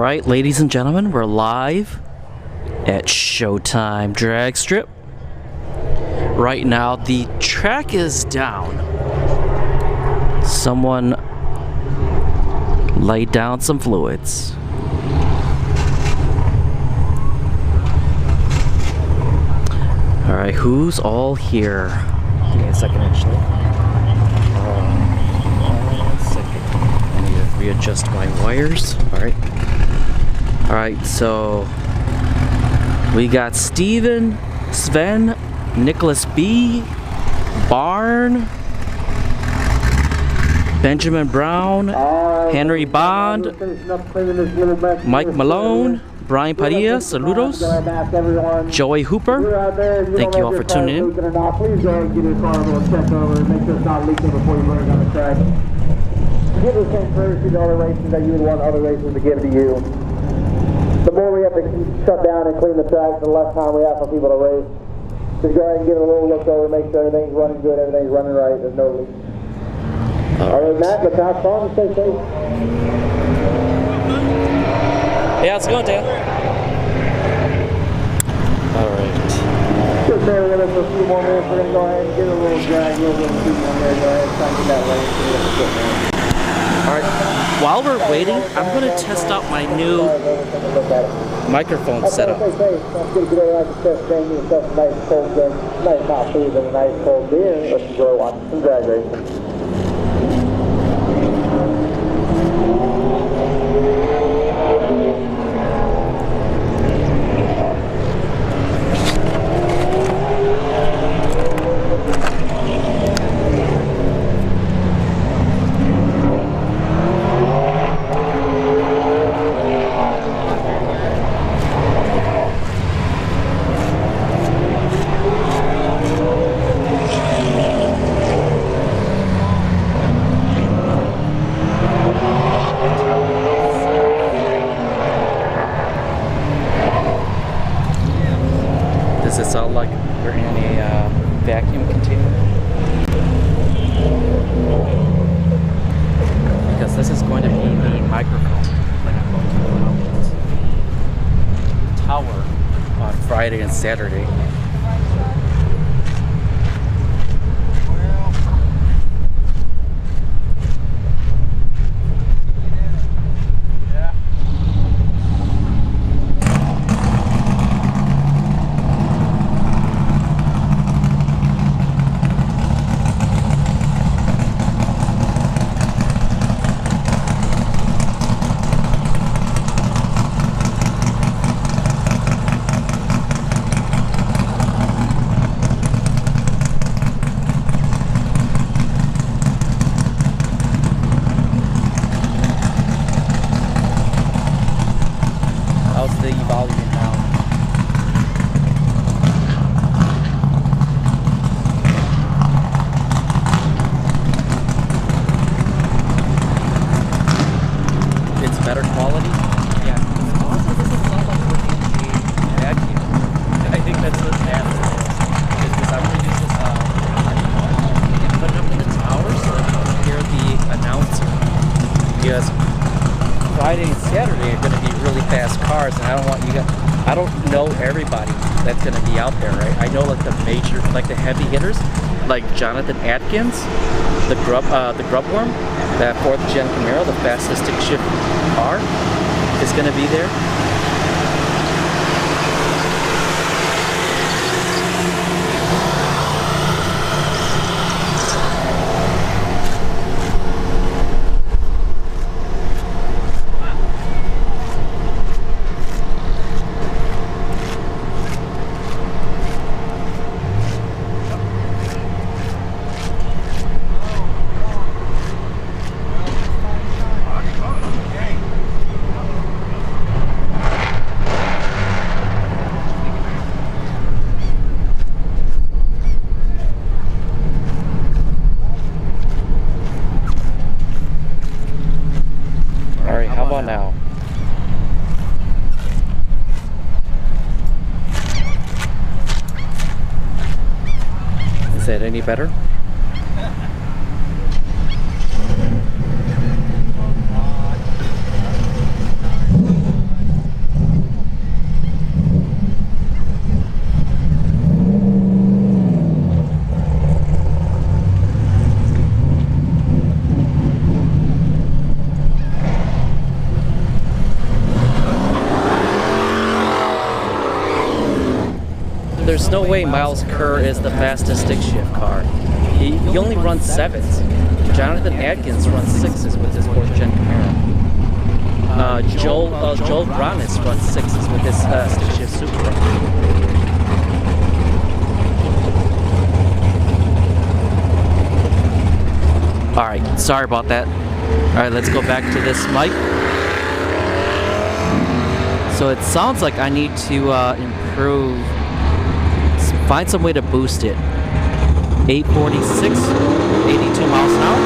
Alright, ladies and gentlemen, we're live at ShowTime Dragstrip. Right now, the track is down. Someone laid down some fluids. Alright, who's all here? Give me a second, actually. One second. I need to readjust my wires. Alright. Alright, so we got Steven, Sven, Nicholas B, Barn, Benjamin Brown, Henry Bond, Mike Malone, Brian Padilla, saludos, Joey Hooper. Thank you all for tuning in. Please go ahead and give your car a little check over, make sure it's not leaking before you burn it on the track. Give the same courtesy to other races that you would want other races to give to you. The more we have to shut down and clean the track, the less time we have for people to race. Just go ahead and give it a little look over, make sure everything's running good, everything's running right, there's no leaks. Alright, Matt, let's have fun and stay safe. Yeah, how's it going, Dan? Alright. Just bear with us for a few more minutes. We're going to go ahead and get a little drag, a little speed on there. Go ahead and try and get that lane so we have to get there. Alright, while we're waiting, I'm going to test out my new microphone setup. Let's get a test thing, and stuff, nice cold drink, nice hot food and a nice cold beer. Let's enjoy watching some drag racing. Does it sound like we're in a vacuum container? Because this is going to be the microphone that I'm going to put out tower on Friday and Saturday. How's the volume now? It's better quality? Yeah. Also, this is not like we're in a vacuum. I think that's what's happening. Is because I'm going to use this and put it up in the tower so that you can hear the announcer. Because Friday and Saturday are going to be really fast cars, and I don't want you guys. I don't know everybody that's going to be out there, right? I know like the major, like the heavy hitters, like Jonathan Atkins, the Grubworm, that 4th Gen Camaro, the fastest stick shift car, is going to be there. Now. Is that any better? there's no way Miles Kerr is the fastest stick shift car. He only runs 7s. Jonathan Adkins runs 6s with his 4th gen Camaro. Joel Bronis runs 6s with his stick shift Supra. Alright, sorry about that. Alright, let's go back to this mic. So it sounds like I need to improve, find some way to boost it. 846, 82 miles an hour.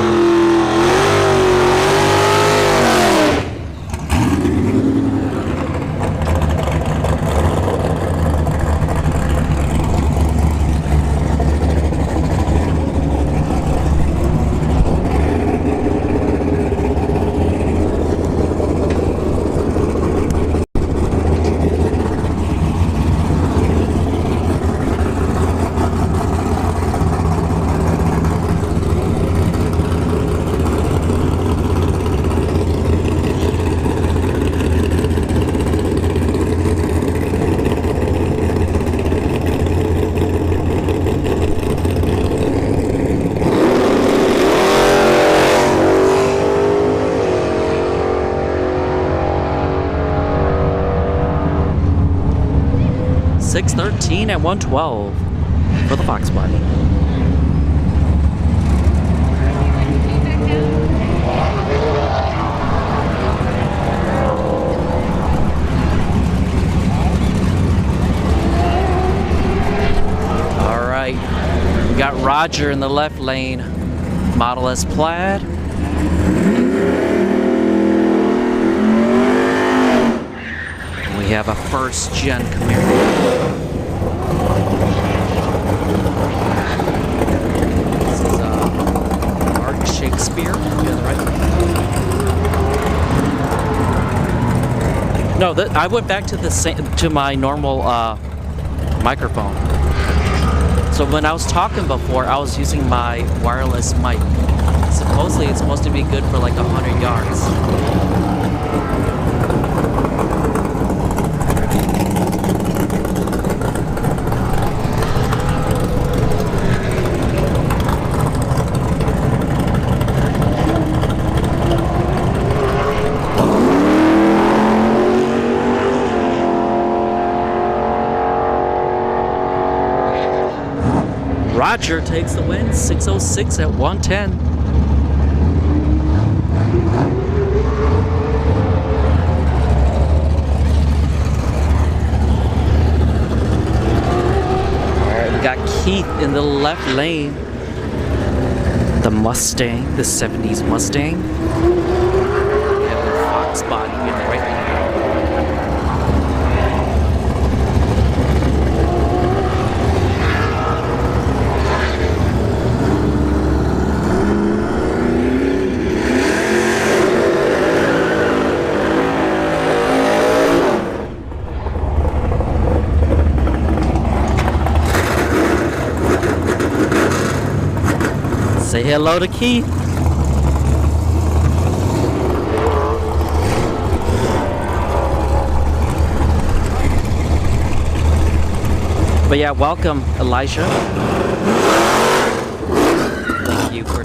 613 at 112 for the Fox body. All right, we got Roger in the left lane, Model S Plaid. We have a 1st gen Camaro. This is Mark Shakespeare. Right? No, I went back to to my normal microphone. So when I was talking before, I was using my wireless mic. Supposedly, it's supposed to be good for like 100 yards. Roger takes the win, 606 at 110. Alright, we got Keith in the left lane. The Mustang, the 70s Mustang. We have the Fox body in the right lane. Say hello to Keith. But yeah, welcome, Elijah. Thank you for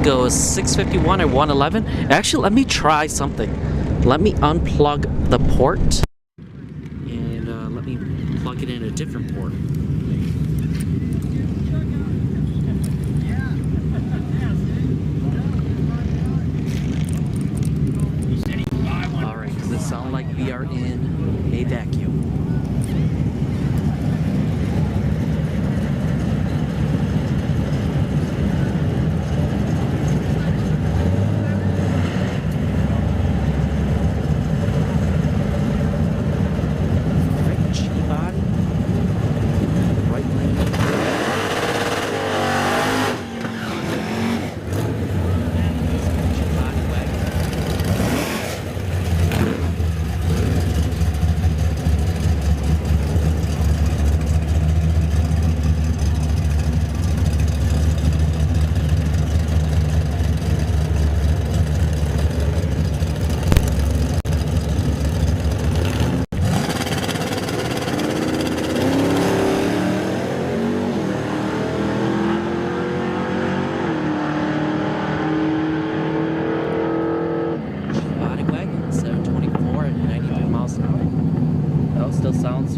goes 651 at 111. Actually, let me try something. Let me unplug the port and let me plug it in a different port. Alright, does it sound like we are in a vacuum?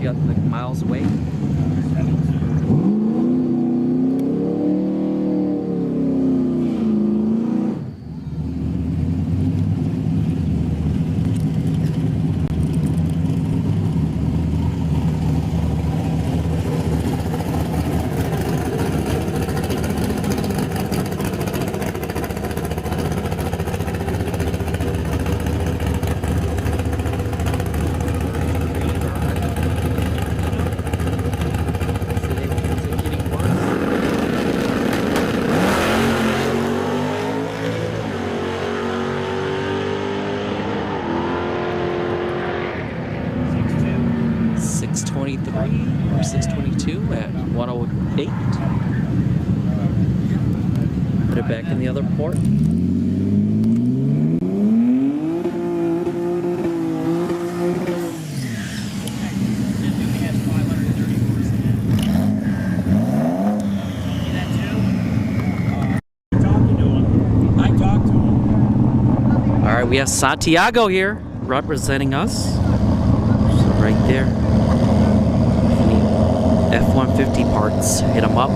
you got like miles away. Or 622 at 108. Put it back in the other port. All right, we have Santiago here representing us. Right there. F-150 parts. Hit them up.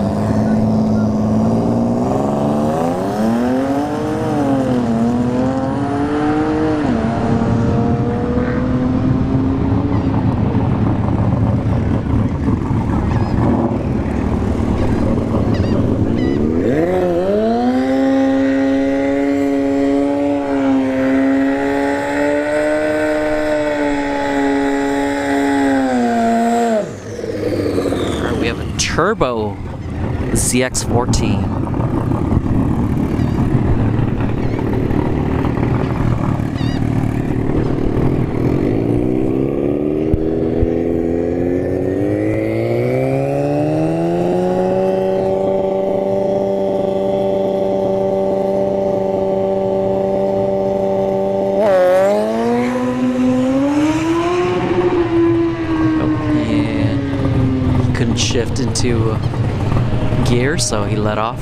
Turbo ZX14. Shift into gear, so he let off.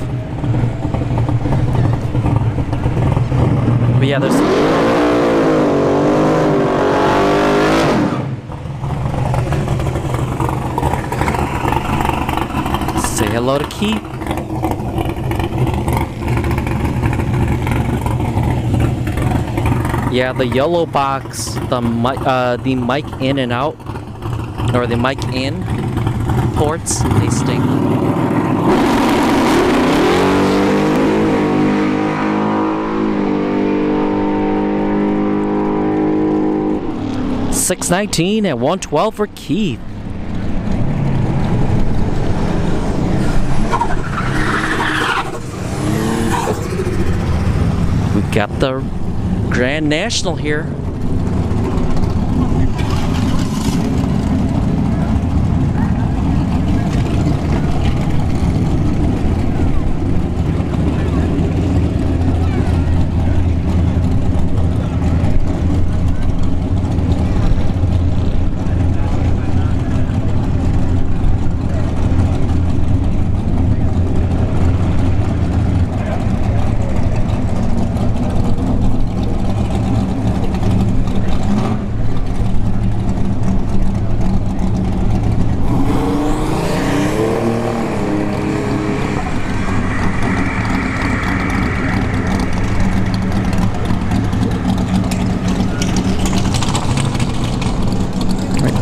But yeah, there's say hello to Keith. Yeah, the yellow box, the mic in and out, or the mic in ports, they stink. $619 at 112 for Keith. We got the Grand National here.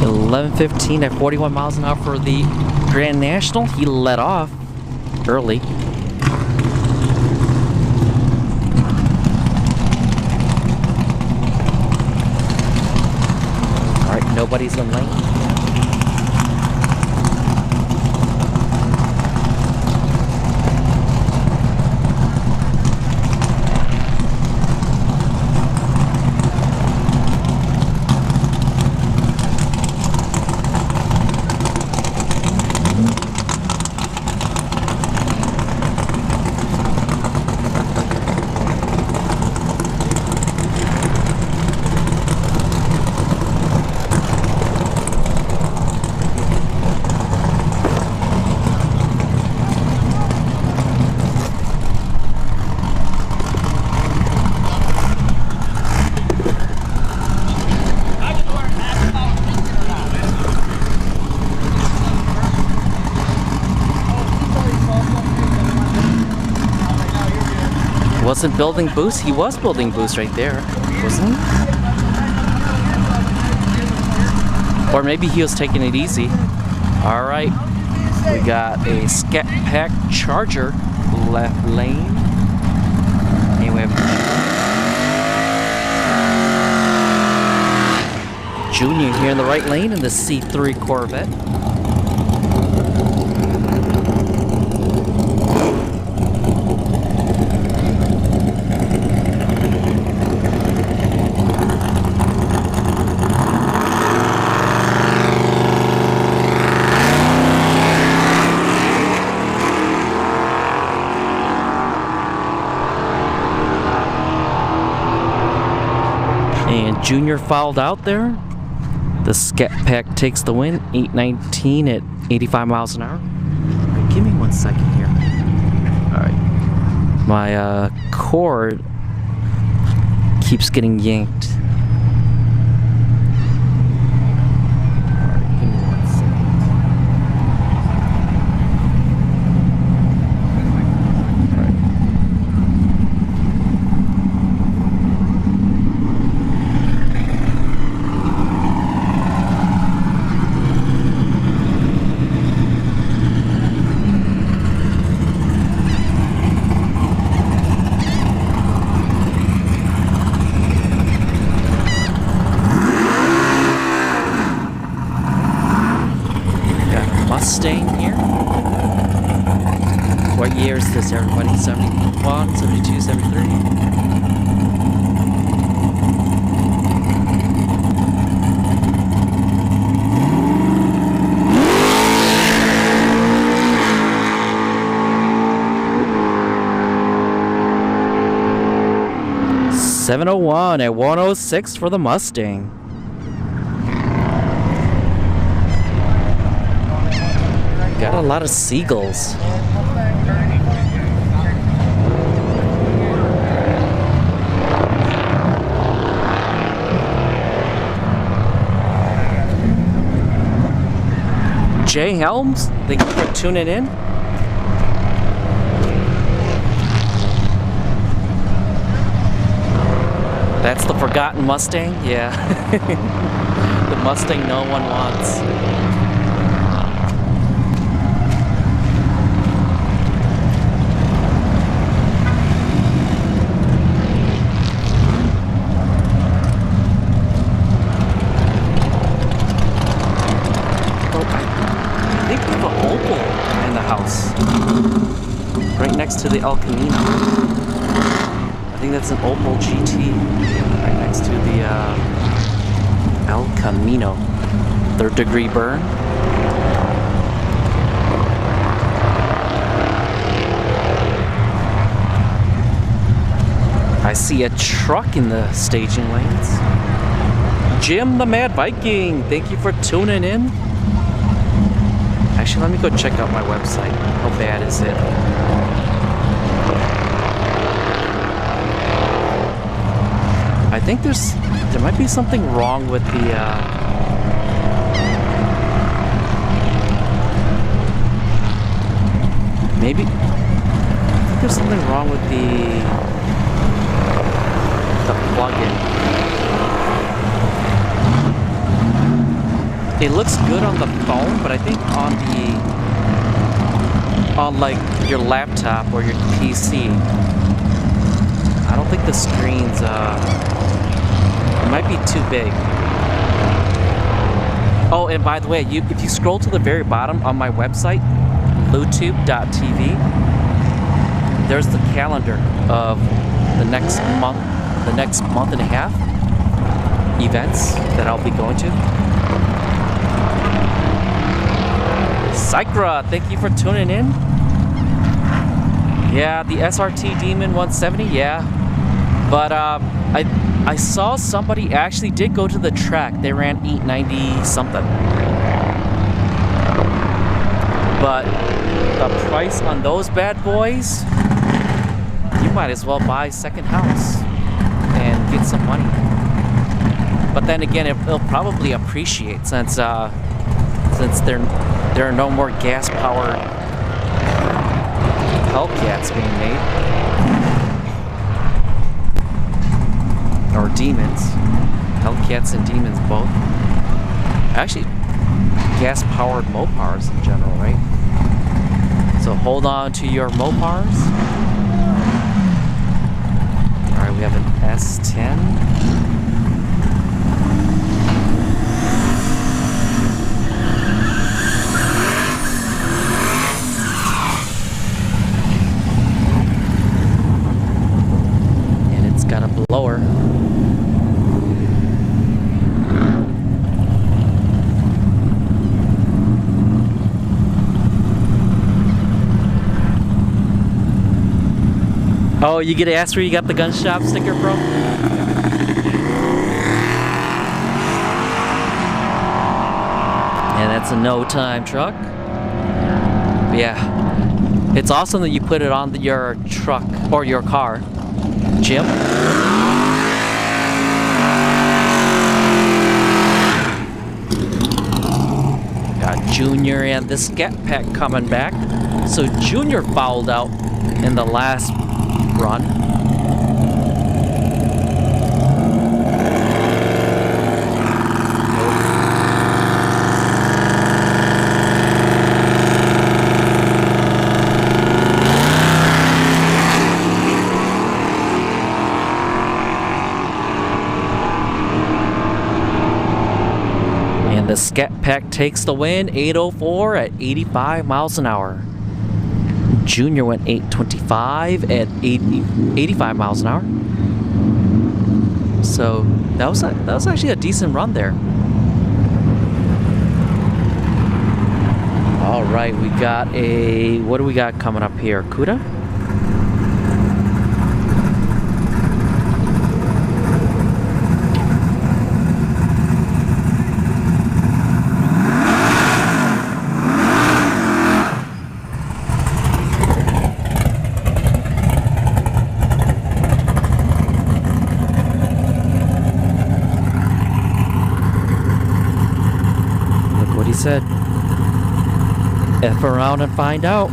$11.15 at 41 miles an hour for the Grand National. He let off early. All right, nobody's in lane. wasn't building boost. He was building boost right there, wasn't he? Or maybe he was taking it easy. All right, we got a Scat Pack Charger left lane. And we have Junior here in the right lane in the C3 Corvette. And Junior fouled out there. The Scat Pack takes the win, 819 at 85 miles an hour. Give me 1 second here. Alright. My cord keeps getting yanked. Alright, give me 1 second. Alright. Mustang here. What year is this, everybody? 71, 72, 73? .701 at 106 for the Mustang. Got a lot of seagulls. Jay Helms, thank you for tuning in. That's the forgotten Mustang? Yeah. The Mustang no one wants. Right next to the El Camino. I think that's an Opel GT. Right next to the El Camino. 3rd degree burn. I see a truck in the staging lanes. Jim the Mad Viking, thank you for tuning in. Actually, let me go check out my website. How bad is it? I think there might be something wrong with the maybe I think there's something wrong with the plugin. It looks good on the phone, but I think on like your laptop or your PC, I don't think the screen's it might be too big. Oh, and by the way, if you scroll to the very bottom on my website, bluetooth.tv, there's the calendar of the next month and a half events that I'll be going to. Sycra, thank you for tuning in. Yeah, the SRT Demon 170, yeah. But I saw somebody actually did go to the track. They ran 890 something. But the price on those bad boys, you might as well buy second house and get some money. But then again, it'll probably appreciate since there are no more gas-powered Hellcats being made. demons. Hellcats and demons both. Actually, gas-powered Mopars in general, right? So hold on to your Mopars. Alright, we have an S10. Got a blower. Oh, you get asked where you got the gun shop sticker from? And that's a no-time truck. But yeah, it's awesome that you put it on your truck or your car. Jim? Got Junior and the Scat Pack coming back. So Junior fouled out in the last run. The Scat Pack takes the win, 804 at 85 miles an hour. Junior went 825 at 85 miles an hour. So that was actually a decent run there. All right, we got what do we got coming up here? Cuda? Said, F around and find out.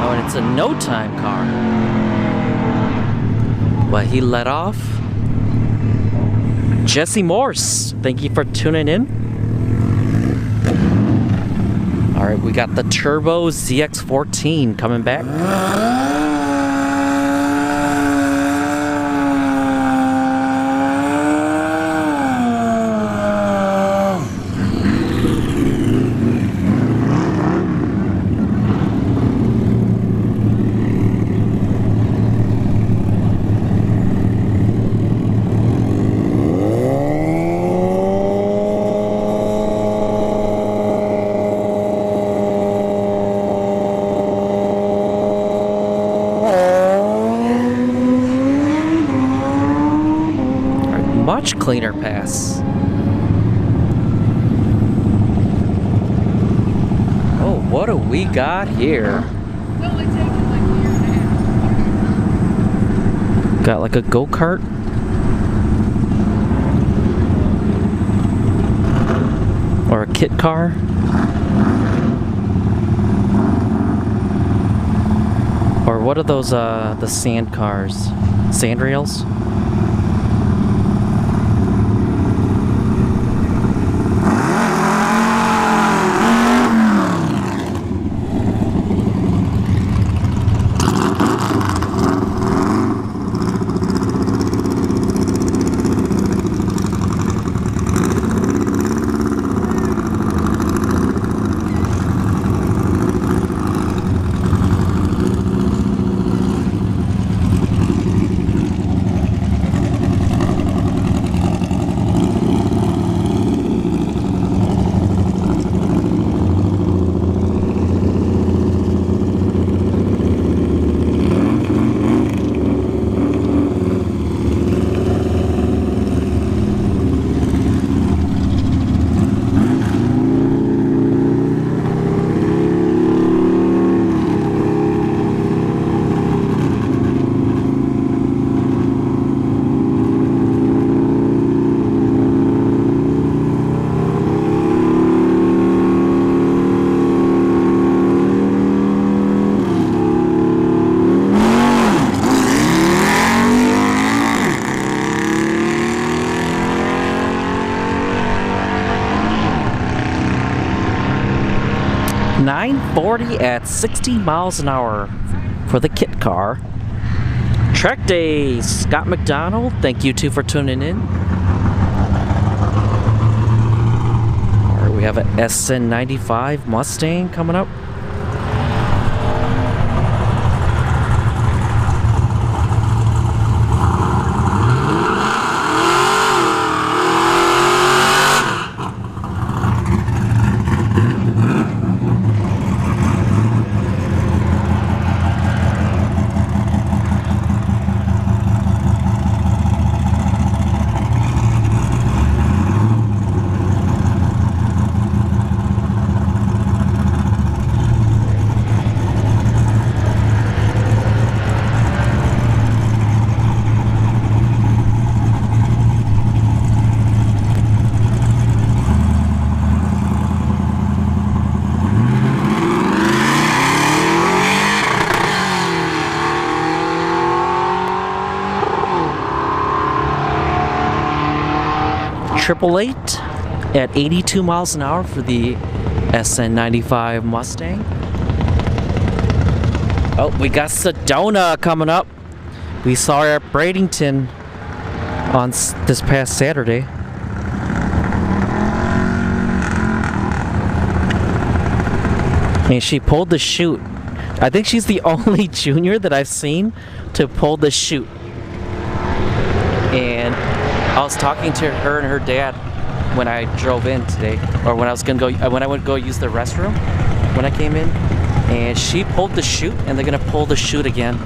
Oh, and it's a no-time car. But he let off. Jesse Morse, thank you for tuning in. Alright, we got the Turbo ZX14 coming back. Much cleaner pass. Oh, what do we got here? Got like a go-kart. Or a kit car. Or what are those, the sand cars? Sand rails? 940 at 60 miles an hour for the kit car. Track Day, Scott McDonald, thank you too for tuning in. Alright, we have an SN95 Mustang coming up. Triple eight at 82 miles an hour for the SN95 Mustang. Oh, we got Sedona coming up. We saw her at Bradenton on this past Saturday. And she pulled the chute. I think she's the only junior that I've seen to pull the chute. And I was talking to her and her dad when I drove in today, or when I was gonna go, when I would go use the restroom when I came in, and she pulled the chute, and they're gonna pull the chute again.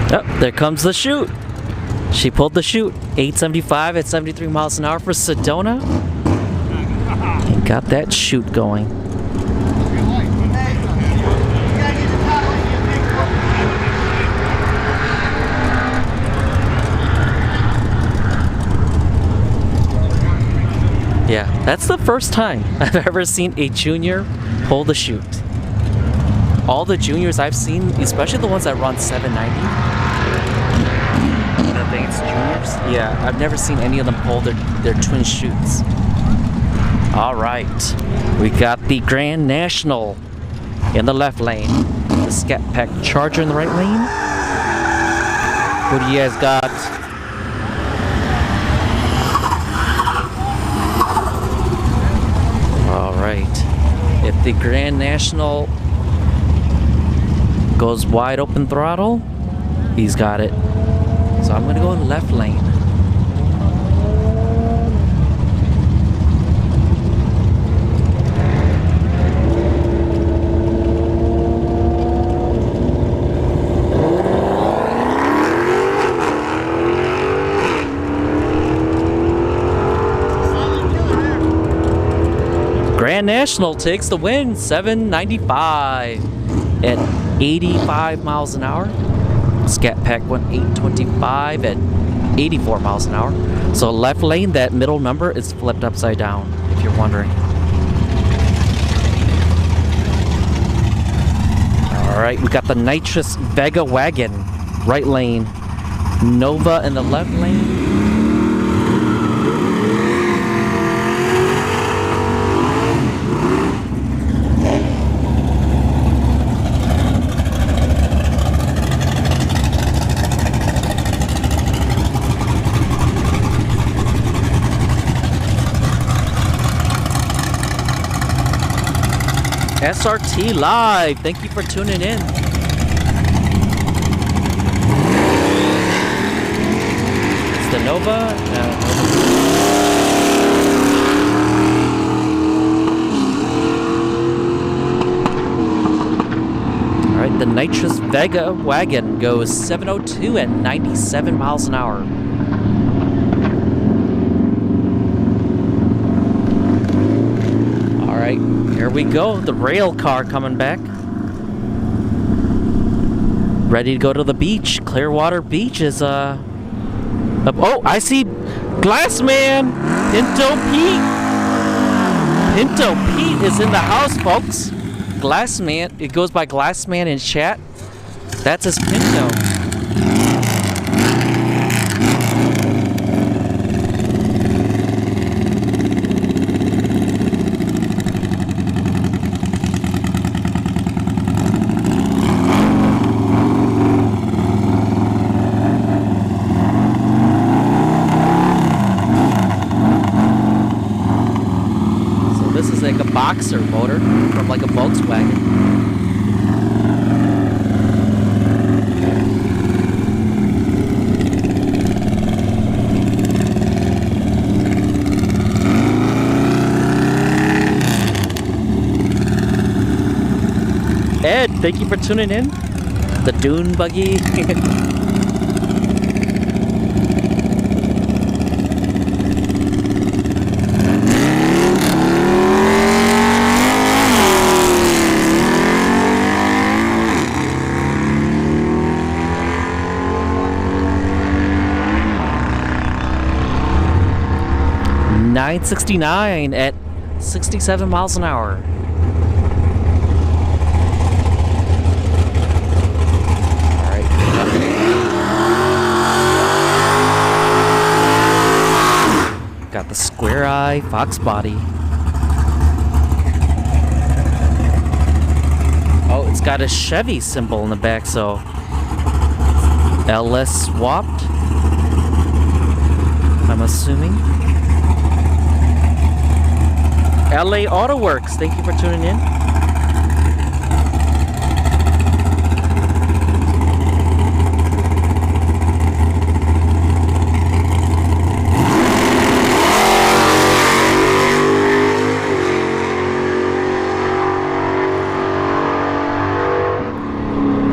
Oh, there comes the chute. She pulled the chute. 875 at 73 miles an hour for Sedona. And got that chute going. Yeah, that's the first time I've ever seen a junior pull the chute. All the juniors I've seen, especially the ones that run 790, the advanced juniors, yeah, I've never seen any of them pull their twin chutes. All right, we got the Grand National in the left lane, the Scat Pack Charger in the right lane. What do you guys got? All right, if the Grand National goes wide open throttle, he's got it. So I'm gonna go in the left lane. Grand National takes the win, 795 at 85 miles an hour. Scat Pack went 825 at 84 miles an hour. So left lane, that middle number is flipped upside down, if you're wondering. All right, we got the Nitrous Vega Wagon, right lane. Nova in the left lane. SRT Live, thank you for tuning in. It's the Nova. Alright, the nitrous Vega wagon goes 702 at 97 miles an hour. All right, here we go. The rail car coming back. Ready to go to the beach. Clearwater Beach is oh, I see Glassman! Pinto Pete! Pinto Pete is in the house, folks. Glassman, it goes by Glassman in chat. That's his Pinto. This is like a boxer motor from like a Volkswagen. Ed, thank you for tuning in. The Dune Buggy. 969 at 67 miles an hour. Got the square eye Fox body. Oh, it's got a Chevy symbol in the back, so LS swapped, I'm assuming. LA Auto Works, thank you for tuning in.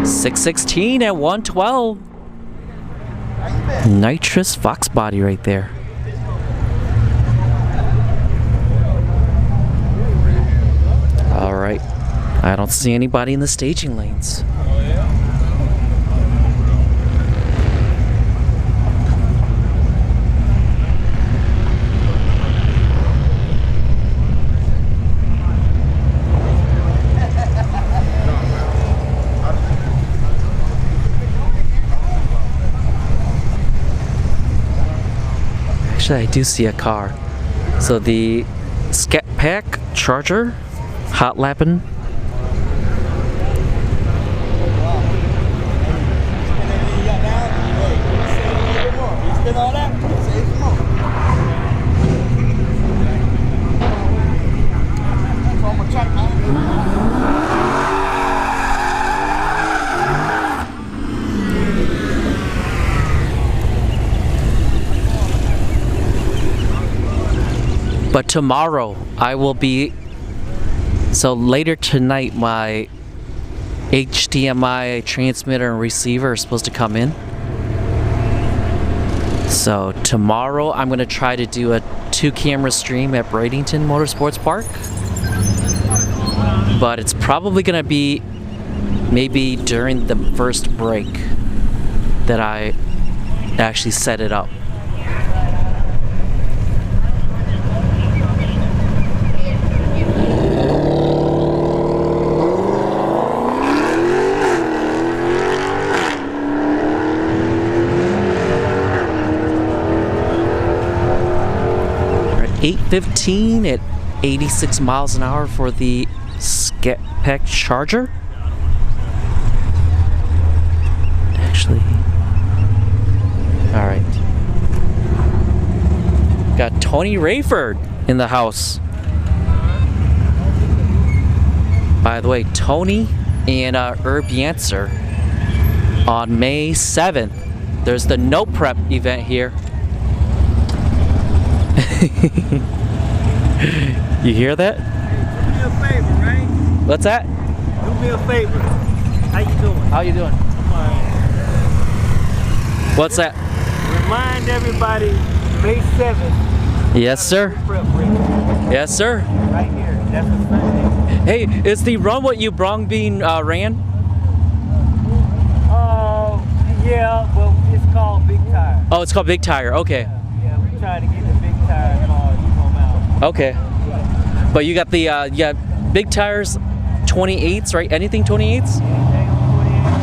.616 at 112. Nitrous Fox body right there. All right, I don't see anybody in the staging lanes. Actually, I do see a car. So the Scat Pack Charger, hot lapping. But tomorrow I will be, so later tonight my HDMI transmitter and receiver are supposed to come in. So tomorrow I'm going to try to do a 2-camera stream at Bradenton Motorsports Park. But it's probably going to be maybe during the first break that I actually set it up. .815 at 86 miles an hour for the Scat Pack Charger. Actually, all right. Got Tony Rayford in the house. By the way, Tony and Herb Yancer on May 7th. There's the No Prep event here. You hear that? Do me a favor, right? What's that? Do me a favor. How you doing? How you doing? Fine. What's that? Remind everybody, May 7th. Yes, sir. Prep race. Yes, sir. Right here. That's a Sunday. Hey, is the run what you Brong Bean ran? Yeah, well, it's called Big Tire. Oh, it's called Big Tire. Okay. Yeah, we trying to get the Big Tire car to come out. Okay. But you got the big tires, 28s, right? Anything 28s?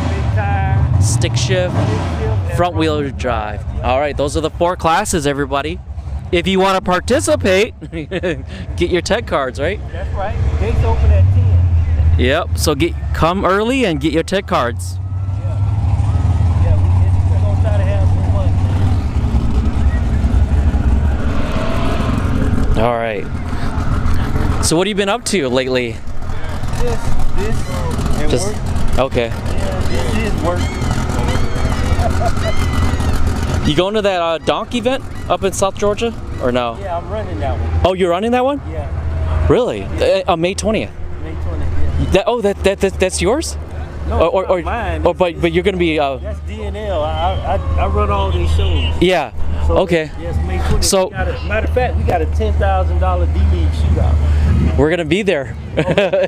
Big Tire. Stick shift, and front wheel drive. All right, those are the 4 classes, everybody. If you want to participate, get your tech cards, right? That's right. Gates open at 10. Yep. So come early and get your tech cards. Yeah, we're going to try to have some fun. All right. So what have you been up to lately? This, and Just work. okay. Yeah, this is work. You going to that donk event up in South Georgia or no? Yeah, I'm running that one. Oh, you're running that one? Yeah, Really? On May 20th. May 20th. Yeah. That's yours? No, Or it's not mine. but you're gonna be That's DNL. I run all these shows. yeah. So Okay. Yes, May 20th. So- Matter of fact, we got a $10,000 D-League shootout. We're gonna be there.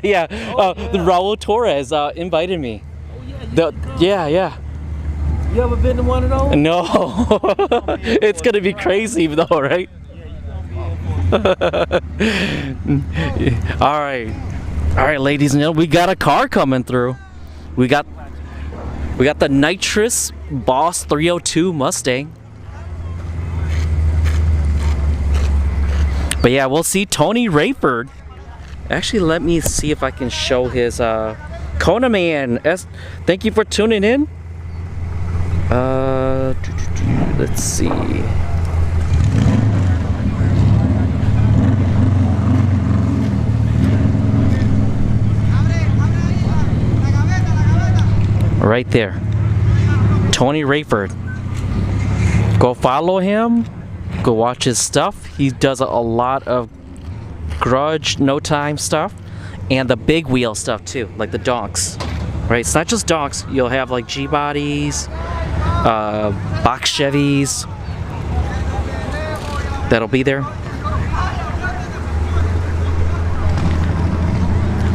Yeah. Raul Torres invited me. Oh yeah, Yeah. You ever been to one of those? No. It's gonna be crazy though, right? Yeah, you gonna be in for it. All right, ladies and gentlemen, we got a car coming through. We got the nitrous Boss 302 Mustang. But yeah, we'll see Tony Rayford. Actually, let me see if I can show his Kona Man. Thank you for tuning in. Let's see. Right there, Tony Rayford. Go follow him. Go watch his stuff. He does a lot of grudge, no time stuff, and the big wheel stuff too, like the donks. Right? It's not just donks. You'll have like G bodies, box Chevys. That'll be there.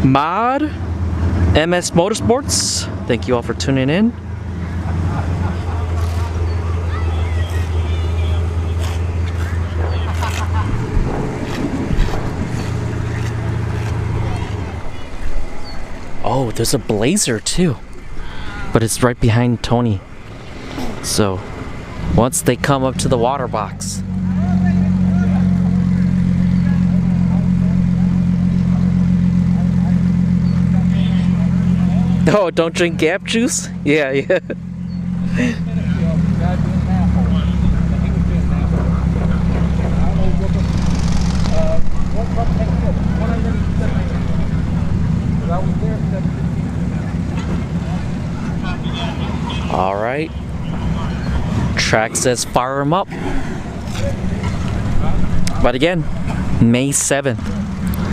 Mod, MS Motorsports. Thank you all for tuning in. Oh, there's a Blazer too, but it's right behind Tony. So once they come up to the water box. Oh, don't drink Gap juice? Yeah. All right. Track says fire 'em up. But again, May 7th,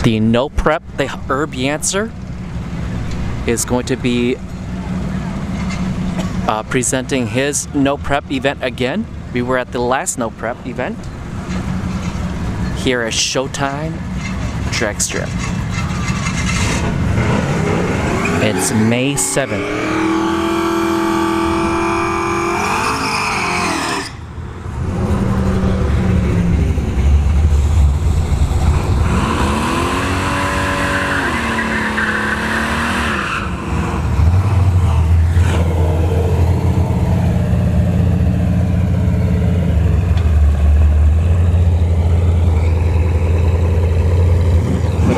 the No Prep, the Herb Yancer is going to be presenting his No Prep event again. We were at the last No Prep event here at ShowTime Dragstrip. It's May 7th.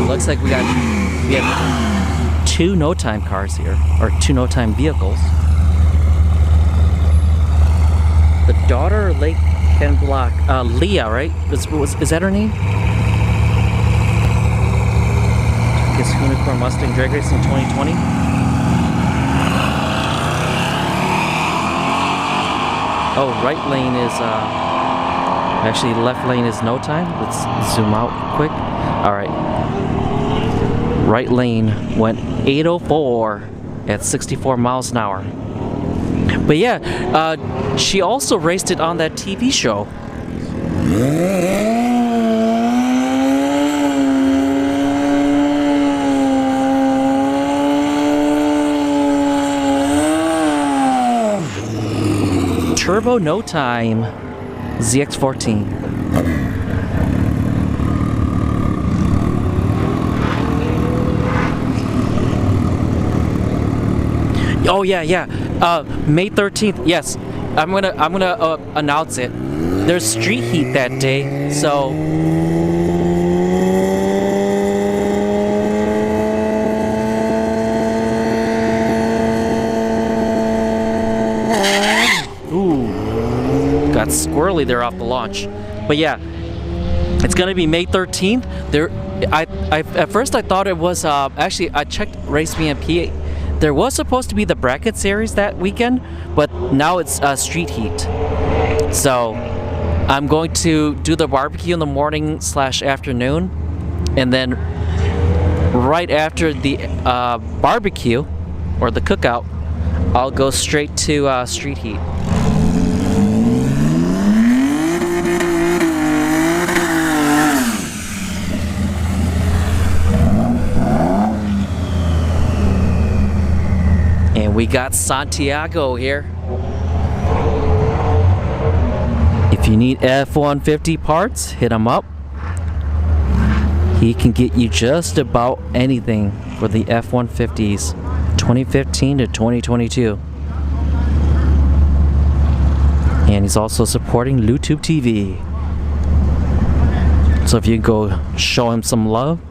Looks like we have 2 No Time cars here, or 2 No Time vehicles. The daughter Lake Ken Block, Leah, right? Is that her name? Guess Unicorn Mustang Drag Race in 2020. Oh, right lane is actually left lane is No Time. Let's zoom out quick. All right. Right lane went 804 at 64 miles an hour. But yeah, she also raced it on that TV show. Turbo No Time ZX14. Oh yeah. May 13th. Yes, I'm gonna announce it. There's street heat that day, so. Ooh, got squirrely there off the launch, but yeah, it's gonna be May 13th. There, I at first I thought it was actually I checked Race VMP. There was supposed to be the bracket series that weekend, but now it's street heat. So I'm going to do the barbecue in the morning / afternoon, and then right after the barbecue or the cookout, I'll go straight to street heat. And we got Santiago here. If you need F-150 parts, hit him up. He can get you just about anything for the F-150s 2015 to 2022. And he's also supporting YouTube TV. So if you go show him some love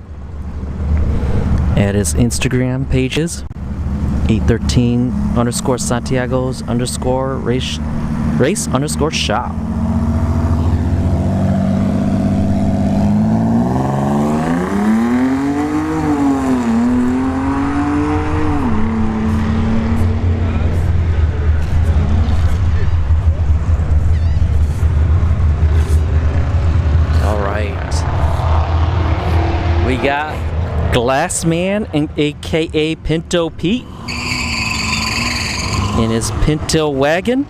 at his Instagram pages, 813_Santiago's_race_shop. All right. We got Glassman, aka Pinto Pete, in his Pinto wagon.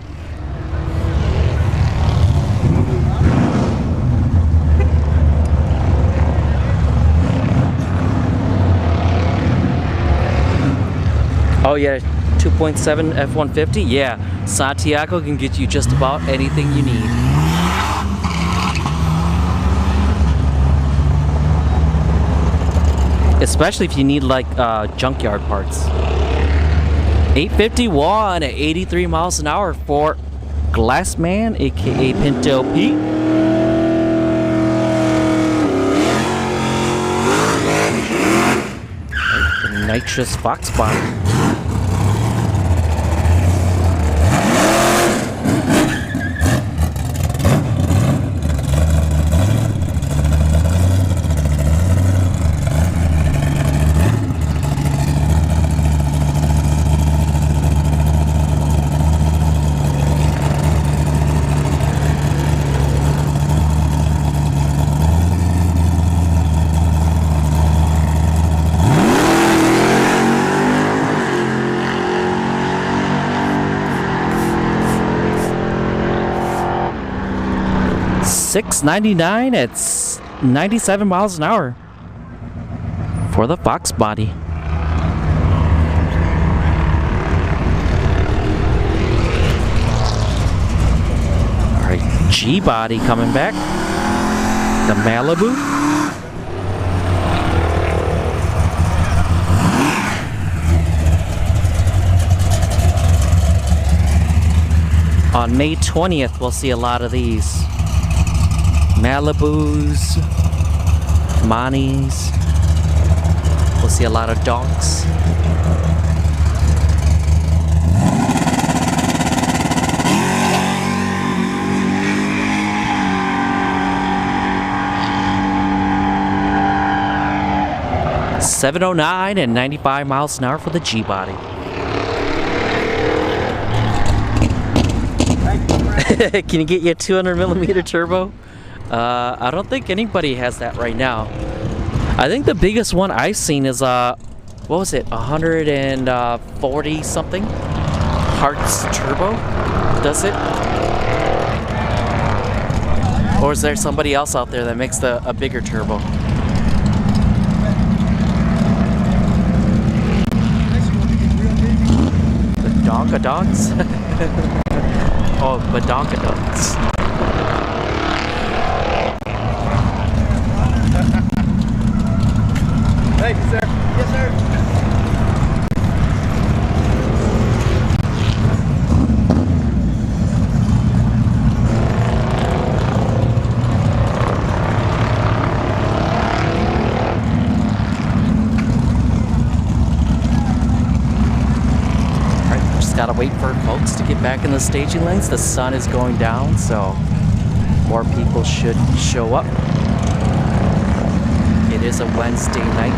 Oh yeah, 2.7 F-150. Yeah, Santiago can get you just about anything you need. Especially if you need like junkyard parts. 851 at 83 miles an hour for Glassman, aka Pinto Pete. The nitrous fox body. $699 at 97 miles an hour for the Fox body. Alright, G body coming back. The Malibu. On May 20th, we'll see a lot of these. Malibus, Monis. We'll see a lot of donks. $709 and 95 miles an hour for the G body. Can you get you a 200mm turbo? I don't think anybody has that right now. I think the biggest one I've seen is what was it, 140 something parts turbo does it? Or is there somebody else out there that makes a bigger turbo? Badonkadonks? Oh, badonkadonks. Thank you, sir. Yes, sir. Gotta wait for folks to get back in the staging lanes. The sun is going down, so more people should show up. It is a Wednesday night,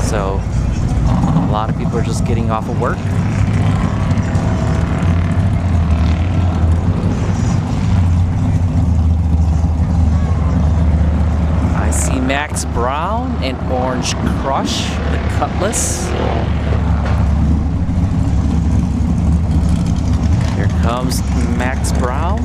so a lot of people are just getting off of work. I see Max Brown and Orange Crush, the Cutlass. Here comes Max Brown.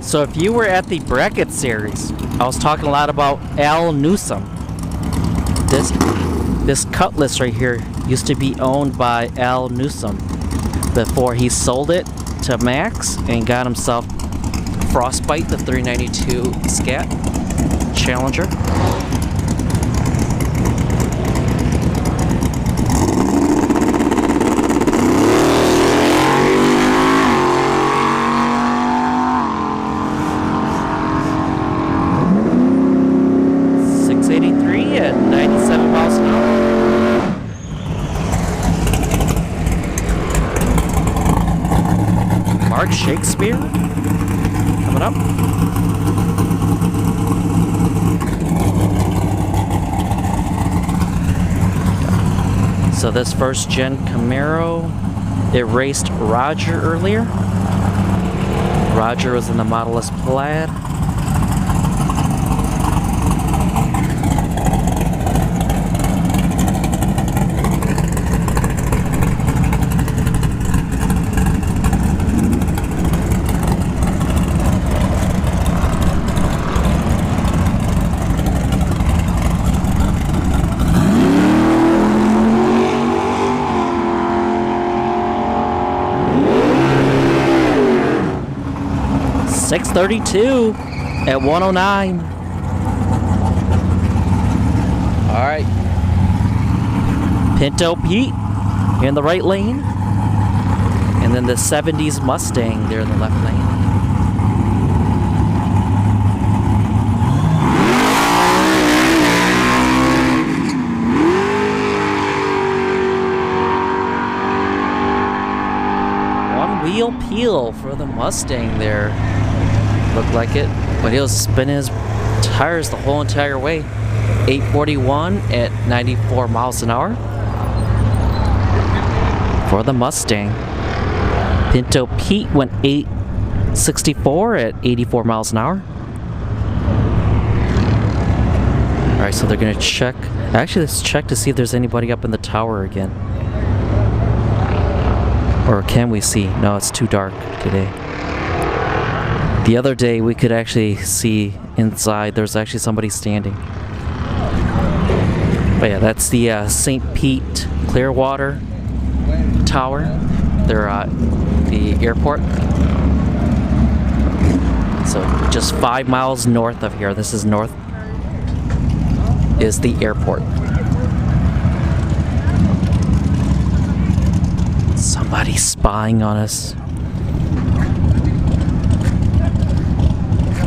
So if you were at the bracket series, I was talking a lot about Al Newsom. This Cutlass right here used to be owned by Al Newsom before he sold it to Max and got himself Frostbite, the 392 Scat Challenger. At 97 miles an hour. Mark Shakespeare coming up. So this first gen Camaro, it raced Roger earlier. Roger was in the Model S Plaid. .632 at 109. All right. Pinto Pete in the right lane. And then the 70s Mustang there in the left lane. One wheel peel for the Mustang there. Looked like it, but he was spinning his tires the whole entire way. 841 at 94 miles an hour for the Mustang. Pinto Pete went 864 at 84 miles an hour. All right, so they're gonna check. Actually, let's check to see if there's anybody up in the tower again. Or can we see? No, it's too dark today. The other day we could actually see inside. There's actually somebody standing. But yeah, that's the St. Pete Clearwater Tower. They're at the airport. So just 5 miles north of here. This is north. Is the airport. Somebody's spying on us.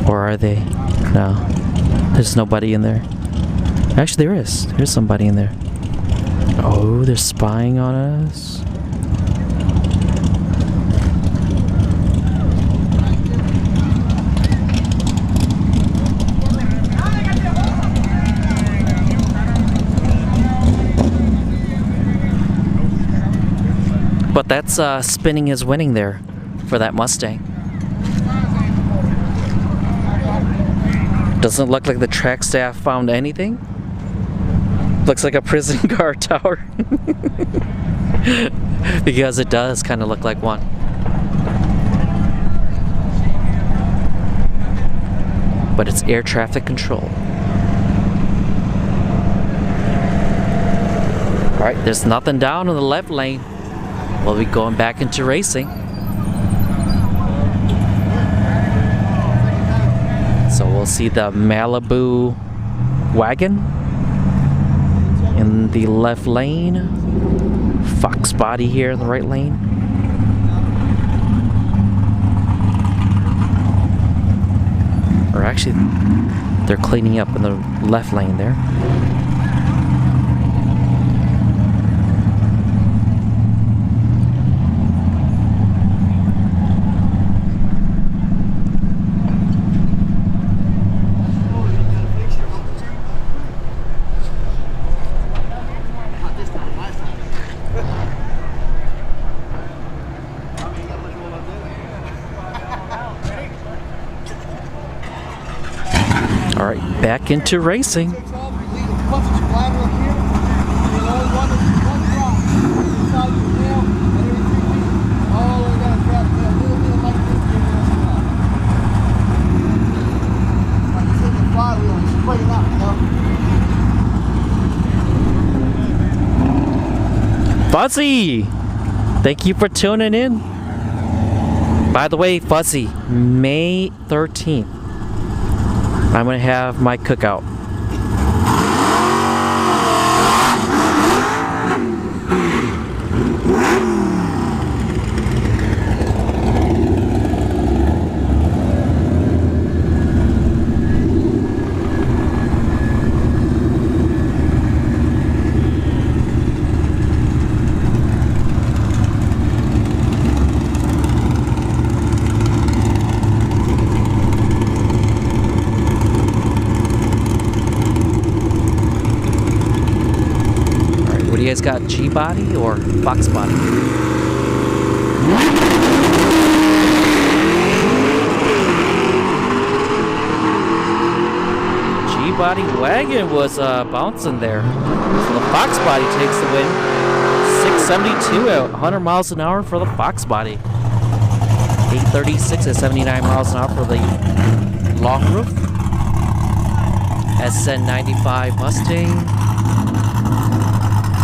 Or are they? No. There's nobody in there. Actually, there is. There's somebody in there. Oh, they're spying on us. But that's spinning is winning there for that Mustang. Doesn't look like the track staff found anything. Looks like a prison guard tower. Because it does kind of look like one. But it's air traffic control. Alright, there's nothing down in the left lane. We'll be going back into racing. So we'll see the Malibu wagon in the left lane. Fox body here in the right lane. Or actually, they're cleaning up in the left lane there. All right, back into racing. Fuzzy, thank you for tuning in. By the way, Fuzzy, May 13th. I'm gonna have my cookout. You guys got G body or Fox body? G body wagon was bouncing there. So the Fox body takes the win. 672 at 100 miles an hour for the Fox body. 836 at 79 miles an hour for the long roof. SN95 Mustang.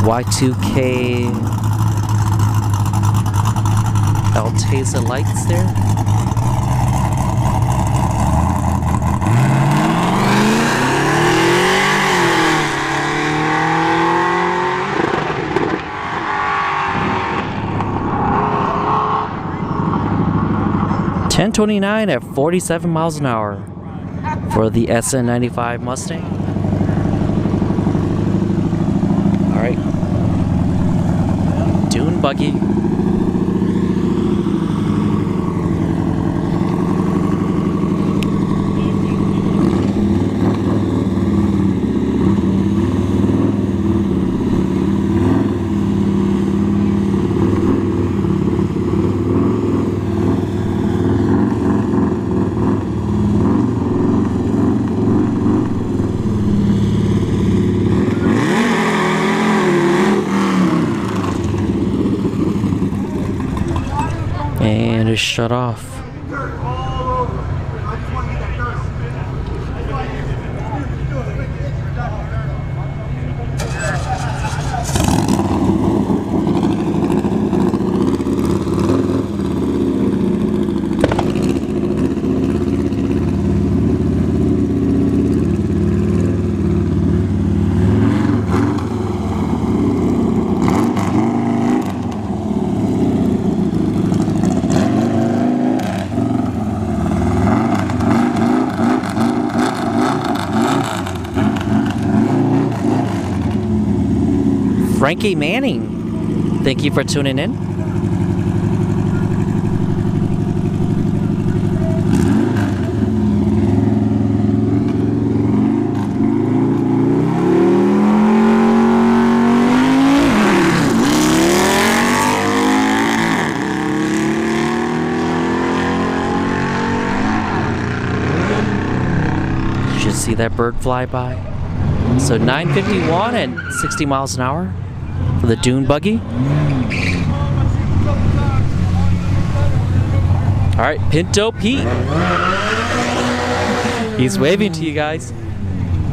Y2K Alteza lights there. $10.29 at 47 miles an hour for the SN95 Mustang. All right. Dune buggy. And it's shut off. Frankie Manning, thank you for tuning in. See that bird fly by? So 9:51 and 60 miles an hour for the dune buggy. All right, Pinto Pete. He's waving to you guys.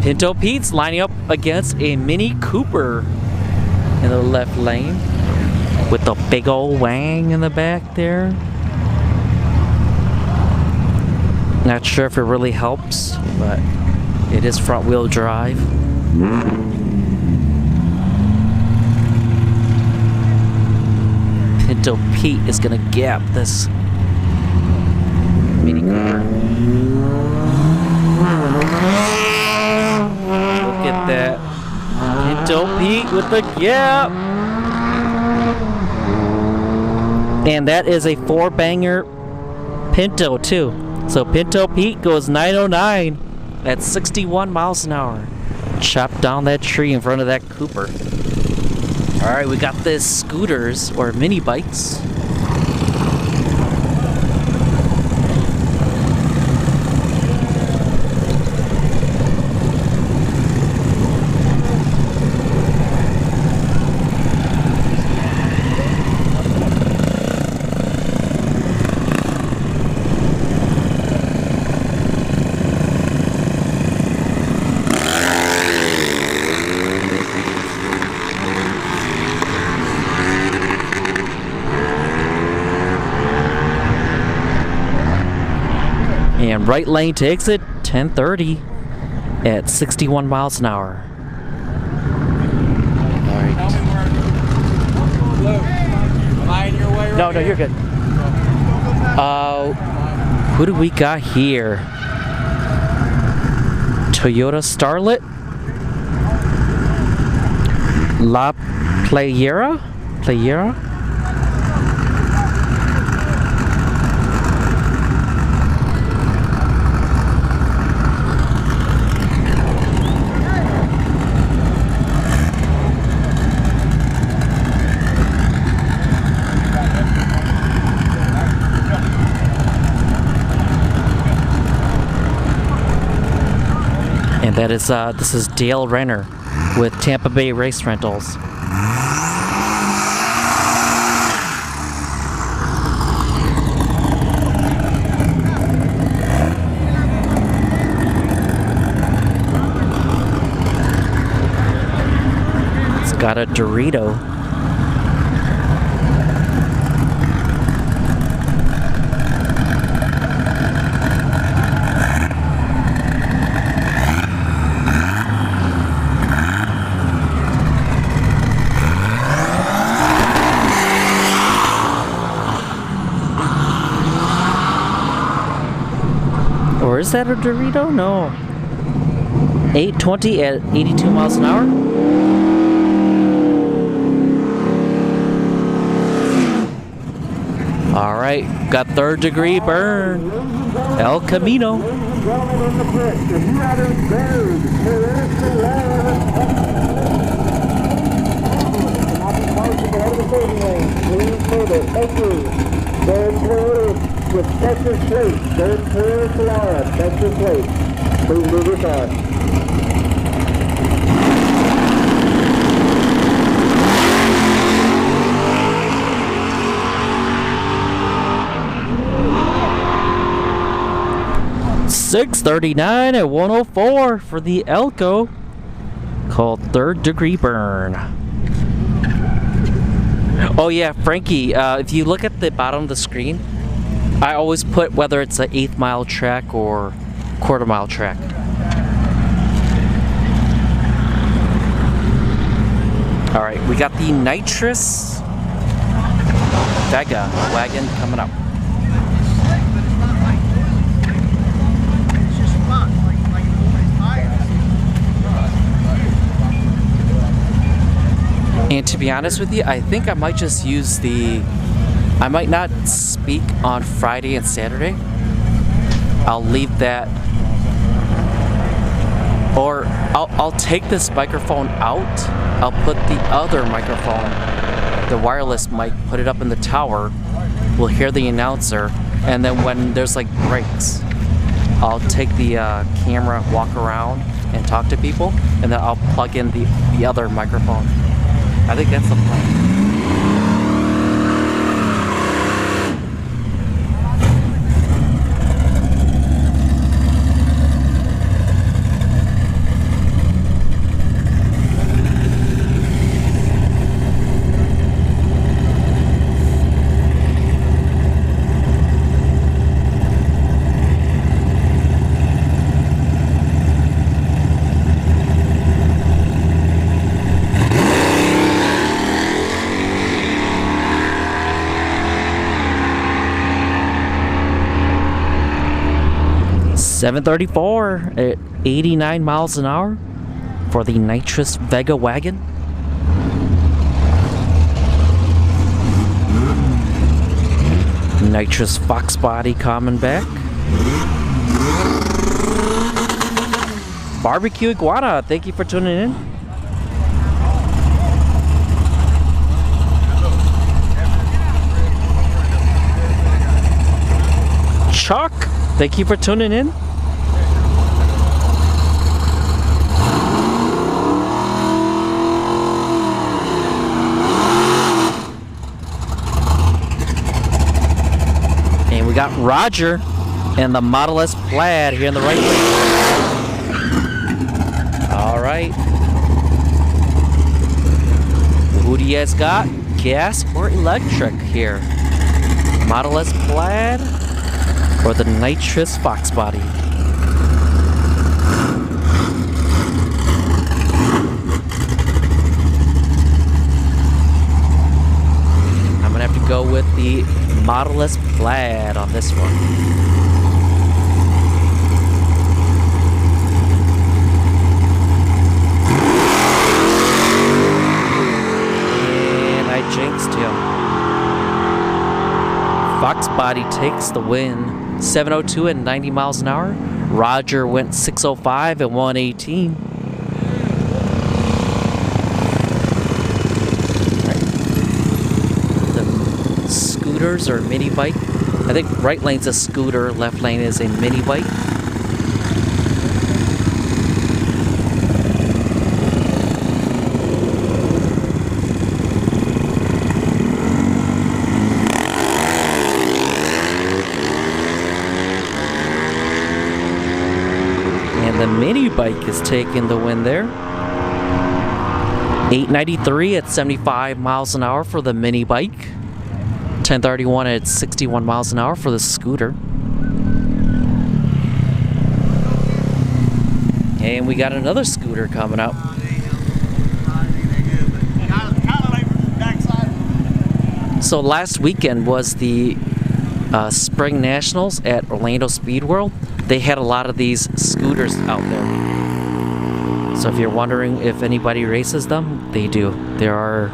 Pinto Pete's lining up against a Mini Cooper in the left lane with the big old wang in the back there. Not sure if it really helps, but it is front wheel drive. Pinto Pete is gonna gap this Mini Cooper. Look at that. Pinto Pete with the gap. And that is a 4-banger Pinto too. So Pinto Pete goes 909 at 61 miles an hour. Chop down that tree in front of that Cooper. Alright, we got this scooters or mini bikes. And right lane takes it 1030 at 61 miles an hour. Alright. Am I in your way right No, here? you're good. Who do we got here? Toyota Starlet? La Playera? And that is, this is Dale Renner with Tampa Bay Race Rentals. It's got a Dorito. Or is that a Dorito? No. 820 at 82 miles an hour. All right, got 3rd degree burn. El Camino. Thank you. With Texas plate, there's Toyota Solara, Texas plate. Please move your car. .639 at 104 for the Elko, called 3rd degree burn. Oh yeah, Frankie, if you look at the bottom of the screen, I always put whether it's an 1/8 mile track or 1/4 mile track. All right, we got the nitrous Vega wagon coming up. And to be honest with you, I think I might just use I might not speak on Friday and Saturday. I'll leave that, or I'll take this microphone out. I'll put the other microphone, the wireless mic, put it up in the tower. We'll hear the announcer, and then when there's like breaks, I'll take the camera, walk around, and talk to people, and then I'll plug in the other microphone. I think that's the plan. $734 at 89 miles an hour for the nitrous Vega wagon. Nitrous Fox body coming back. Barbecue Iguana, thank you for tuning in. Chuck, thank you for tuning in. And we got Roger and the Model S Plaid here in the right lane. All right. Who do you guys got? Gas or electric here? Model S Plaid or the nitrous Fox body? I'm gonna have to go with the Model S Plaid on this one. And I jinxed him. Fox body takes the win. 702 at 90 miles an hour. Roger went 605 at 118. The scooters or mini bike. I think right lane's a scooter, left lane is a mini bike. The mini bike is taking the win there. 893 at 75 miles an hour for the mini bike. 1031 at 61 miles an hour for the scooter. And we got another scooter coming up. So last weekend was the Spring Nationals at Orlando Speed World. They had a lot of these scooters out there. So if you're wondering if anybody races them, they do. There are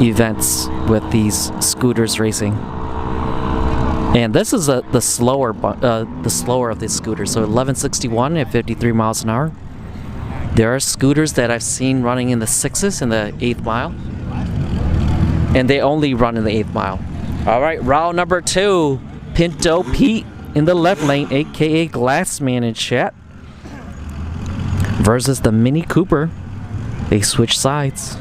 events with these scooters racing. And this is the slower of the scooters. So 1161 at 53 miles an hour. There are scooters that I've seen running in the 6s in the 8th mile. And they only run in the 8th mile. All right, round number 2. Pinto Pete in the left lane, aka Glassman in chat, versus the Mini Cooper. They switch sides.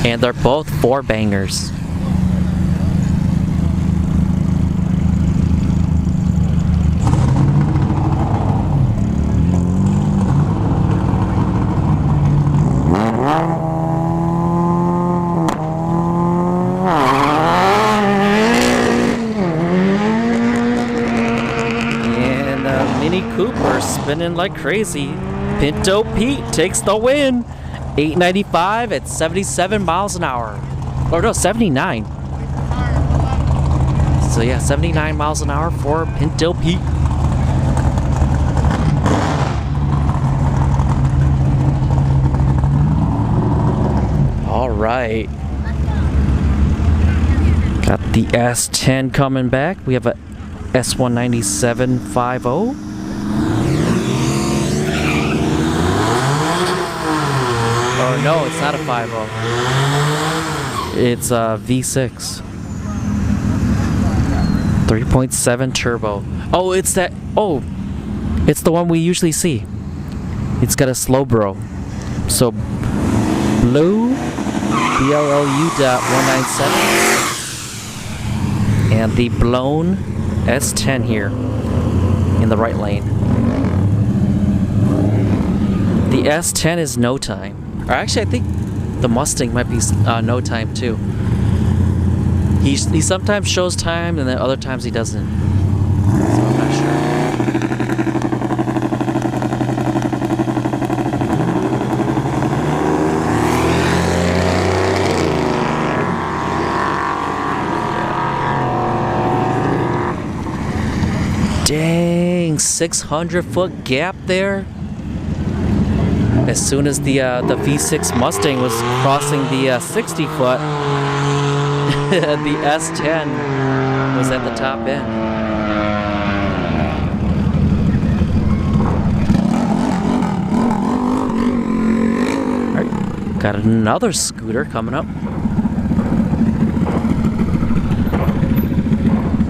And they're both 4-bangers. Cooper spinning like crazy. Pinto Pete takes the win. 895 at 77 miles an hour. Or no, 79. So yeah, 79 miles an hour for Pinto Pete. All right. Got the S10 coming back. We have a S19750. Or no, it's not a 5.0. It's a V6. 3.7 turbo. Oh, it's that. Oh, it's the one we usually see. It's got a slow bro. So blue BLLU.197 and the blown S10 here in the right lane. The S10 is no time. Or actually, I think the Mustang might be no time too. He sometimes shows time and then other times he doesn't. So I'm not sure. Dang, 600-foot gap there. As soon as the V6 Mustang was crossing the 60-foot, the S10 was at the top end. All right, got another scooter coming up.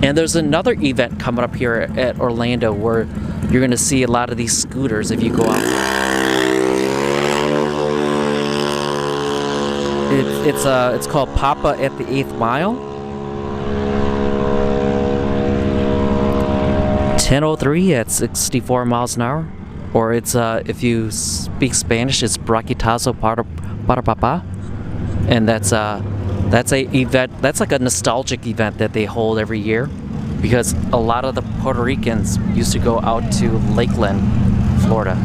And there's another event coming up here at Orlando where you're going to see a lot of these scooters if you go out. It's called Papa at the 8th Mile. 10:03 at 64 miles an hour, or it's if you speak Spanish, it's Braquetazo para Papa, and that's a event. That's like a nostalgic event that they hold every year, because a lot of the Puerto Ricans used to go out to Lakeland, Florida.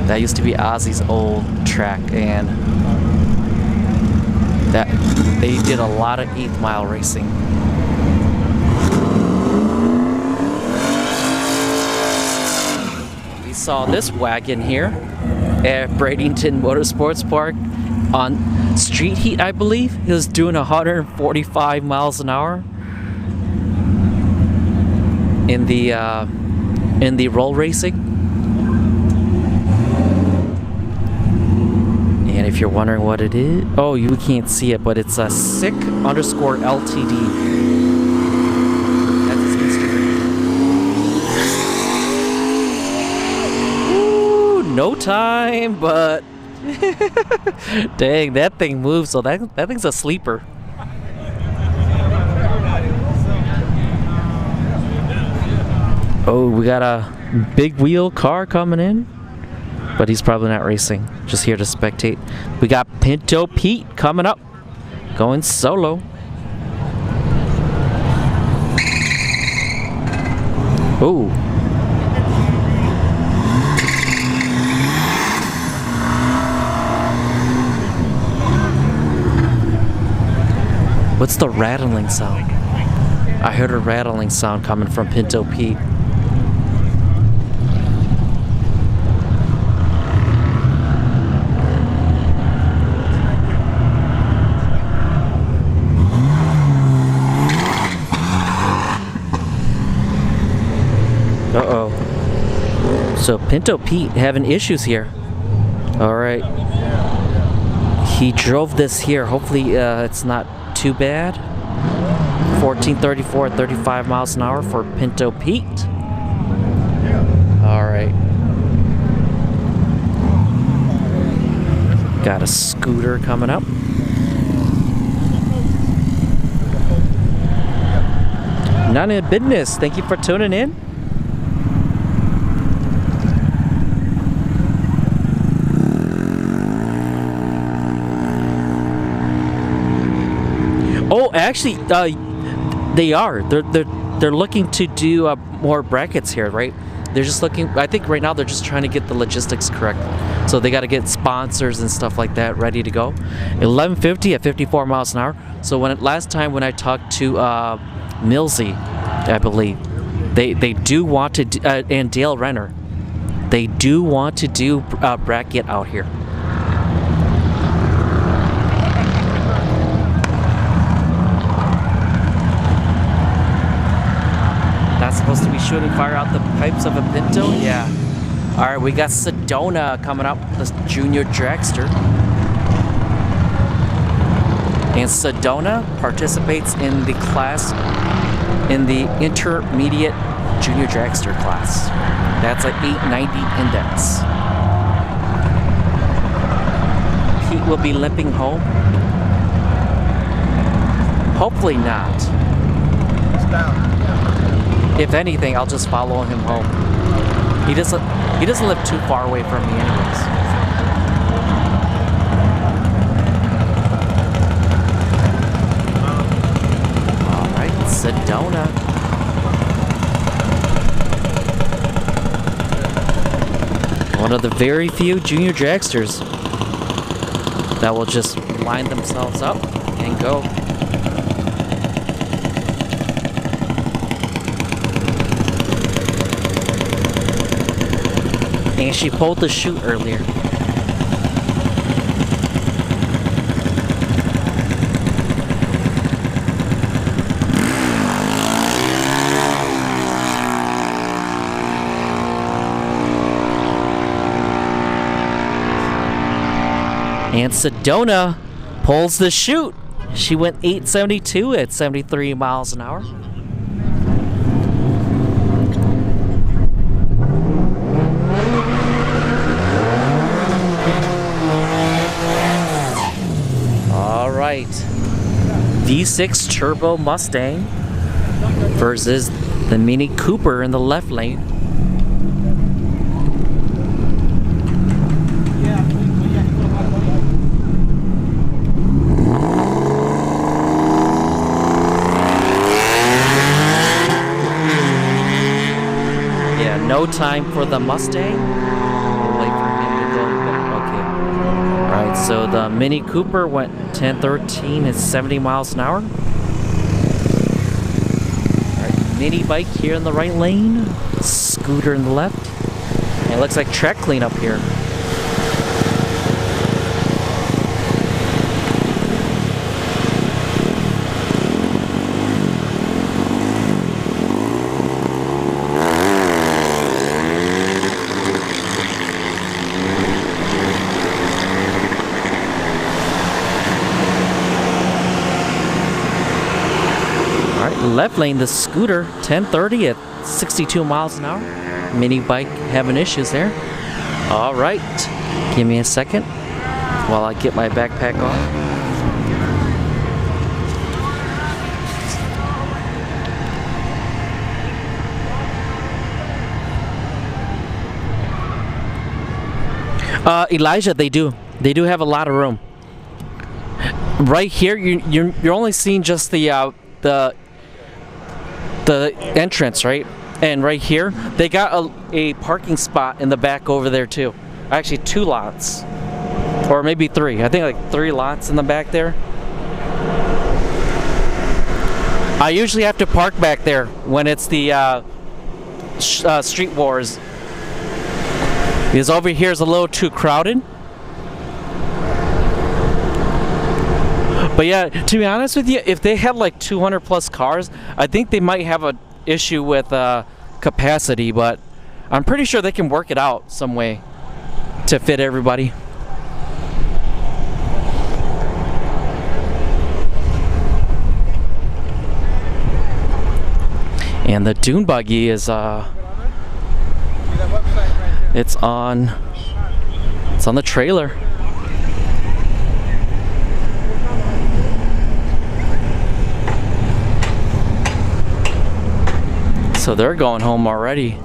That used to be Ozzy's old track, and that they did a lot of 8th mile racing. We saw this wagon here at Bradenton Motorsports Park on street heat, I believe. It was doing 145 miles an hour in the roll racing. And if you're wondering what it is, oh, you can't see it, but it's a sick_LTD. That's his Instagram. Ooh, no time, but dang, that thing moves. So that thing's a sleeper. Oh, we got a big wheel car coming in. But he's probably not racing, just here to spectate. We got Pinto Pete coming up, going solo. Ooh. What's the rattling sound? I heard a rattling sound coming from Pinto Pete. Uh-oh. So Pinto Pete having issues here. All right. He drove this here. Hopefully it's not too bad. 1434 at 35 miles an hour for Pinto Pete. All right. Got a scooter coming up. None of business. Thank you for tuning in. Oh, actually, they are. They're looking to do more brackets here, right? They're just looking. I think right now they're just trying to get the logistics correct. So they got to get sponsors and stuff like that ready to go. 1150 at 54 miles an hour. So last time when I talked to Millsy, I believe they do want to and Dale Renner, they do want to do bracket out here. Not supposed to be shooting fire out the pipes of a Pinto? Yeah. Alright, we got Sedona coming up, this junior dragster. And Sedona participates in the class, in the intermediate junior dragster class. That's an 890 index. Pete will be limping home. Hopefully not. If anything, I'll just follow him home. He doesn't live too far away from me anyways. Alright, Sedona. One of the very few junior dragsters that will just line themselves up and go. And she pulled the chute earlier. And Sedona pulls the chute. She went 872 at 73 miles an hour. V6 Turbo Mustang versus the Mini Cooper in the left lane. Yeah, no time for the Mustang. We'll wait for him to go. Okay. Alright, so the Mini Cooper went 1013 at 70 miles an hour. Alright, mini bike here in the right lane. Scooter in the left. And it looks like track cleanup here. Left lane, the Scooter, 1030 at 62 miles an hour. Mini bike having issues there. All right, give me a second while I get my backpack on. Elijah, they do have a lot of room. Right here, you're only seeing just the entrance, right? And right here, they got a parking spot in the back over there too. Actually, 2 lots. Or maybe 3. I think like 3 lots in the back there. I usually have to park back there when it's the Street Wars. Because over here is a little too crowded. But yeah, to be honest with you, if they had like 200 plus cars, I think they might have an issue with capacity, but I'm pretty sure they can work it out some way to fit everybody. And the dune buggy is it's on the trailer. So they're going home already.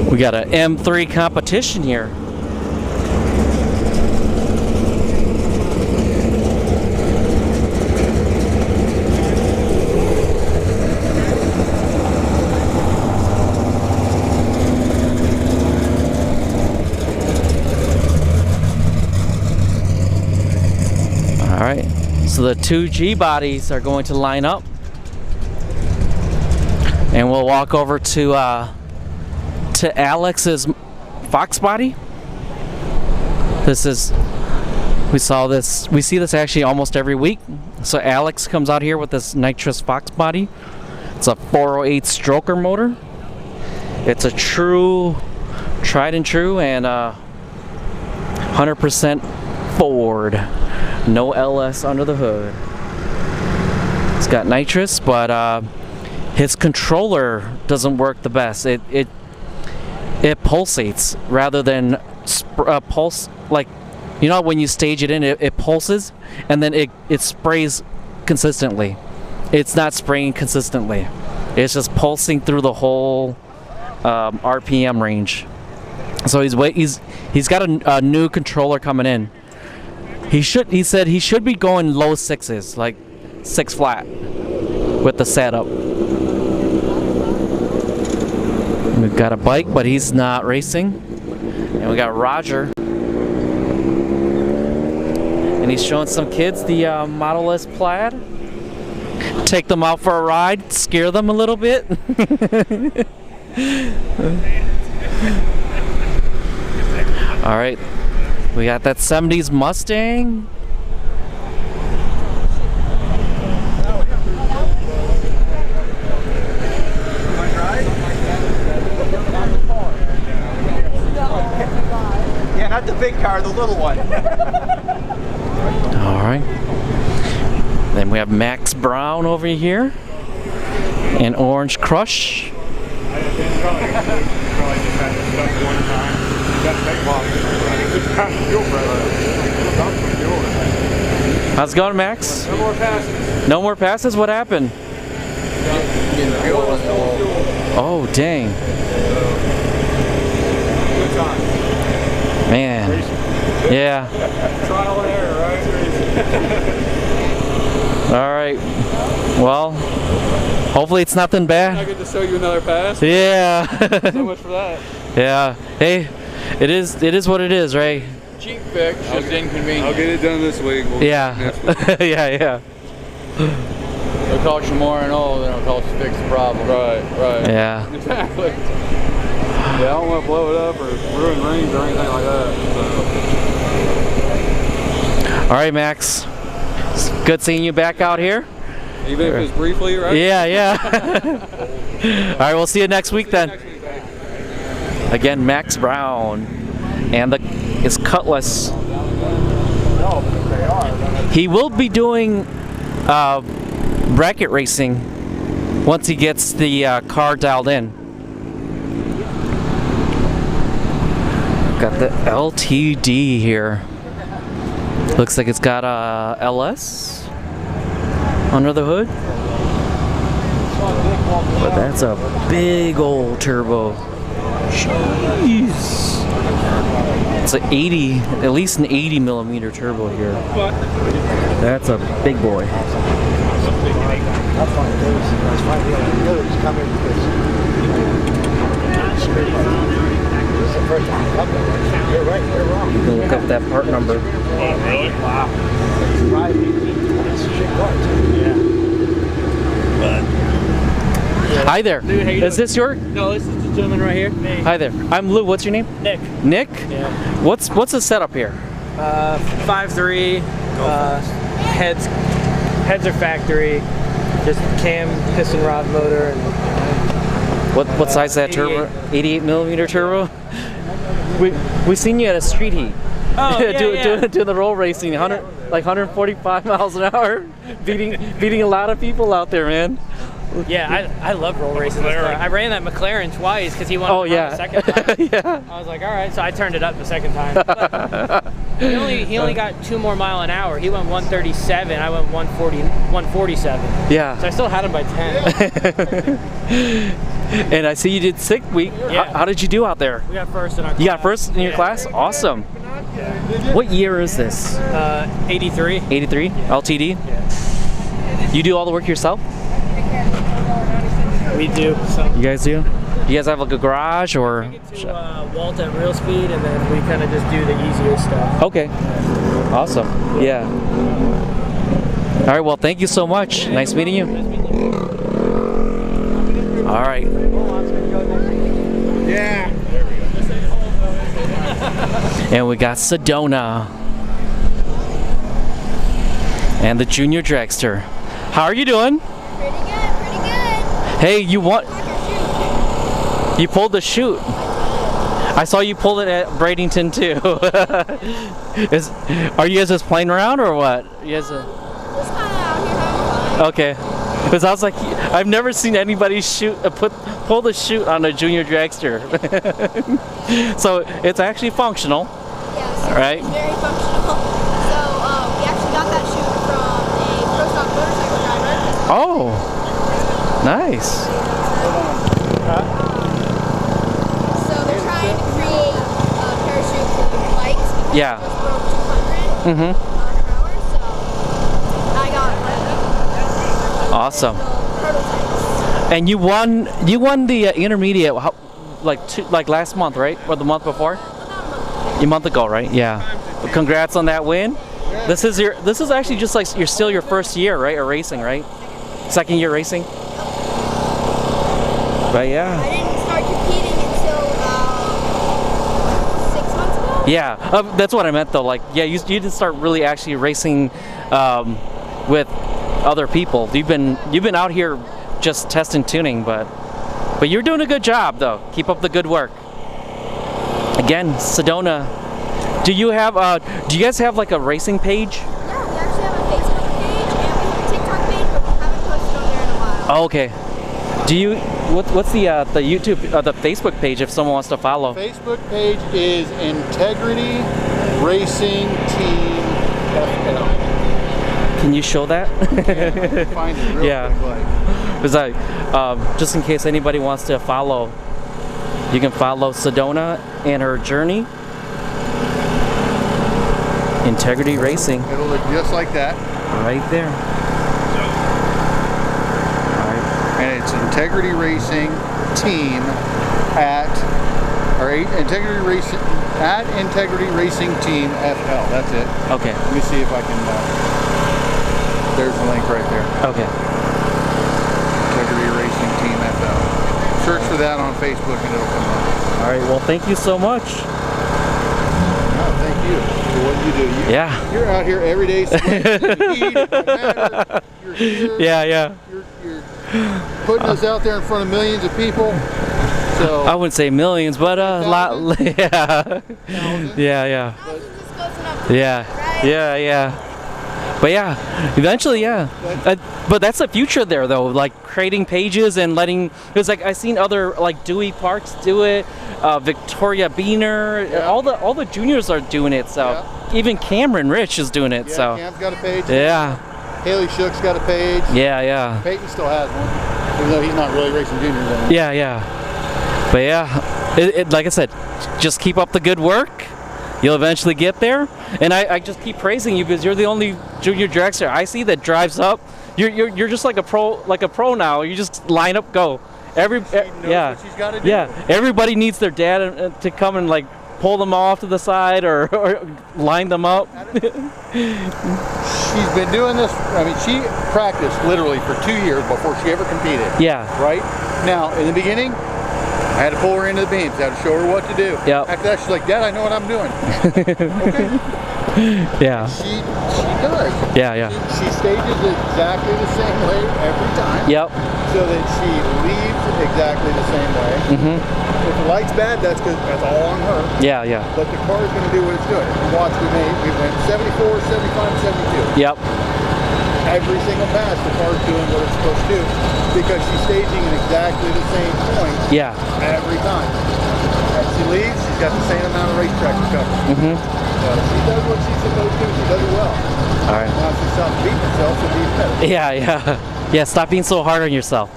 We got an M3 competition here. Alright, so the 2 G bodies are going to line up. And we'll walk over to Alex's Fox body. We see this actually almost every week. So Alex comes out here with this nitrous Fox body. It's a 408 stroker motor. It's a tried and true, and 100% Ford. No LS under the hood. It's got nitrous, but his controller doesn't work the best. It pulsates rather than pulse, like, you know, when you stage it in, it pulses and then it sprays consistently. It's not spraying consistently. It's just pulsing through the whole RPM range. So he's got a new controller coming in. He said he should be going low sixes, like 6 flat with the setup. We've got a bike, but he's not racing. And we got Roger. And he's showing some kids the Model S Plaid. Take them out for a ride, scare them a little bit. All right, we got that 70s Mustang. Yeah, not the big car, the little one. All right. Then we have Max Brown over here. And Orange Crush. How's it going, Max? No more passes. No more passes? What happened? Oh, dang. Man. Yeah. Trial and error, right? All right. Well, hopefully it's nothing I bad. get to show you another pass. Yeah. So much for that. Yeah. Hey, it is what it is, right? Cheap fix, just inconvenient. I'll get it done this week. We'll Yeah. next week. Yeah. It'll cost you more in all than it'll cost to fix the problem. Right. Yeah. Exactly. Yeah, I don't want to blow it up or ruin rings or anything like that. All right, Max. It's good seeing you back out here. So. Even if it's briefly, right? Yeah. All right, we'll see you next week then. Again, Max Brown and his Cutlass. He will be doing bracket racing once he gets the car dialed in. Got the LTD here. Looks like it's got a LS under the hood. But that's a big old turbo. Jeez. It's an 80, at least an 80 millimeter turbo here. That's a big boy. You can look up that part number. Oh, really? Wow. Hi there. Dude, how you Is this your? No, this is the gentleman right here. Me. Hi there. I'm Lou. What's your name? Nick. Nick? Yeah. What's the setup here? 5.3. Heads are factory. Just cam, piston rod motor, and What size is that turbo? 88 millimeter turbo. We seen you at a street heat. Oh, yeah, doing the roll racing, 145 miles an hour, beating a lot of people out there, man. yeah, I love roll races. I ran that McLaren twice because he wanted to run the second time. Yeah. I was like, all right, so I turned it up the second time. But he only got 2 more mile an hour. He went 137. I went 147. Yeah. So I still had him by 10. And I see you did sick week. Yeah. How did you do out there? We got first in our class. You got first in your class? Awesome. What year is this? 83. 83? LTD? Yeah. You do all the work yourself? We do. So. You guys do? You guys have like a garage or? To Walt at real speed, and then we kind of just do the easier stuff. Okay. Awesome. Yeah. All right. Well, thank you so much. Nice meeting you. All right. Yeah. And we got Sedona. And the junior dragster. How are you doing? Pretty good, pretty good. Hey, you pulled the chute. I saw you pull it at Bradenton too. Are you guys just playing around or what? You guys, Just kind of out here having fun. okay. Because I was like, I've never seen anybody pull the chute on a junior dragster. So it's actually functional. Yes, All right. it's very functional. So we actually got that chute from a pro stock motorcycle driver. Oh, nice. So they're trying to create a parachute for the bikes because Yeah. it just broke 200 Mm-hmm. per hour. So I got Awesome. prototypes. And you won the intermediate like last month, right? Or the month before? A month ago, right? Yeah. Well, congrats on that win. This is actually just like still your first year, right? Or racing, right? Second year racing. But yeah. I didn't start competing until about 6 months ago. Yeah, that's what I meant though. Like, yeah, you didn't start really actually racing with other people. You've been out here just testing tuning, but you're doing a good job though. Keep up the good work. Again, Sedona. Do you guys have like a racing page? Yeah, we actually have a Facebook page and we have a TikTok page, but we haven't posted on there in a while. Oh, okay. Do you what's the YouTube the Facebook page if someone wants to follow? Facebook page is Integrity Racing Team FL. Can you show that? Find it real Yeah. quick. Because just in case anybody wants to follow, you can follow Sedona and her journey. Integrity Racing, It'll look just like that. right there. And it's Integrity Racing Team Integrity Racing Team FL. That's it. Okay. Let me see if I can. There's the link right there. Okay. Integrity Racing Team FL. Search for that on Facebook and it'll come up. All right. Well, thank you so much. No, thank you for what you do. Yeah. You're out here every day sweating in the heat. It don't matter. You're here. Yeah. You're putting us out there in front of millions of people. So I wouldn't say millions, but a lot. Yeah. Yeah. Thousands just goes enough. Yeah. Right? Yeah. But yeah, eventually, yeah. But that's the future there, though. Like creating pages and letting. Because like I seen other like Dewey Parks do it, Victoria Beaner, Yeah. all the juniors are doing it. So Yeah. even Cameron Rich is doing it. yeah, So Cam's got a page. yeah. Haley Shook's got a page. Yeah. Peyton still has one, even though he's not really racing juniors anymore. Yeah. But yeah, like I said, just keep up the good work. You'll eventually get there, and I just keep praising you because you're the only junior dragster I see that drives up. You're just like a pro now. You just line up, go. She knows what she's got to do. Yeah. Everybody needs their dad to come and like pull them off to the side or line them up. She's been doing this. I mean, she practiced literally for 2 years before she ever competed. Yeah. Right now, in the beginning, I had to pull her into the beams. I had to show her what to do. Yep. After that, she's like, "Dad, I know what I'm doing." Okay. Yeah. She does. Yeah. She stages it exactly the same way every time. Yep. So that she leaves exactly the same way. Mhm. If the light's bad, that's all on her. Yeah. But the car's going to do what it's doing. If you watch, we went 74, 75, 72. Yep. Every single pass, the car's doing what it's supposed to do because she's staging at exactly the same point Yeah. every time. As she leaves, she's got the same amount of racetrack to cover. Mhm. So she does what she's supposed to do. She does it well. All right. Now she stops beating herself, she'll be better. Yeah. Stop being so hard on yourself.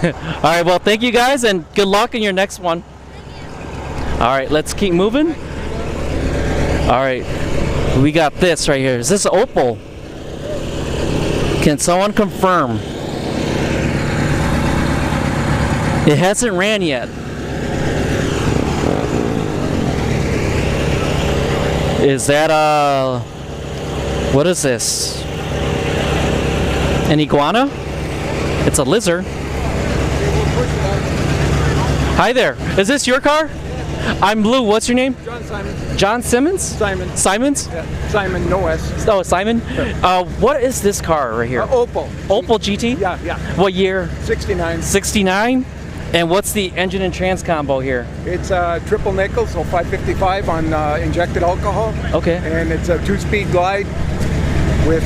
All right. Well, thank you guys, and good luck in your next one. All right. Let's keep moving. All right. We got this right here. Is this Opal? Can someone confirm? It hasn't ran yet. Is that what is this? An iguana? It's a lizard. Hi there. Is this your car? I'm Lou. What's your name? John Simon. John Simmons? Simon. Simons? Yeah. Simon, no S. Oh, Simon. What is this car right here? Opal. Opal GT? Yeah, yeah. What year? 69. 69. And what's the engine and trans combo here? It's triple nickel, so 555 on injected alcohol. Okay. And it's a 2-speed glide with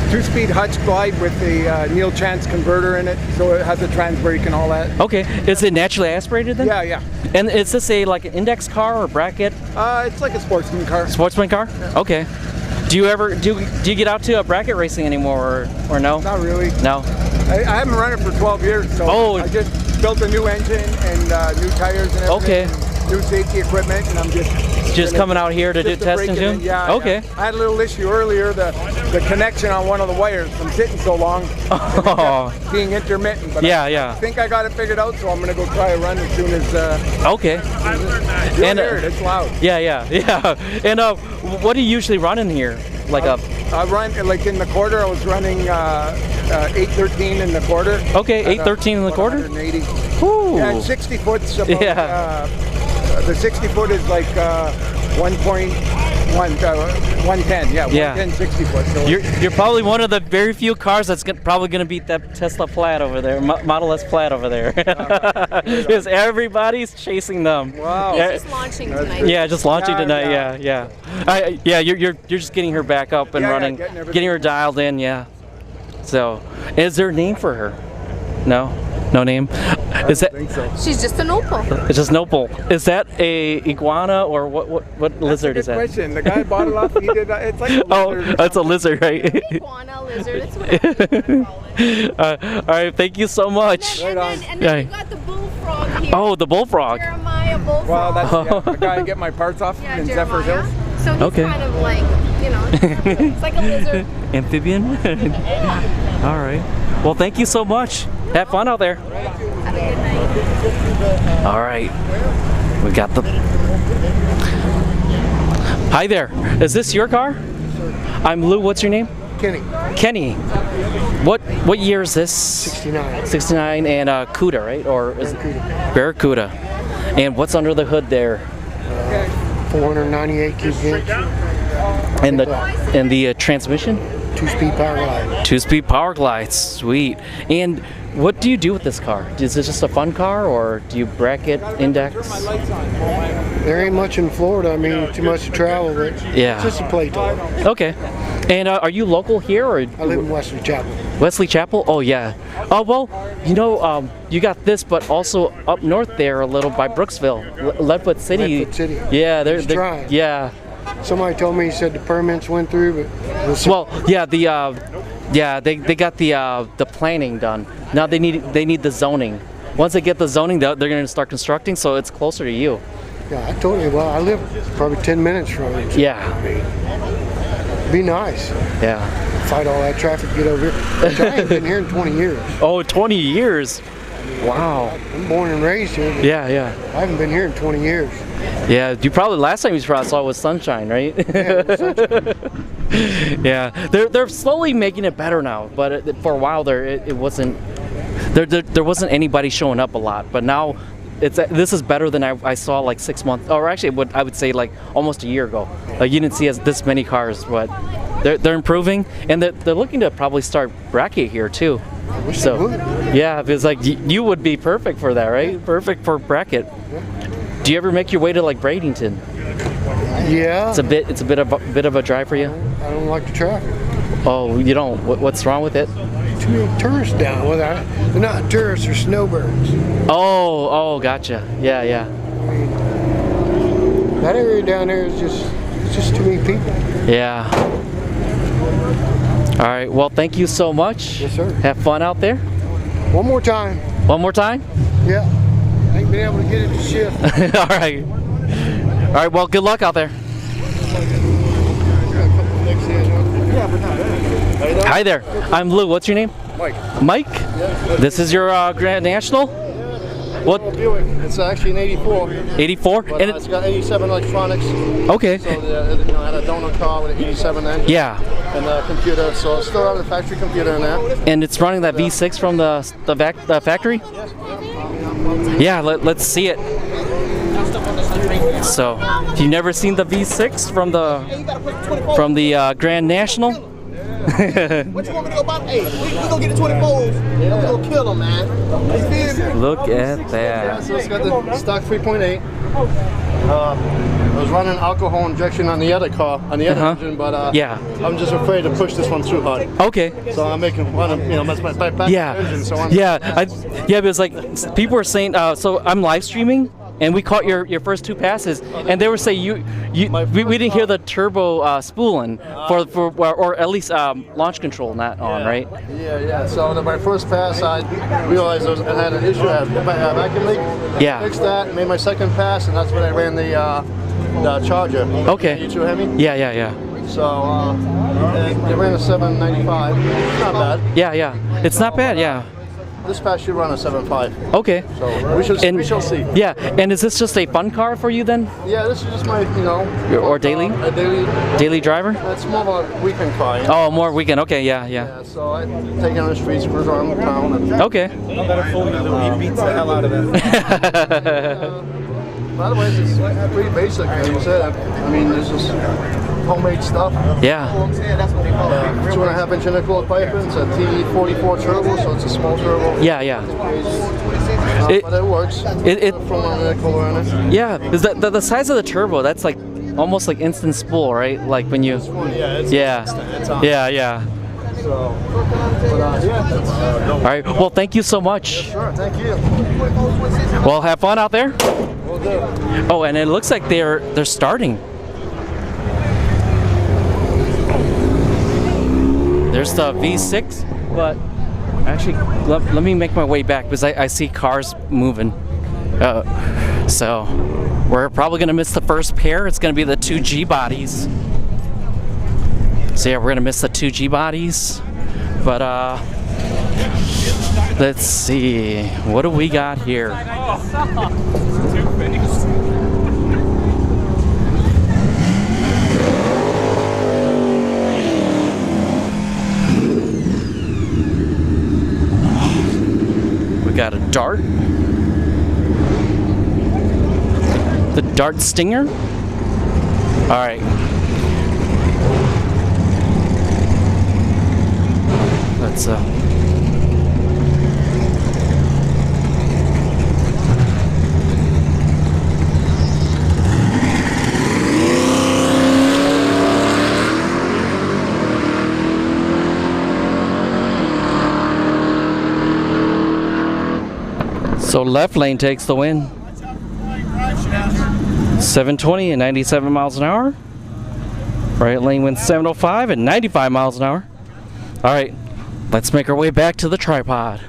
2-speed Hutch glide with the Neil Chance converter in it, so it has a trans brake and all that. Okay. Is it naturally aspirated then? Yeah, yeah. And is this like an index car or bracket? It's like a sportsman car. Sportsman car? Yeah. Okay. Do you ever do you get out to bracket racing anymore or no? Not really. No. I haven't run it for 12 years, so I just built a new engine and new tires and everything. Okay. And new safety equipment, and I'm just coming out here to do testing too? Yeah. Okay. Yeah. I had a little issue earlier, the connection on one of the wires from sitting so long, being intermittent. But yeah. I think I got it figured out, so I'm gonna go try a run as soon as. Okay. You'll hear it. It's loud. Yeah. And what do you usually run in here? Like I run like in the quarter. I was running 813 in the quarter. Okay, 813 in the quarter. 180. Ooh. Yeah, 60 foot's about. The 60 foot is like 1.1, 110. Yeah, 110, 60 foot. So you're probably one of the very few cars that's probably going to beat that Tesla Plaid over there, Model S Plaid over there. Because everybody's chasing them. Wow. It's just launching tonight. Yeah, just launching tonight. Yeah. You're just getting her back up and running, getting her dialed in. Yeah. So, is there a name for her? No name. Is that? think so. She's just an opal. It's just an opal. Is that a iguana or what lizard is that? That's a good question. The guy bought it off. He did. It's like a lizard. Oh, it's a lizard, right? Iguana, lizard, it's whatever. All right, thank you so much. And then you got the bullfrog here. Oh, the bullfrog. Jeremiah Bullfrog. Well, that's the guy I get my parts off in Zephyr Jeremiah. Hills. So he's kind of like, it's like a lizard. Amphibian? All right. Well, thank you so much. Have fun out there. Have a good night. All right. We got the... Hi there. Is this your car? I'm Lou. What's your name? Kenny. Kenny. What year is this? 69. 69 and CUDA, right? Or is Barracuda. And what's under the hood there? 498 cubic inch. And the transmission? 2-speed power glide. 2-speed power glide. Sweet. And what do you do with this car? Is this just a fun car, or do you bracket, index? There ain't much in Florida. I mean, too much to travel, but Yeah. it's just a play toy. Okay. And are you local here, or? I live in Wesley Chapel. Wesley Chapel? Oh yeah. Oh well, you got this, but also up north there a little by Brooksville, Leadfoot City. Leadfoot City. Yeah, they're trying. yeah. Somebody told me, he said the permits went through, but we'll see. Well, yeah, they got the planning done. Now they need the zoning. Once they get the zoning, they're going to start constructing, so it's closer to you. Yeah, I told you. Well, I live probably 10 minutes from it. Yeah. Be nice. Yeah. Fight all that traffic, get over here. I ain't been here in 20 years. Oh, 20 years. Wow. I'm born and raised here. But Yeah. I haven't been here in 20 years. Yeah, you probably last time you saw was Sunshine, right? Yeah, Sunshine. Yeah, they're slowly making it better now, but for a while it wasn't. There wasn't anybody showing up a lot, but now this is better than I saw like 6 months, or actually I would say like almost a year ago. Like you didn't see this many cars, but they're improving, and they're looking to probably start bracket here too. So yeah, because like you would be perfect for that, right? Perfect for bracket. Do you ever make your way to like Bradenton? Yeah. It's a bit of a drive for you. I don't like the traffic. Oh, you don't? What's wrong with it? Too many tourists down. Well, they're not tourists, they're snowbirds. Oh, gotcha. Yeah. I mean, that area down there is just too many people. Yeah. All right. Well, thank you so much. Yes, sir. Have fun out there. One more time. One more time? Yeah. I ain't been able to get it to shift. All right. All right. Well, good luck out there. Hi there. I'm Lou. What's your name? Mike. Mike? This is your Grand National? What? It's actually an 84. 84? But And it's got 87 electronics. okay. So it had a donor car with an 87 engine. Yeah. And a computer. So it's still have the factory computer in there. And it's running that V6 from the factory? Yes. Yeah, let's see it. So, if you've never seen the V6 from the Grand National, What you want me to go buy? Hey, we gonna get the 24s. We gonna kill them, man. look at Yeah, that. so it's got the stock 3.8. I was running alcohol injection on the other car, on the other engine, but Yeah. I'm just afraid to push this one too hard. Okay. So I'm making one of, that's my back Yeah. engine. So I'm, Yeah. Because like people were saying, so I'm live streaming. And we caught your first 2 passes, and they were saying we didn't hear the turbo spooling or at least launch control not on, right? Yeah. So my first pass, I realized I had an issue. I had a vacuum leak. Yeah. Fixed that. Made my second pass, and that's when I ran the Charger. Okay. You Hemi. Yeah. So and I ran a 795. It's not bad. Yeah. It's not bad. Yeah. This pass should run a 7.5. Okay. So we shall see. Yeah. And is this just a fun car for you then, Yeah, this is just my, or daily a daily driver? It's more of a weekend car. Oh, more weekend. Okay. Yeah. Yeah, so I take it on the streets, cruise around the town. And, Okay. He beats the hell out of that. by the way, it's pretty basic, like you said. I mean, this is homemade stuff. Yeah. 2.5 inch intercooler pipe. It's a T44 turbo, so it's a small turbo. Yeah. But it works. It From an intercooler on it. yeah. Is the size of the turbo? That's like almost like instant spool, right? Like when you. Yeah, it's on. Yeah. So, but yeah. All right. Well, thank you so much. Sure, thank you. Well, have fun out there. Will do. Oh, and it looks like they're starting. There's the V6, but actually, let me make my way back because I see cars moving. So we're probably gonna miss the first pair. It's gonna be the 2G bodies. So yeah, we're gonna miss the 2G bodies. But let's see, what do we got here? We got a Dart. The Dart Stinger. All right. Let's So left lane takes the win. 720 and 97 miles an hour. Right lane wins 705 and 95 miles an hour. All right, let's make our way back to the tripod.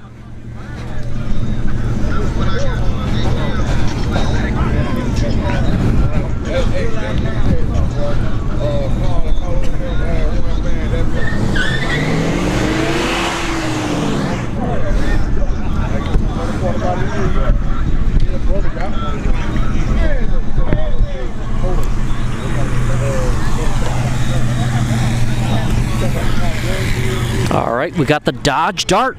All right, we got the Dodge Dart.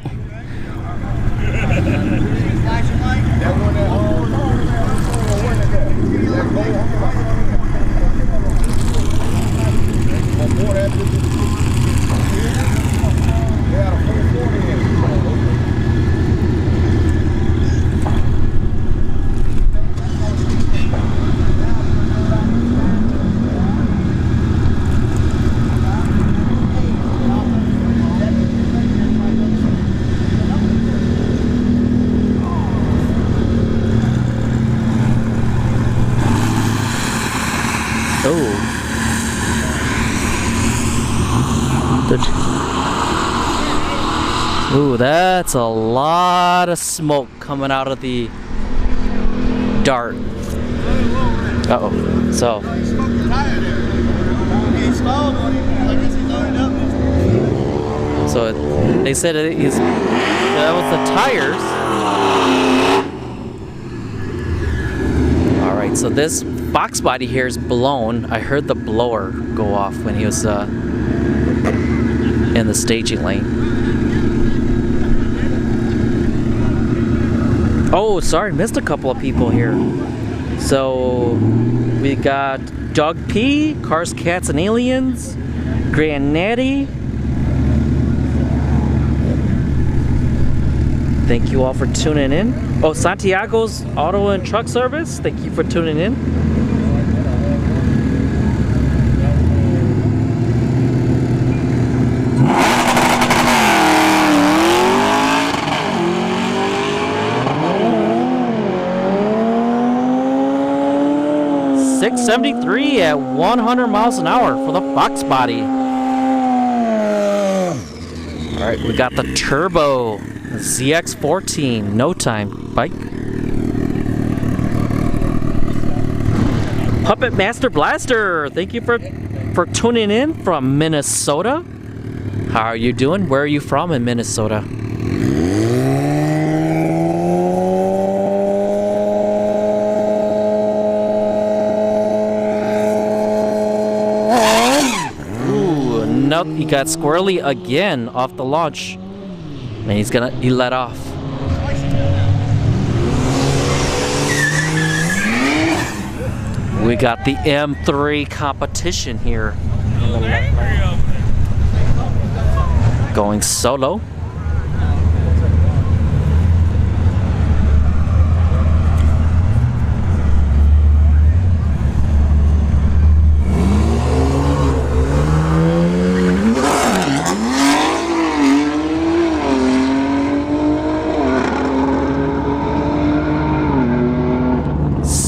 Ooh, that's a lot of smoke coming out of the Dart. Uh-oh. So. So they said that was the tires. All right, so this box body here is blown. I heard the blower go off when he was in the staging lane. Oh, sorry, missed a couple of people here. So we got Doug P, Cars, Cats, and Aliens, Grand Natty. Thank you all for tuning in. Oh, Santiago's Auto and Truck Service. Thank you for tuning in. .673 at 100 miles an hour for the Fox body. All right, we got the turbo ZX14 no time bike. Puppet Master Blaster, thank you for tuning in from Minnesota. How are you doing? Where are you from in Minnesota? Nope, he got squirrely again off the launch. And he let off. We got the M3 competition here. Going solo.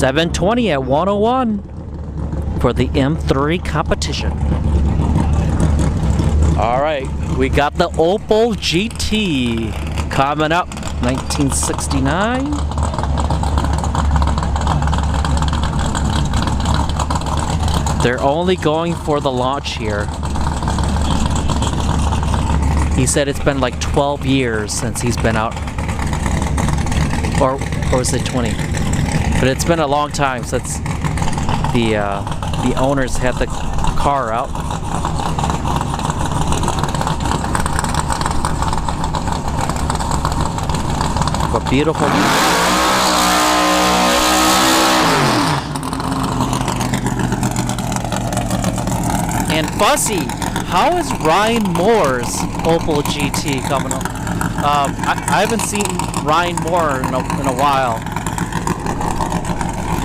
.720 at 101 for the M3 competition. All right, we got the Opel GT coming up, 1969. They're only going for the launch here. He said it's been like 12 years since he's been out, or is it 20? But it's been a long time since the owners had the car out. What beautiful. And Fussy, how is Ryan Moore's Opel GT coming up? I haven't seen Ryan Moore in a while.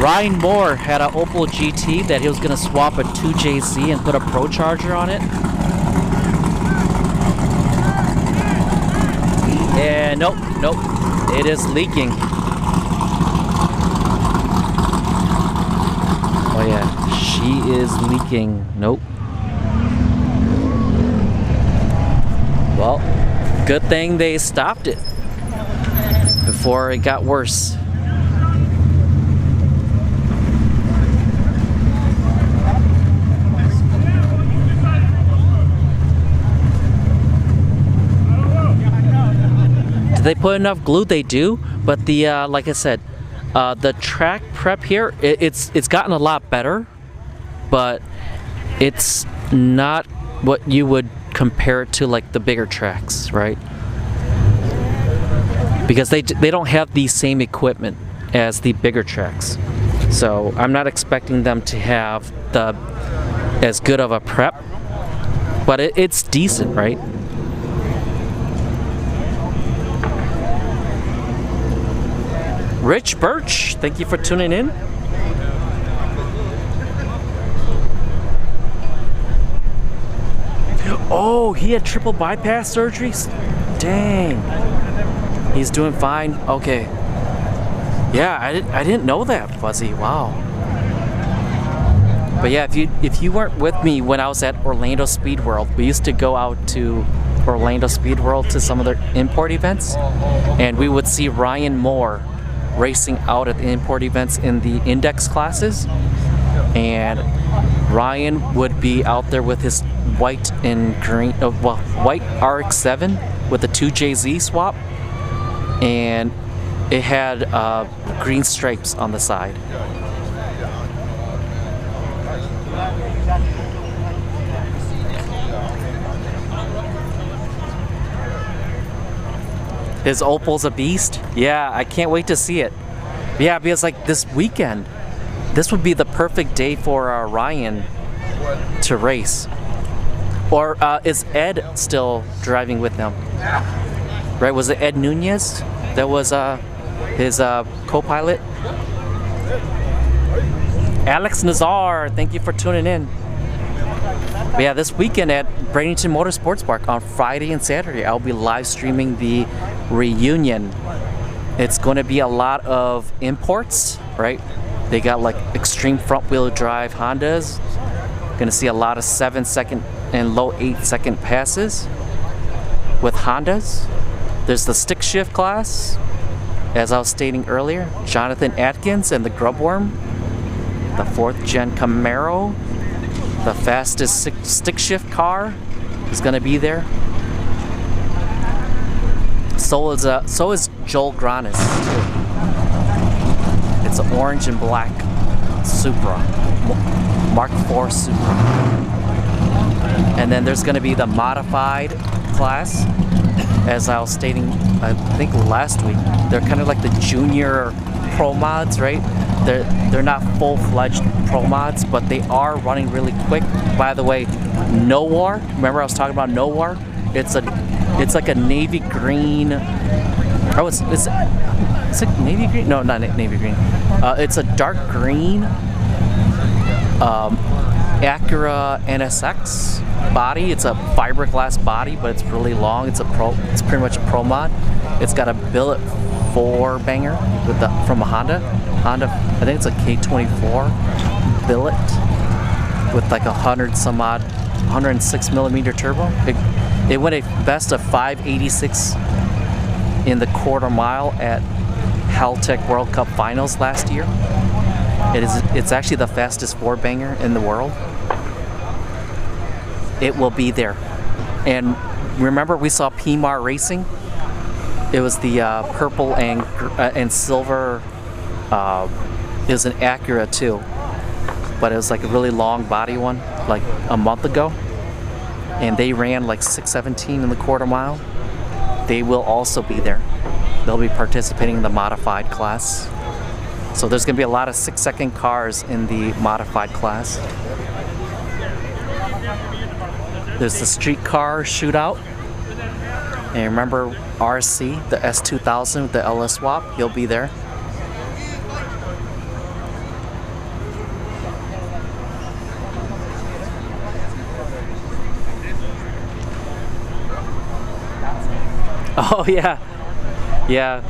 Ryan Moore had an Opel GT that he was going to swap a 2JZ and put a Pro Charger on it. And nope, it is leaking. Oh yeah, she is leaking. Nope. Well, good thing they stopped it before it got worse. They put enough glue, they do, but the like I said, the track prep here, it's gotten a lot better, but it's not what you would compare it to, like the bigger tracks, right? Because they don't have the same equipment as the bigger tracks, so I'm not expecting them to have as good of a prep, but it's decent, right? Rich Birch, thank you for tuning in. Oh, he had triple bypass surgeries? Dang. He's doing fine. Okay. Yeah, I didn't know that, Fuzzy. Wow. But yeah, if you weren't with me when I was at Orlando Speed World, we used to go out to Orlando Speed World to some of their import events, and we would see Ryan Moore racing out at the import events in the index classes, and Ryan would be out there with his white and green, white RX-7 with a 2JZ swap, and it had green stripes on the side. His Opal's a beast. Yeah, I can't wait to see it. Yeah, because like this weekend, this would be the perfect day for Ryan to race. Or is Ed still driving with him? Right, was it Ed Nunez that was his co-pilot? Alex Nazar, thank you for tuning in. But yeah, this weekend at Bradenton Motorsports Park on Friday and Saturday, I'll be live streaming the reunion. It's going to be a lot of imports, right? They got like extreme front wheel drive Hondas. Going to see a lot of 7-second and low 8-second passes with Hondas. There's the stick shift class, as I was stating earlier. Jonathan Atkins and the Grubworm. The 4th gen Camaro. The fastest stick shift car is going to be there. So is Joel Granis too. It's an orange and black Supra, Mark IV Supra. And then there's going to be the modified class, as I was stating, I think last week. They're kind of like the junior pro mods, right? They're not full-fledged pro mods, but they are running really quick. By the way, Nowar. Remember I was talking about Nowar? It's like a navy green. Oh, it's like navy green. No, not navy green. It's a dark green Acura NSX body. It's a fiberglass body, but it's really long. It's pretty much a pro mod. It's got a billet 4-banger from a Honda, I think it's a K24 billet with like 106 millimeter turbo. It went a best of 586 in the quarter mile at Haltech World Cup Finals last year. It's actually the fastest 4-banger in the world. It will be there. And remember we saw PMAR Racing? It was the purple and silver. It was an Acura too, but it was like a really long body one, like a month ago, and they ran like 6:17 in the quarter mile. They will also be there. They'll be participating in the modified class. So there's going to be a lot of 6-second cars in the modified class. There's the street car shootout. And remember RC, the S2000 with the LS swap, he'll be there. Oh yeah. Yeah,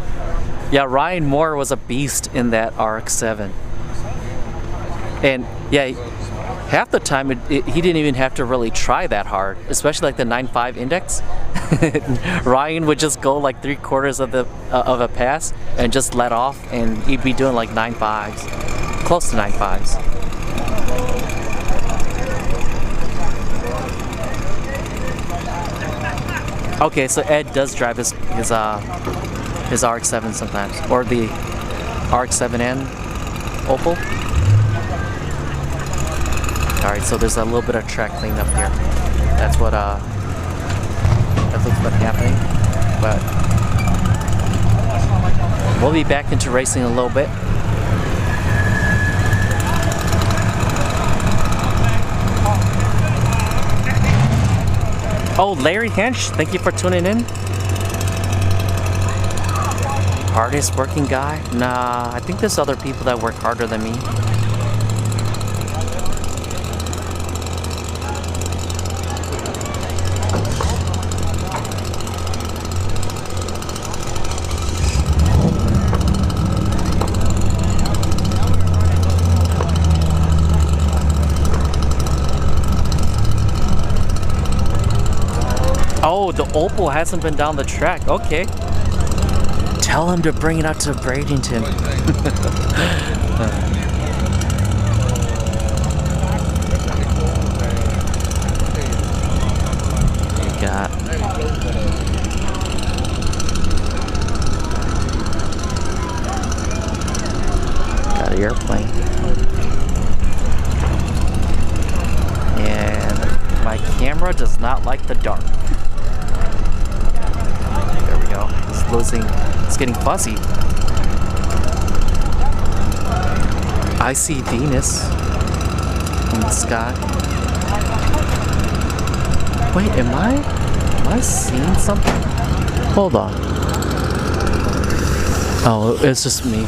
Ryan Moore was a beast in that RX-7. And yeah, half the time he didn't even have to really try that hard, especially like the 9.5 index. Ryan would just go like 3/4 of a pass and just let off, and he'd be doing like 9.5s, close to 9.5s. Okay, so Ed does drive his RX-7 sometimes, or the RX-7N Opal. All right, so there's a little bit of track cleanup here. That's what's been happening. But we'll be back into racing in a little bit. Oh, Larry Hench, thank you for tuning in. Hardest working guy? Nah, I think there's other people that work harder than me. Oh, the Opal hasn't been down the track. Okay. Tell him to bring it out to Bradenton. You got an airplane. And my camera does not like the dark. There we go. go. It's losing. It's getting fuzzy. I see Venus in the sky. Wait, am I seeing something? Hold on. Oh, it's just me.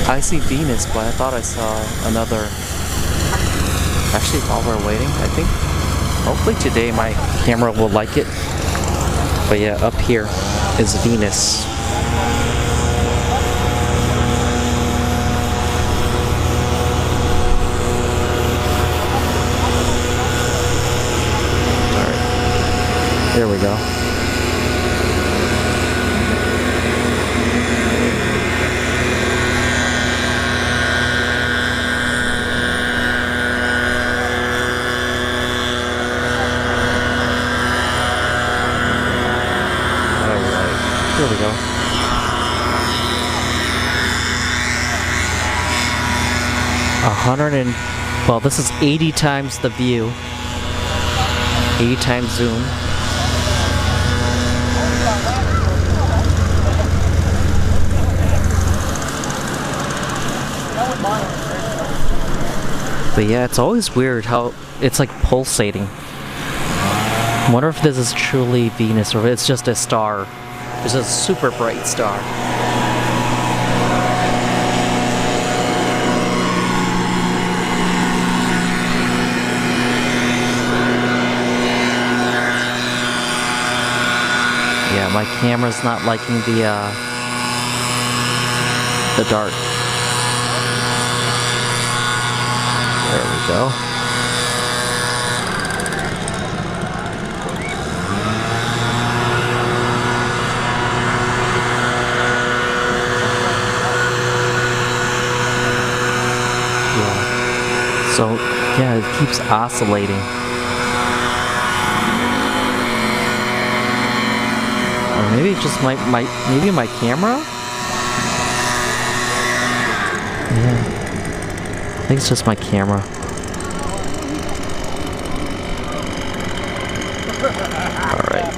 I see Venus, but I thought I saw another. Actually, while we're waiting, I think hopefully today my camera will like it. But yeah, up here is Venus. Alright, there we go. There we go. Well, this is 80 times the view. 80 times zoom. But yeah, it's always weird how it's like pulsating. I wonder if this is truly Venus or if it's just a star. It's a super bright star. Yeah, my camera's not liking the dark. There we go. So yeah, it keeps oscillating. Or maybe it's just maybe my camera? Yeah. I think it's just my camera. Alright.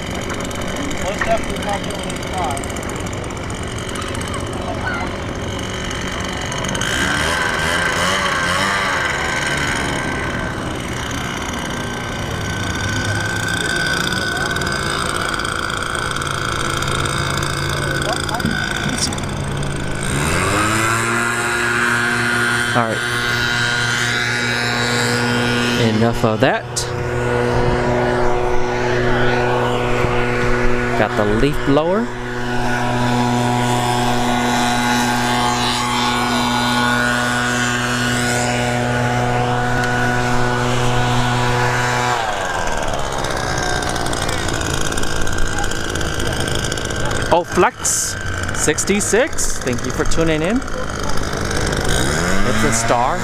Alright. Enough of that. Got the leaf blower. Oh, Flex 66. Thank you for tuning in. It's a star.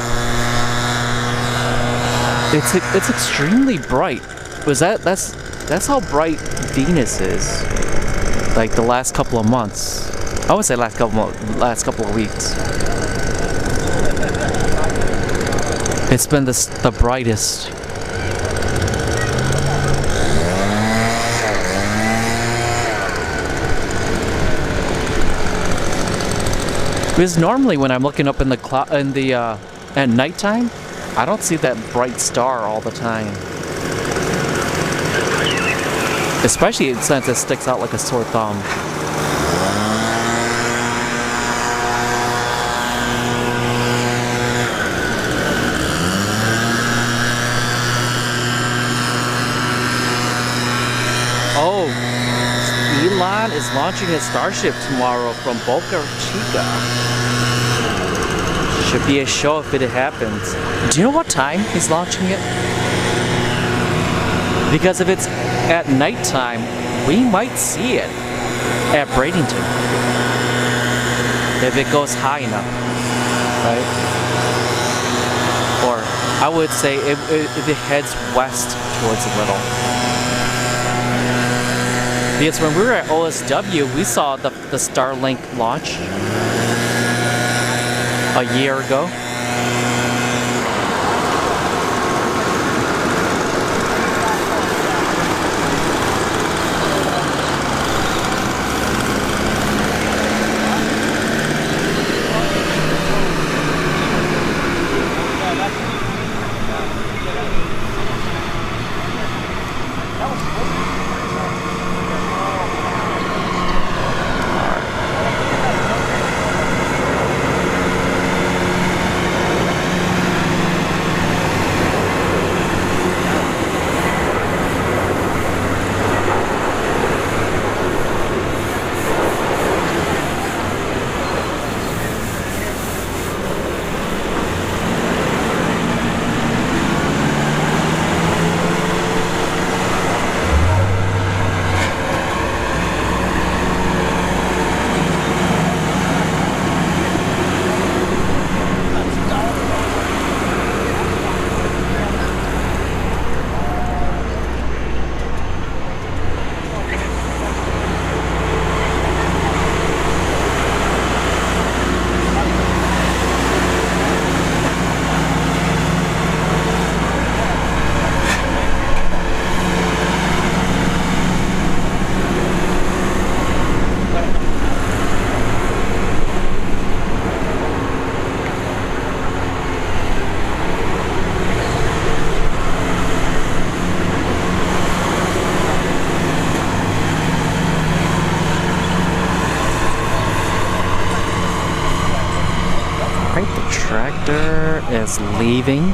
It's extremely bright. That's how bright Venus is. Like the last couple of months. I would say last couple of weeks. It's been the brightest. Because normally when I'm looking up in the at nighttime, I don't see that bright star all the time. Especially since it sticks out like a sore thumb. Oh, Elon is launching his Starship tomorrow from Boca Chica. Should be a show if it happens. Do you know what time he's launching it? Because if it's at nighttime, we might see it at Bradenton. If it goes high enough, right? Or I would say if it heads west towards Little. Because when we were at OSW, we saw the Starlink launch a year ago. Alright, the tractor is leaving.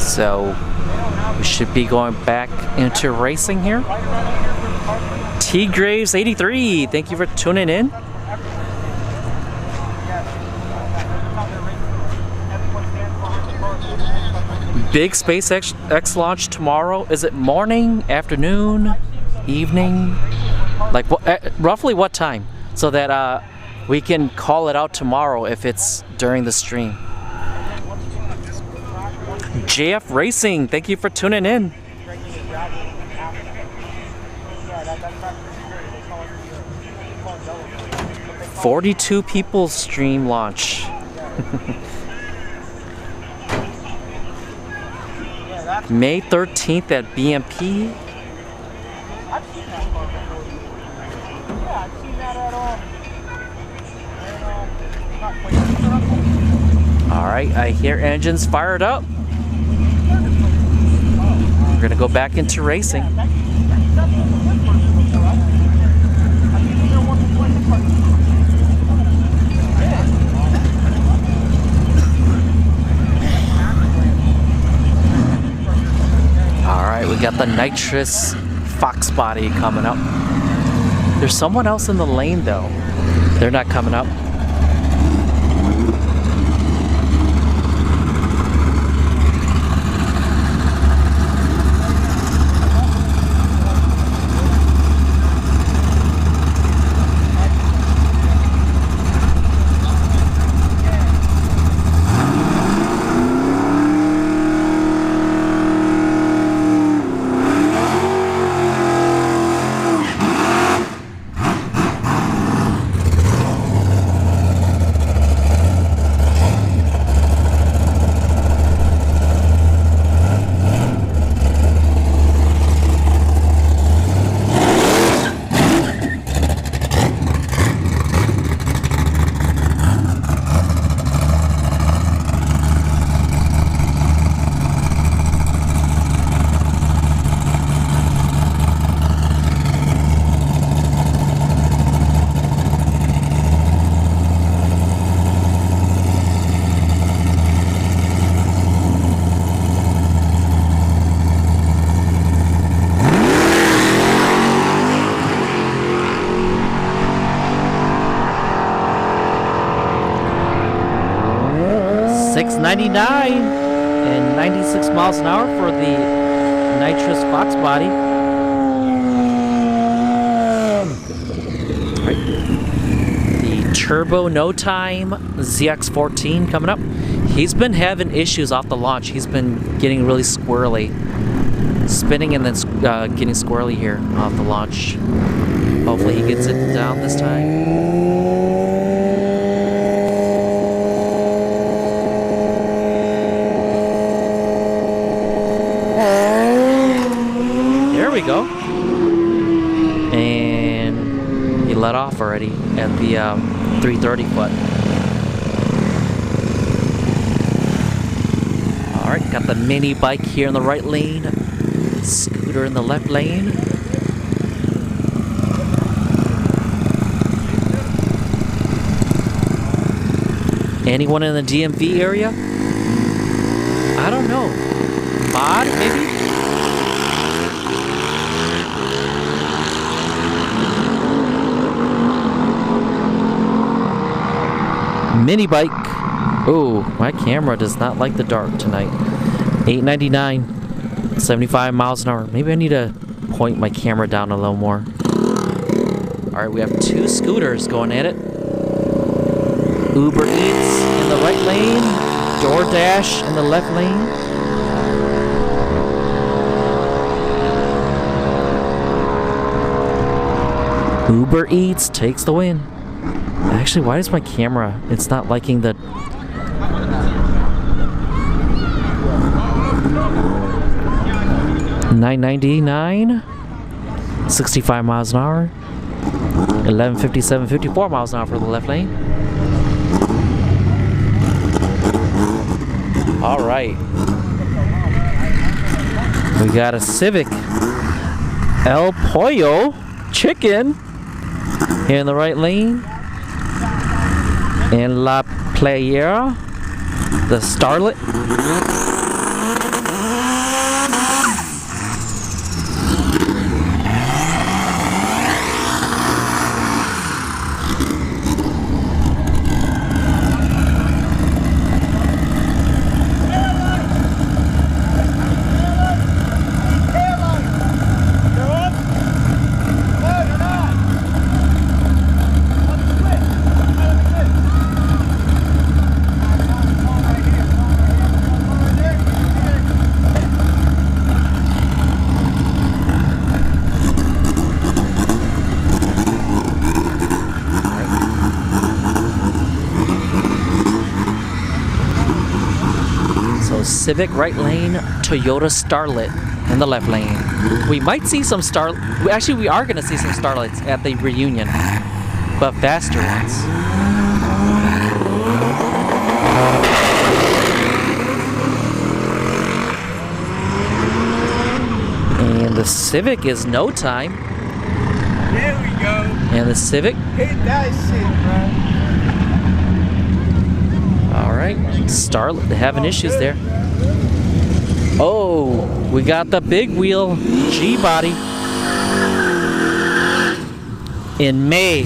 So we should be going back into racing here. T Graves 83, thank you for tuning in. Big SpaceX launch tomorrow. Is it morning, afternoon, evening? Like roughly what time? So that we can call it out tomorrow if it's during the stream. JF Racing, thank you for tuning in. "42 people stream launch." May 13th at BMP. Alright, I hear engines fired up. We're gonna go back into racing. Alright, we got the nitrous Fox body coming up. There's someone else in the lane though. They're not coming up. $6.99 and 96 miles an hour for the nitrous Fox body. The turbo no time ZX14 coming up. He's been having issues off the launch. He's been getting really squirrely, spinning and then getting squirrely here off the launch. Hopefully he gets it down this time. We go, and he let off already at the 330 foot. All right, got the mini bike here in the right lane, scooter in the left lane. Anyone in the DMV area? I don't know. Mod, maybe? Mini bike. Oh, my camera does not like the dark tonight. $8.99, 75 miles an hour. Maybe I need to point my camera down a little more. All right, we have two scooters going at it. Uber Eats in the right lane, DoorDash in the left lane. Uber Eats takes the win. Actually, why is my camera? It's not liking the. $9.99, 65 miles an hour, 11.57, 54 miles an hour for the left lane. All right, we got a Civic El Pollo Chicken here in the right lane. And La Player, the Starlet. Civic right lane, Toyota Starlet in the left lane. We might see some actually we are gonna see some Starlets at the reunion, but faster ones. And the Civic is no time. There we go. And the Civic. Hit that shit, bro. All right, Starlet having issues there. Oh, we got the big wheel G-body in May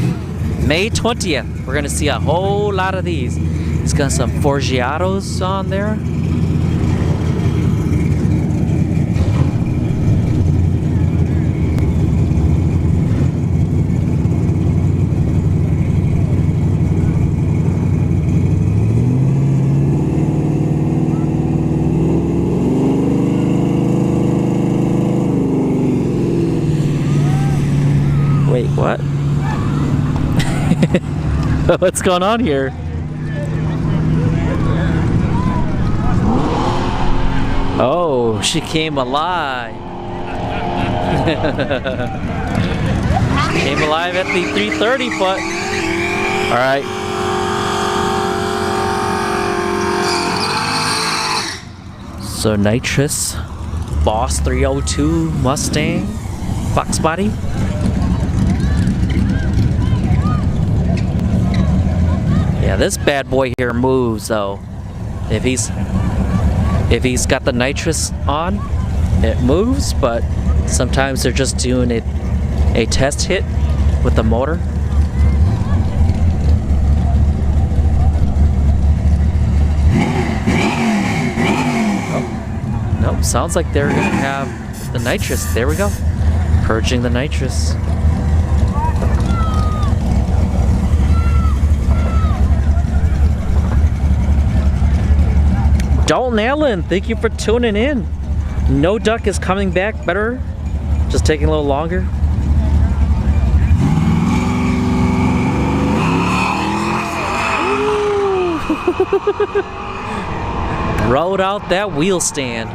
20th. We're gonna see a whole lot of these. It's got some Forgiatos on there. Wait, what? What's going on here? Oh, she came alive. Came alive at the 330 foot. All right. So nitrous, Boss 302 Mustang, Fox body. Yeah, this bad boy here moves though. If he's got the nitrous on, it moves, but sometimes they're just doing a test hit with the motor. Oh, nope, sounds like they're gonna have the nitrous. There we go. Purging the nitrous. Dalton Allen, thank you for tuning in. No Duck is coming back better, just taking a little longer. Rode out that wheel stand.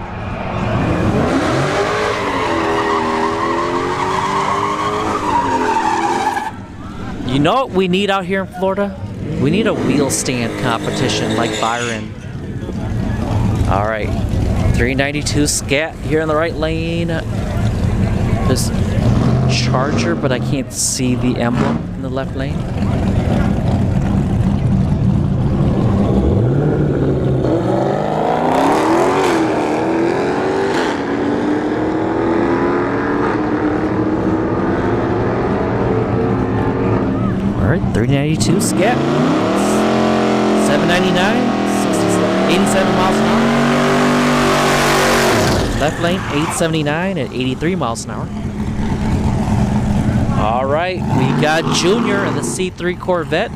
You know what we need out here in Florida? We need a wheel stand competition like Byron. All right, 392 Scat here in the right lane. This Charger, but I can't see the emblem in the left lane. All right, 392 Scat, 799. 87 miles an hour. Left lane 879 at 83 miles an hour. All right, we got Junior in the C3 Corvette.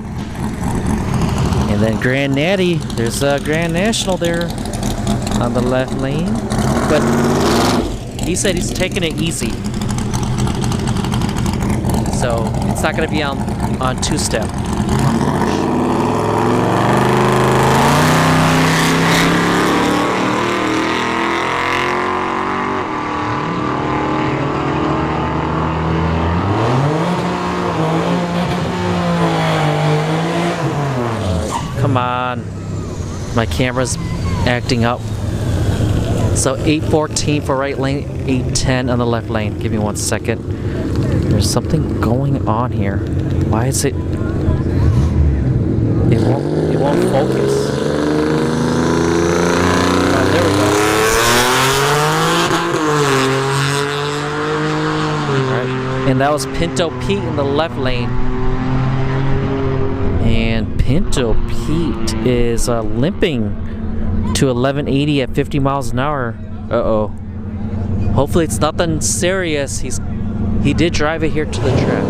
And then Grand Natty, there's a Grand National there on the left lane. But he said he's taking it easy. So it's not gonna be on two-step. Come on, my camera's acting up. So 814 for right lane, 810 on the left lane. Give me 1 second. There's something going on here. Why is it? It won't focus. Oh, there we go. Alright, and that was Pinto Pete in the left lane. And Pinto Pete is limping to 1180 at 50 miles an hour. Uh-oh. Hopefully it's nothing serious. He did drive it here to the track.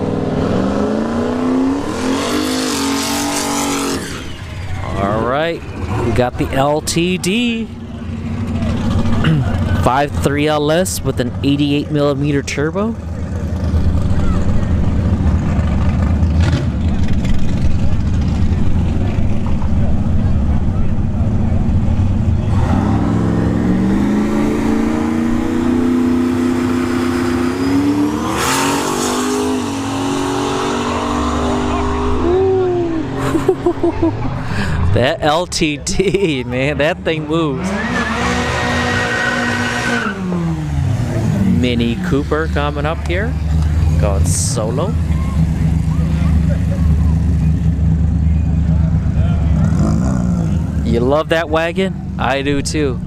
Alright, we got the LTD 5.3 LS with an 88mm turbo. That LTD, man, that thing moves. Mini Cooper coming up here, going solo. You love that wagon? I do too.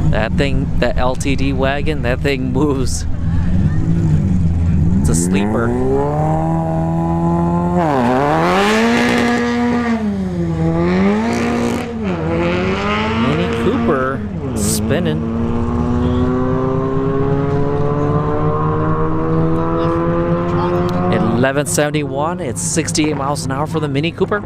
That thing, that LTD wagon, that thing moves. It's a sleeper. Spinning. At 1171, it's 68 miles an hour for the Mini Cooper.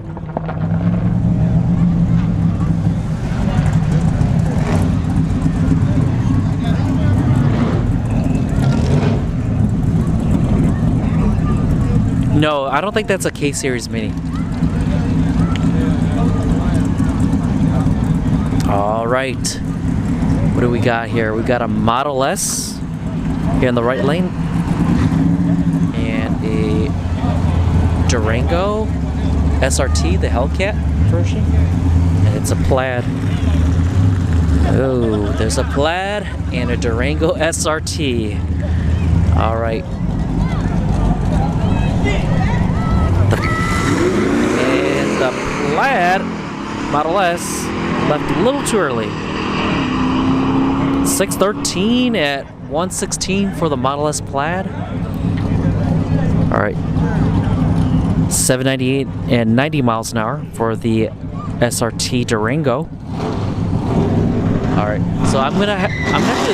No, I don't think that's a K-Series Mini. All right. What do we got here? We got a Model S here in the right lane and a Durango SRT, the Hellcat version, and it's a Plaid. Oh, there's a Plaid and a Durango SRT. All right. And the Plaid Model S left a little too early. 613 at 116 for the Model S Plaid. All right. 798 and 90 miles an hour for the SRT Durango. All right. So I'm gonna have to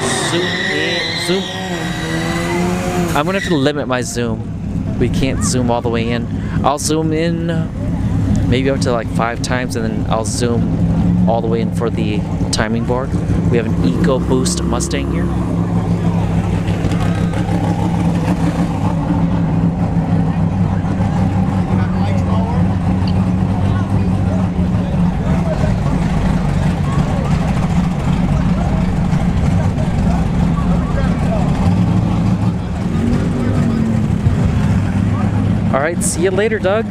zoom. I'm gonna have to limit my zoom. We can't zoom all the way in. I'll zoom in maybe up to like 5 times, and then I'll zoom all the way in for the timing board. We have an EcoBoost Mustang here. All right, see you later, Doug.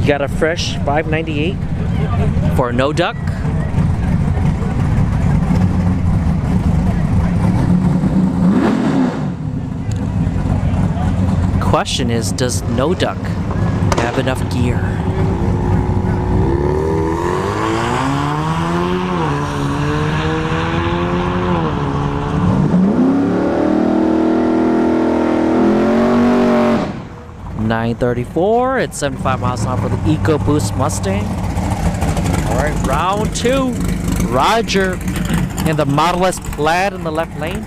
You got a fresh 598 for a no duck. Question is, does no duck have enough gear? $934 at 75 miles an hour for the EcoBoost Mustang. All right, round 2. Roger in the Model S Plaid in the left lane.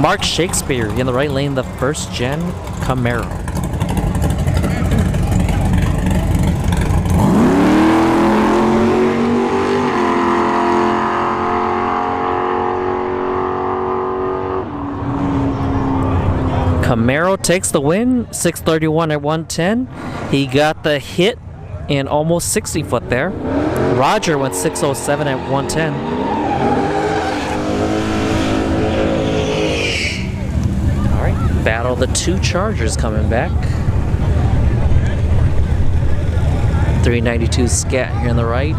Mark Shakespeare in the right lane, the first gen Camaro. Camaro takes the win, 631 at 110. He got the hit in almost 60 foot there. Roger went 607 at 110. All right, battle the 2 Chargers coming back. 392 Scat here on the right.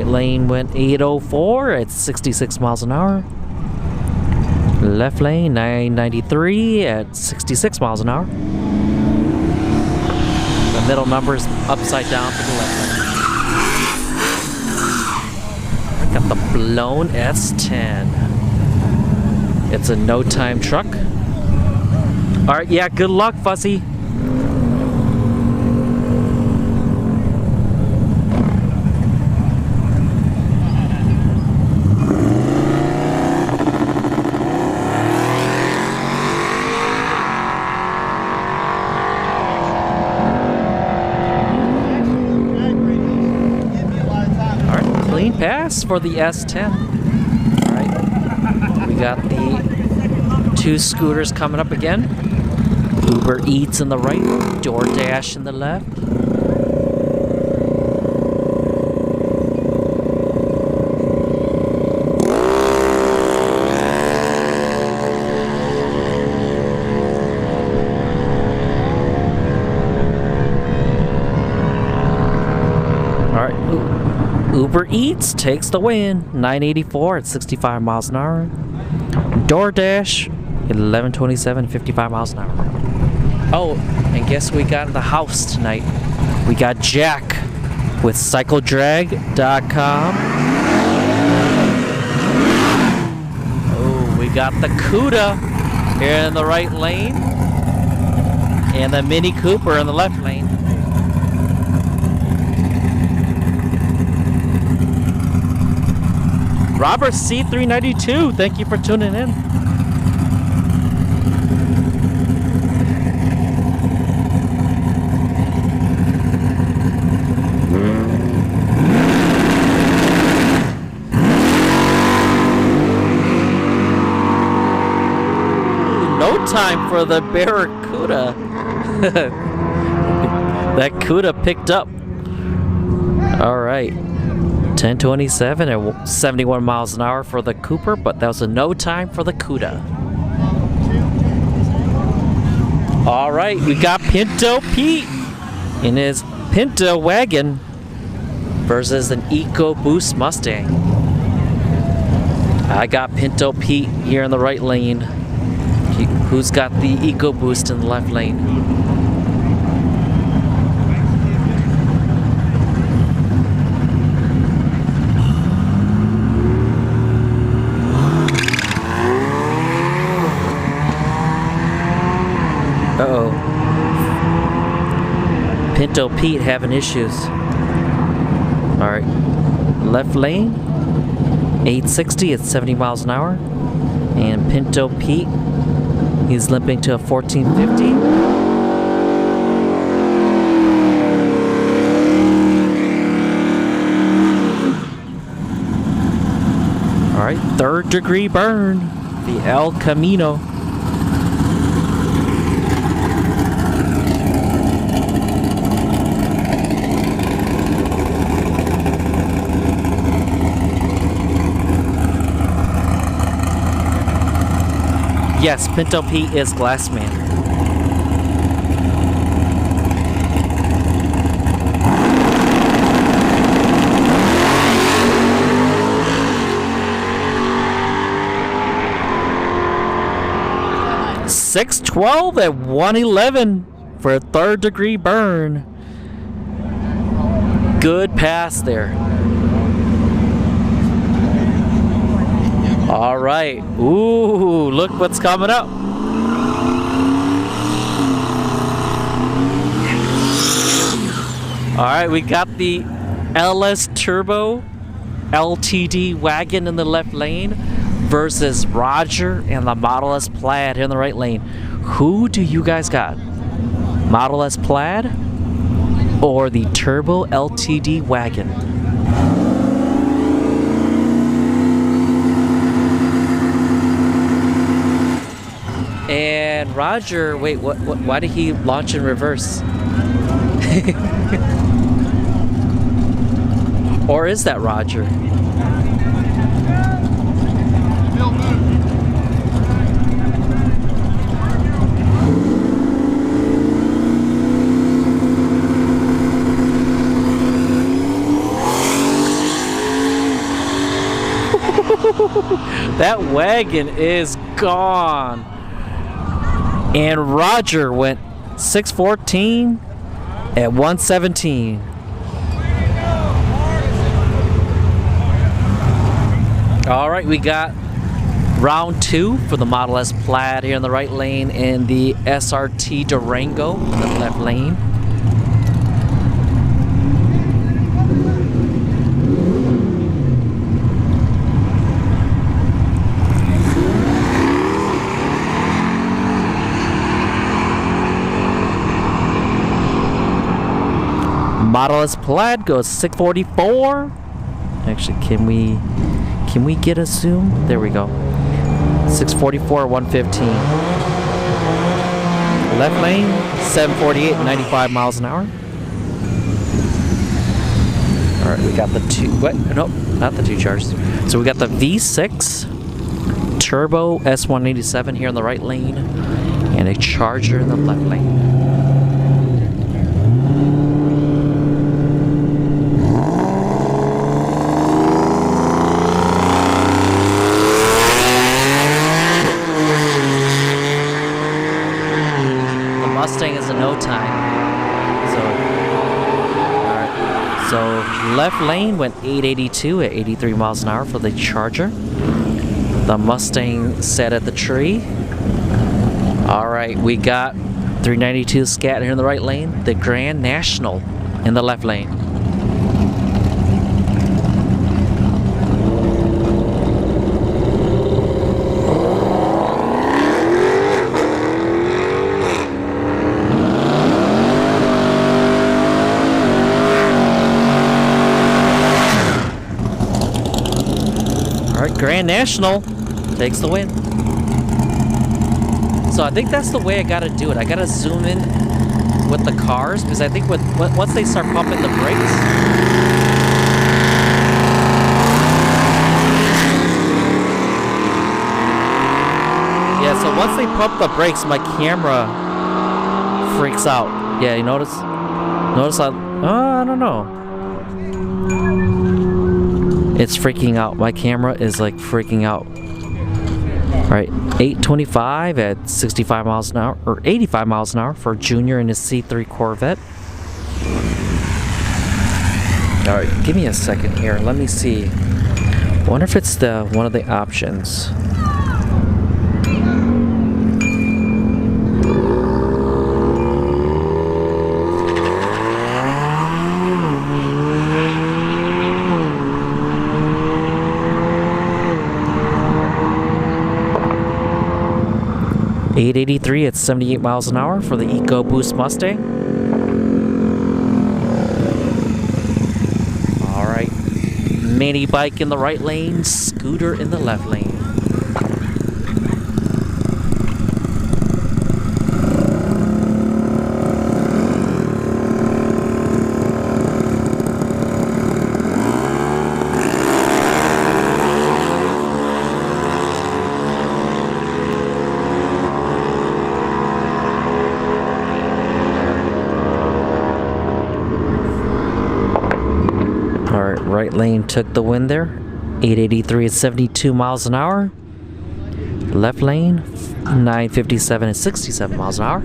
right lane went 804 at 66 miles an hour. Left lane 993 at 66 miles an hour. The middle number is upside down for the left lane. Got the blown S10. It's a no-time truck. All right, yeah, good luck, Fuzzy. Clean pass for the S10. All right, we got the 2 scooters coming up again. Uber Eats in the right, DoorDash in the left. All right, Uber Eats takes the win, 984 at 65 miles an hour. DoorDash, 1127, 55 miles an hour. Oh, and guess who we got in the house tonight? We got Jack with CycleDrag.com. Oh, we got the Cuda here in the right lane, and the Mini Cooper in the left lane. Robert C392, thank you for tuning in. No time for the Barracuda. That Cuda picked up. All right. 1027 at 71 miles an hour for the Cooper, but that was a no time for the Cuda. All right, we got Pinto Pete in his Pinto wagon versus an EcoBoost Mustang. I got Pinto Pete here in the right lane. Who's got the EcoBoost in the left lane? Uh-oh. Pinto Pete having issues. Alright. Left lane. 860 at 70 miles an hour. And Pinto Pete, he's limping to a 1450. Alright, 3rd degree burn. The El Camino. Yes, Pinto Pete is Glassman. .612 at 111 for a 3rd degree burn. Good pass there. All right. Ooh, look what's coming up. All right, we got the LS Turbo LTD wagon in the left lane versus Roger and the Model S Plaid here in the right lane. Who do you guys got? Model S Plaid or the Turbo LTD wagon? And Roger, wait, what? Why did he launch in reverse? Or is that Roger? That wagon is gone. And Roger went 614 at 117. All right, we got round 2 for the Model S Plaid here in the right lane and the SRT Durango in the left lane. Model S Plaid goes 644. Actually, can we get a zoom? There we go. 644, 115. Left lane, 748, 95 miles an hour. All right, we got the nope, not the 2 chargers. So we got the V6 Turbo S187 here in the right lane, and a Charger in the left lane. Mustang is a no time. So left lane went 882 at 83 miles an hour for the Charger. The Mustang set at the tree. All right, we got 392 Scat here in the right lane. The Grand National in the left lane. Grand National takes the win. So I think that's the way I gotta do it. I gotta zoom in with the cars, because I think once they start pumping the brakes, yeah, so once they pump the brakes, my camera freaks out. Yeah, you notice I don't know. It's freaking out. My camera is like freaking out. All right, 825 at 65 miles an hour, or 85 miles an hour for Junior in his C3 Corvette. All right, give me a second here. Let me see. I wonder if it's one of the options. $883 at 78 miles an hour for the EcoBoost Mustang. All right, mini bike in the right lane, scooter in the left lane. Right lane took the win there. 883 at 72 miles an hour. Left lane, 957 at 67 miles an hour.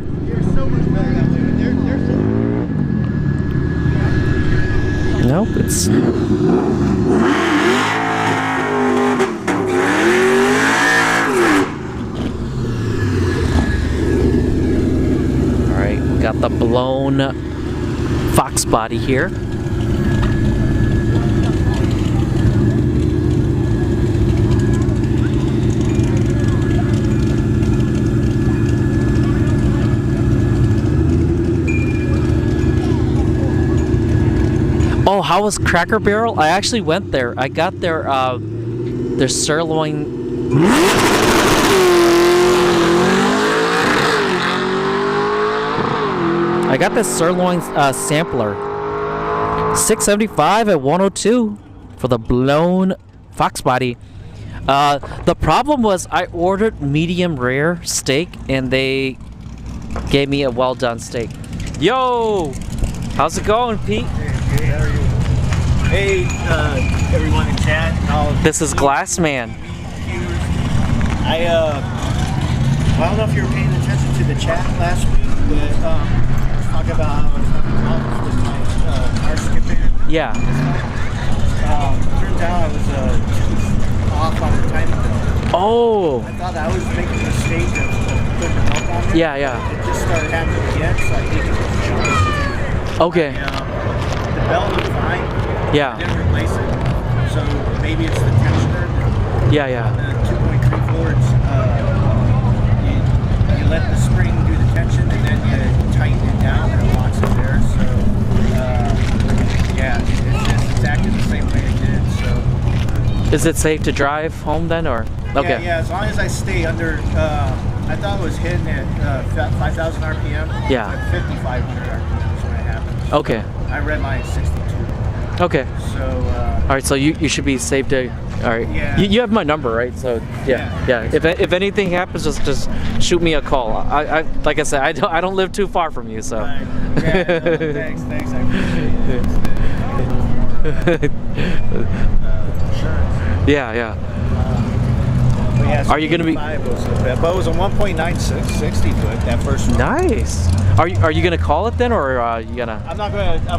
Nope, it's... Alright, we got the blown Fox body here. Oh, how was Cracker Barrel? I actually went there. I got their sirloin. I got this sirloin sampler. $675 at 102 for the blown Fox body. The problem was I ordered medium rare steak and they gave me a well done steak. Yo, how's it going, Pete? How are you? Hey, everyone in chat. This is Glassman. Huge I don't know if you were paying attention to the chat last week, but I was talking about how I was having problems with my car skipping. Yeah. Turns out I was off on the timing belt. Oh. I thought I was making a mistake of putting the belt on there. Yeah, yeah. It just started happening again, so I think it was jumping. Okay. The belt was fine. Yeah. I didn't replace it, so maybe it's the tensioner. Yeah, yeah. The 2.3 Fords. You let the spring do the tension, and then you tighten it down, and it locks it there. So, yeah, it's exactly the same way it did. So. Is it safe to drive home then, or? Okay. Yeah, as long as I stay under. I thought it was hitting at 5,000 RPM. Yeah. At 5,500 RPM is when it happened. Okay. I read mine at 62. Okay. So. All right, so you should be safe to. All right. Yeah. You have my number, right? So yeah. If anything happens, just shoot me a call. I like I said, I don't live too far from you, so. Yeah, no, thanks. I appreciate it. Yeah. But yeah, Are you gonna be? But it was a 1.960 foot that first one. Nice. Are you gonna call it then, or you gonna? I'm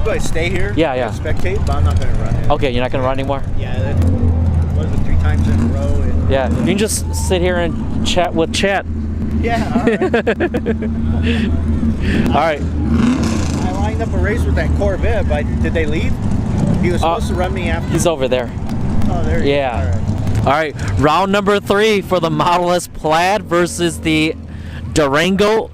going to stay here. Yeah. Spectate, but I'm not going to run it. Okay, you're not gonna run anymore. Yeah. What is it? 3 times in a row. And, Yeah. You can just sit here and chat with chat. Yeah. All right. All right. I lined up a race with that Corvette, but did they leave? He was supposed to run me after. He's over there. Oh, there he is. Yeah. All right, round number 3 for the Model S Plaid versus the Durango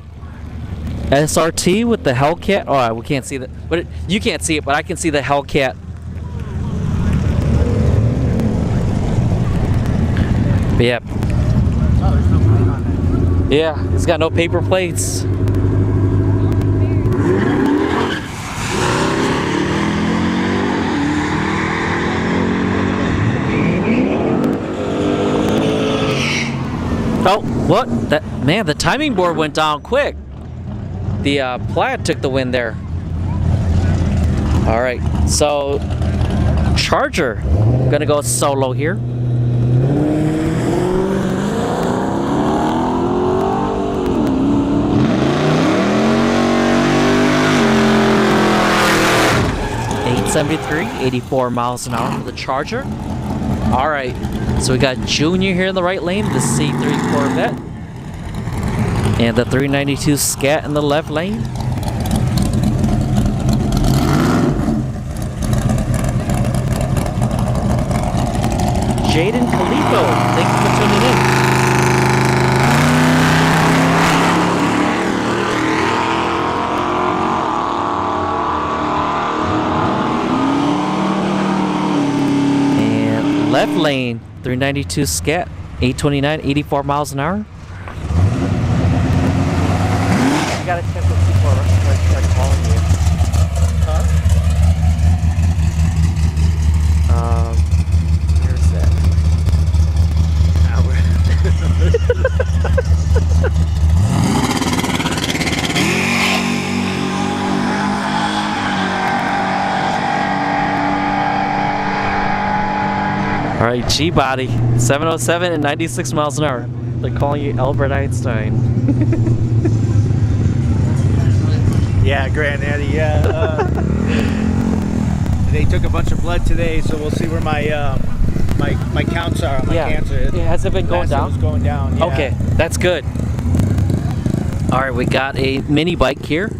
SRT with the Hellcat. Oh, we can't see that, but you can't see it, but I can see the Hellcat. But yeah. Oh, there's no plate on that. Yeah, it's got no paper plates. Oh, what? The timing board went down quick. The Plaid took the win there. All right, so Charger, gonna go solo here. .873, 84 miles an hour for the Charger. All right, so we got Junior here in the right lane, the C3 Corvette, and the 392 Scat in the left lane. Jaden Calico, thank you for tuning in. Left lane, 392 Scat, 829, 84 miles an hour. You gotta check what people are calling you. Where's that? All right, G-Body, 707 and 96 miles an hour. They're calling you Albert Einstein. Yeah, Granddaddy, yeah. They took a bunch of blood today, so we'll see where my counts are on my cancer. Has it been going down? It was going down, yeah. Okay, that's good. All right, we got a mini bike here.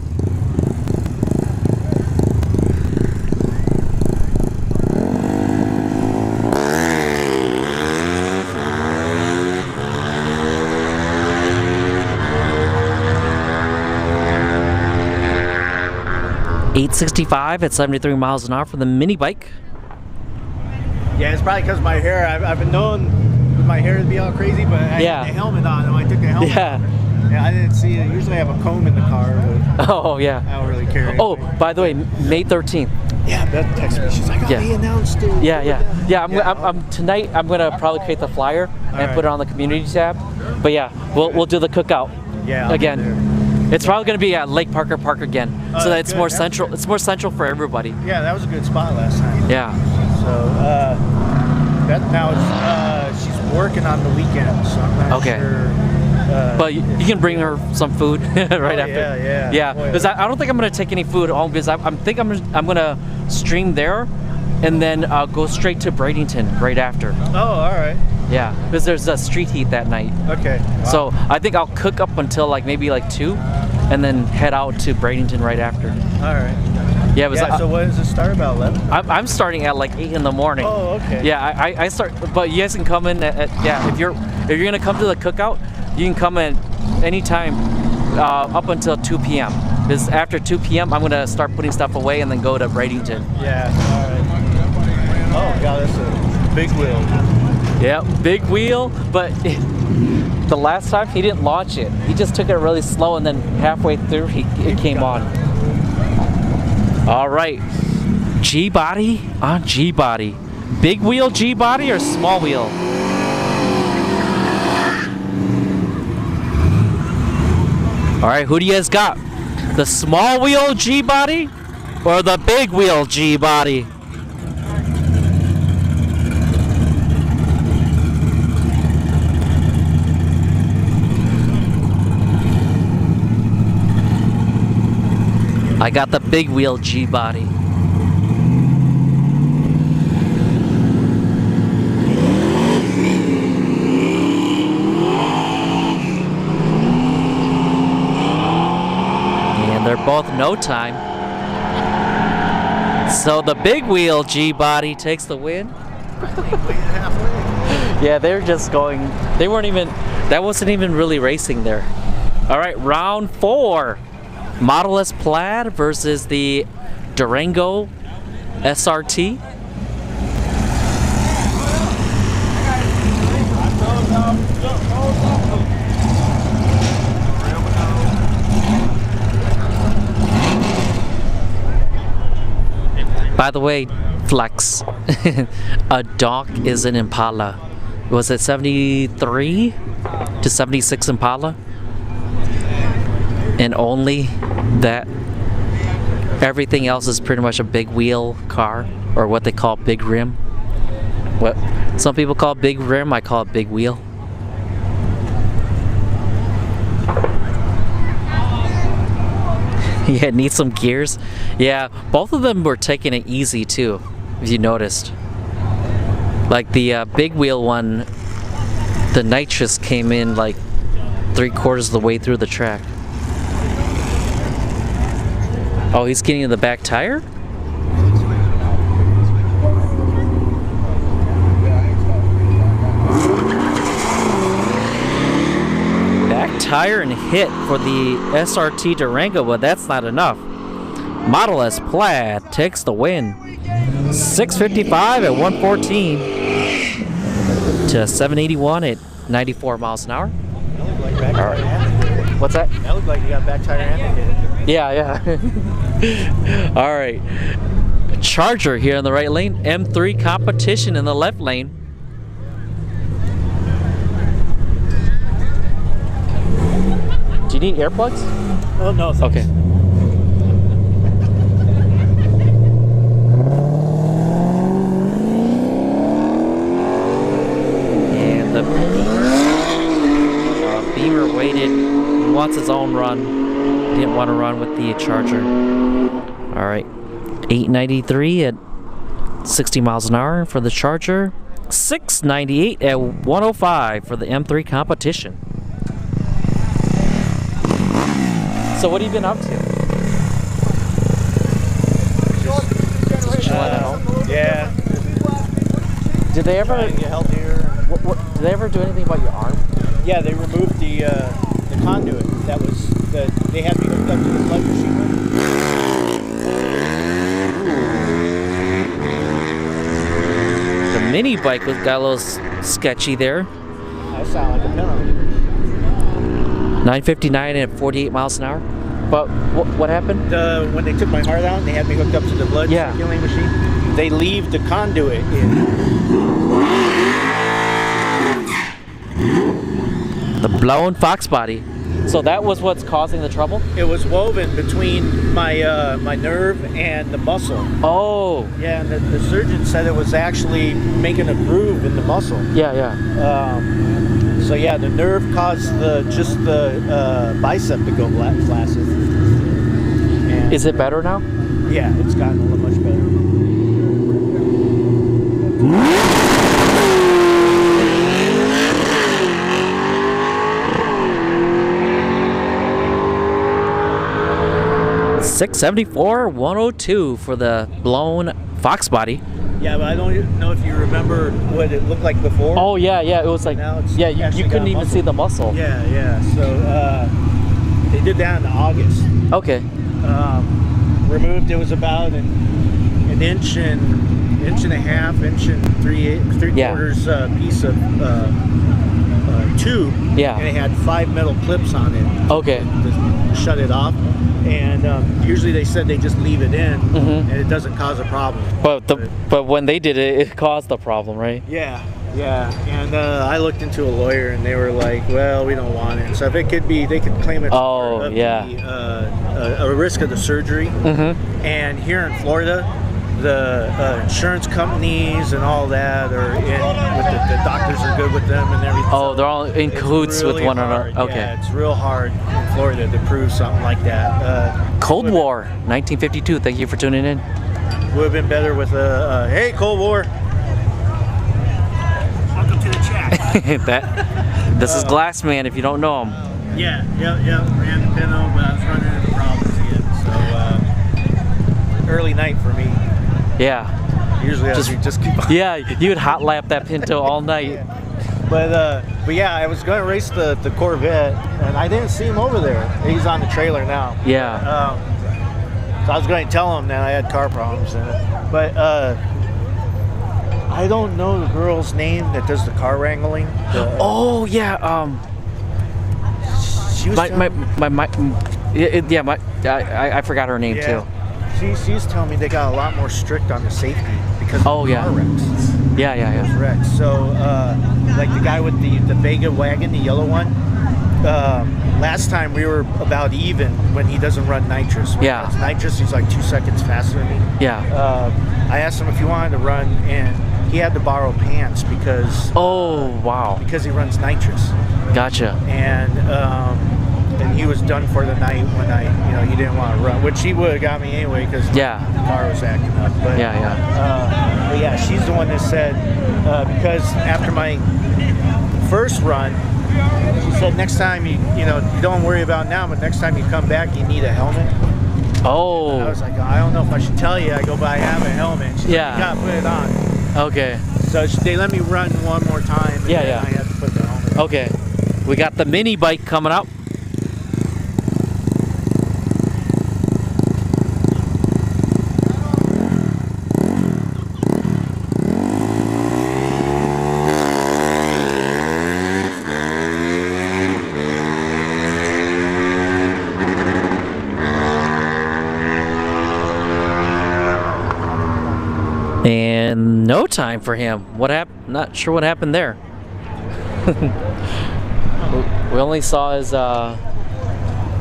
.865 at 73 miles an hour for the mini bike. Yeah, it's probably because of my hair. I've been known with my hair to be all crazy, but I had the helmet on, and when I took the helmet off, I didn't see it. Usually I have a comb in the car, but oh yeah, I don't really care. Oh, by the way, May 13th. Yeah, Beth texted me. She's like, "Oh, he announced it." Yeah. I'm tonight. I'm gonna probably create the flyer and put it on the community tab. But yeah, we'll do the cookout. Yeah. Again. It's probably going to be at Lake Parker Park again, so that it's more central. It's more central for everybody. Yeah, that was a good spot last time. Yeah. So Beth now she's working on the weekends, so I'm not sure. But you can bring her some food right after. Yeah. Because I don't think I'm gonna take any food home because I'm gonna stream there, and then go straight to Bradenton right after. Oh, all right. Yeah, because there's a street heat that night. Okay. Wow. So I think I'll cook up until like maybe like 2, and then head out to Bradenton right after. All right. Yeah. So when does it start? About 11? I'm starting at like 8 in the morning. Oh, okay. Yeah, I start, but you guys can come in yeah. If you're gonna come to the cookout, you can come in anytime up until 2 p.m. Because after 2 p.m. I'm gonna start putting stuff away and then go to Bradenton. Yeah. All right. Oh God, that's a big wheel. Yeah, big wheel, but the last time he didn't launch it. He just took it really slow, and then halfway through it came on. All right, G-body on G-body. Big wheel G-body or small wheel? All right, who do you guys got? The small wheel G-body or the big wheel G-body? I got the big wheel G-body. And they're both no time. So the big wheel G-body takes the win. Yeah, they're just going, that wasn't even really racing there. All right, round 4. Model S Plaid versus the Durango SRT. By the way, flex, a donk is an Impala. Was it 73 to 76 Impala? And only that. Everything else is pretty much a big wheel car, or what they call big rim. What some people call big rim, I call it big wheel. Yeah, it needs some gears. Yeah, both of them were taking it easy too, if you noticed. Like the big wheel one, the nitrous came in like 3/4 of the way through the track. Oh, he's getting in the back tire? Back tire and hit for the SRT Durango, but that's not enough. Model S Plaid takes the win. 655 at 114 to 781 at 94 miles an hour. All right. What's that? That looked like you got back tire and hit. Yeah. All right. Charger here in the right lane. M3 competition in the left lane. Do you need earplugs? Oh, no, thanks. Okay. And the Beamer waited. He wants his own run. Didn't want to run with the Charger. All right, 893 at 60 miles an hour for the Charger. 698 at 105 for the M3 competition. So what have you been up to? Just chilling at home? Yeah. Did they ever get healthier? Did they ever do anything about your arm? Yeah, they removed the conduit. That was they had me hooked up to the blood machine. The mini bike got a little sketchy there. I sound like a pinto. 959 at 48 miles an hour. But what happened? When they took my heart out and they had me hooked up to the blood circulating machine, they leave the conduit in. The blown Fox body. So that was what's causing the trouble? It was woven between my my nerve and the muscle. Oh. Yeah, and the surgeon said it was actually making a groove in the muscle. Yeah. So yeah, the nerve caused the bicep to go flaccid. And Is it better now? yeah, it's gotten a little much better. 674 102 for the blown Fox body. Yeah, but I don't know if you remember what it looked like before. Oh yeah, it was like, Now it's yeah, you actually couldn't got even muscle. see the muscle. Yeah. So they did that in August. Okay. Removed. It was about an inch and a half, inch and three quarters piece of tube. Yeah. And it had 5 metal clips on it. Okay. To shut it off. And usually they said they just leave it in, and it doesn't cause a problem. But when they did it, it caused the problem, right? Yeah. And I looked into a lawyer, and they were like, "Well, we don't want it." So if it could be, they could claim it's part of a risk of the surgery. And here in Florida, the insurance companies and all that are in with the doctors are good with them and everything. Oh, they're all in cahoots really with one hard. another. Okay. Yeah, it's real hard in Florida to prove something like that. Cold War, 1952. Thank you for tuning in. Would have been better with a hey, Cold War. Welcome to the chat. This is Glassman. If you don't know him. Yeah. Ran the Pinto, but I was running into problems again. So early night for me. Yeah. Usually I just keep on. Yeah, you would hot lap that Pinto all night. But yeah, I was going to race the Corvette, and I didn't see him over there. He's on the trailer now. Yeah. So I was going to tell him that I had car problems, but I don't know the girl's name that does the car wrangling. Oh yeah. She was I forgot her name too. She's telling me they got a lot more strict on the safety because of car wrecks. Yeah. Wrecks. So, like the guy with the Vega wagon, the yellow one, last time we were about even when he doesn't run nitrous. When he runs nitrous, he's like 2 seconds faster than me. Yeah. I asked him if he wanted to run, and he had to borrow pants because. Oh, wow. Because he runs nitrous. Gotcha. And he was done for the night when he didn't want to run, which he would have got me anyway because the car was acting up. But, but yeah, she's the one that said because after my first run, she said next time you don't worry about now, but next time you come back, you need a helmet. Oh. And I was like, I don't know if I should tell you. I go, but I have a helmet. She's like, you gotta put it on. Okay. So they let me run one more time. And then I had to put the helmet on. Okay. We got the mini bike coming up. And no time for him. What happened? Not sure what happened there. We only saw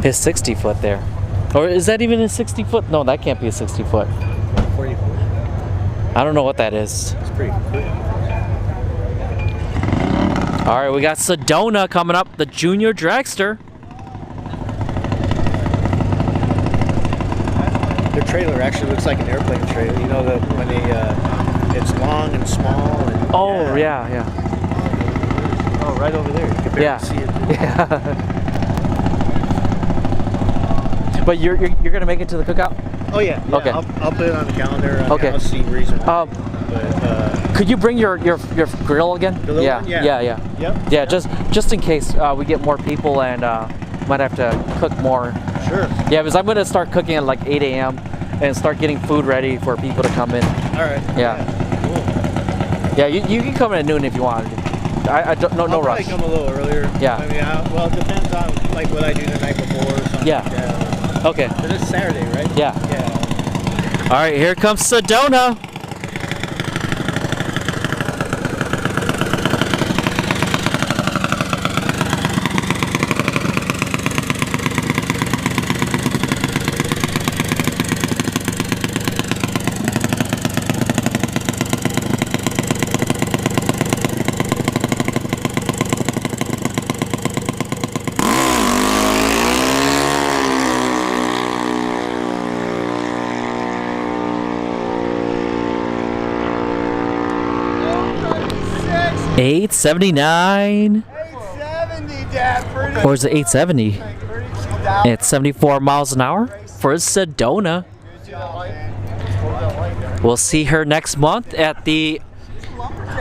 his 60 foot there. Or is that even a 60 foot? No, that can't be a 60 foot. 40 foot. I don't know what that is. It's pretty cool. All right, we got Sedona coming up, the junior dragster. Their trailer actually looks like an airplane trailer. You know, when it's long and small. And, oh, yeah. Oh, right over there. You can barely see it. Yeah. But you're gonna make it to the cookout? Oh yeah. Okay. I'll put it on the calendar. Okay. I'll see reason. Could you bring your grill again? The little one? Yeah. Yeah. Yeah. Just in case we get more people and might have to cook more. Sure. Yeah, because I'm gonna start cooking at like 8 a.m. and start getting food ready for people to come in. All right. Yeah. Cool. Yeah, you can come in at noon if you want. I don't no I'll rush. probably come a little earlier. Yeah. I mean, well, it depends on like what I do the night before or something. Yeah. Like that. Okay. But it's Saturday, right? Yeah. Yeah. All right, here comes Sedona. 879. 870, Dad. Pretty. Or is it 870? It's 74 miles an hour for Sedona. We'll see her next month at the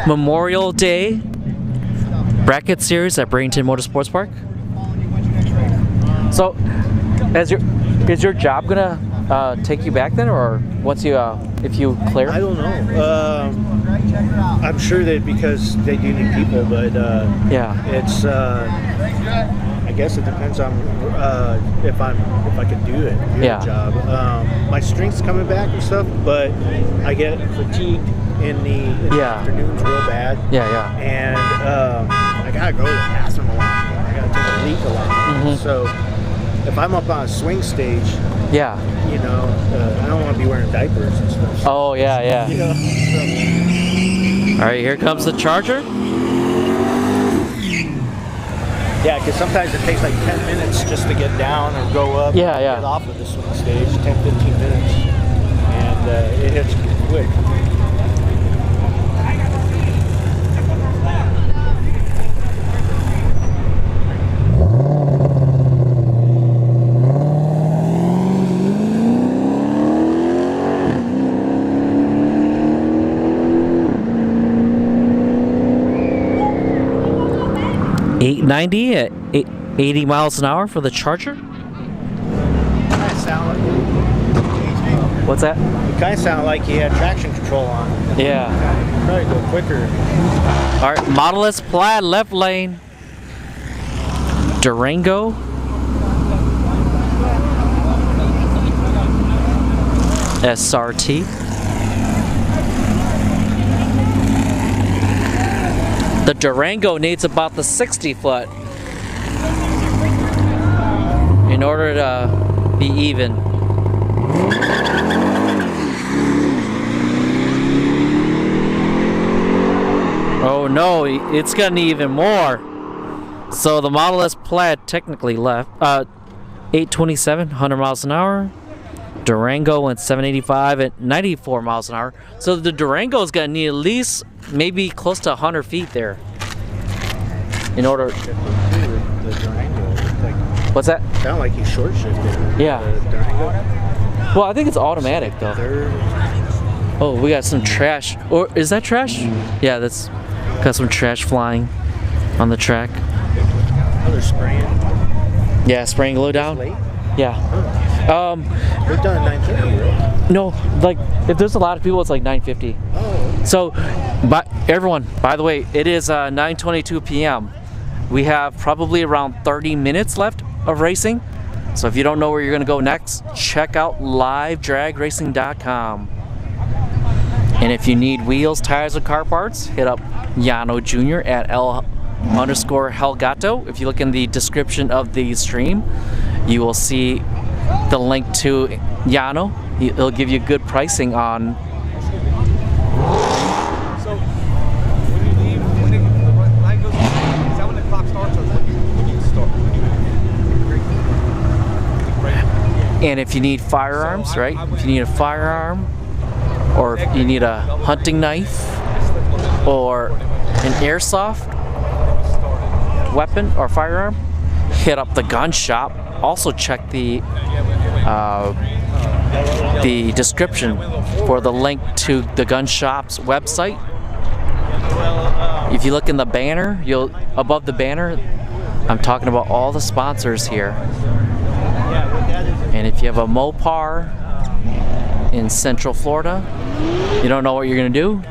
Memorial Day Bracket Series at Bradenton Motorsports Park. So, is your job gonna take you back then, or once you if you clear? I don't know. I'm sure that because they do need people, but yeah, it's. I guess it depends on if I can do it. Do yeah. the job. My strength's coming back and stuff, but I get fatigued in the afternoons real bad. Yeah, yeah. And I gotta go to the bathroom a lot more. I gotta take a leak a lot more. So if I'm up on a swing stage, yeah, you know, I don't want to be wearing diapers and stuff. Oh yeah, yeah. You know, All right, here comes the Charger. yeah, because sometimes it takes like 10 minutes just to get down or go up. Yeah, and yeah. Get off of the swing stage, 10-15 minutes, and it hits quick. $890 at 80 miles an hour for the Charger. What's that? It kind of sounded like he had traction control on. Yeah. Probably go quicker. All right, Model S Plaid left lane. Durango. SRT. The Durango needs about the 60 foot in order to be even. Oh no, it's gonna need even more. So the Model S Plaid technically left 827, 100 miles an hour. Durango went 785 at 94 miles an hour. So the Durango is gonna need at least maybe close to 100 feet there. In order. The Durango, like, what's that? Sound like he short shifted. Yeah. The Durango. Well, I think it's automatic though. Oh, we got some trash. Or is that trash? Yeah, that's got some trash flying on the track. Oh, they're spraying. Yeah, spraying glue down. Late? Yeah. They're done at 9:30, right? No, like if there's a lot of people, it's like 9:50. Oh. So, but everyone, by the way, it is 9:22 p.m. We have probably around 30 minutes left of racing. So if you don't know where you're gonna go next, check out livedragracing.com. And if you need wheels, tires, and car parts, hit up Yano Jr. at L_Helgato. If you look in the description of the stream, you will see the link to Yano. He'll give you good pricing on. So when you leave, when the light goes on, is that when the clock starts, or when you start? And if you need firearms, right? If you need a firearm, or if you need a hunting knife, or an airsoft weapon or firearm, hit up the gun shop. Also check the description for the link to the gun shop's website. If you look in the banner, above the banner, I'm talking about all the sponsors here. And if you have a Mopar in Central Florida, you don't know what you're gonna do,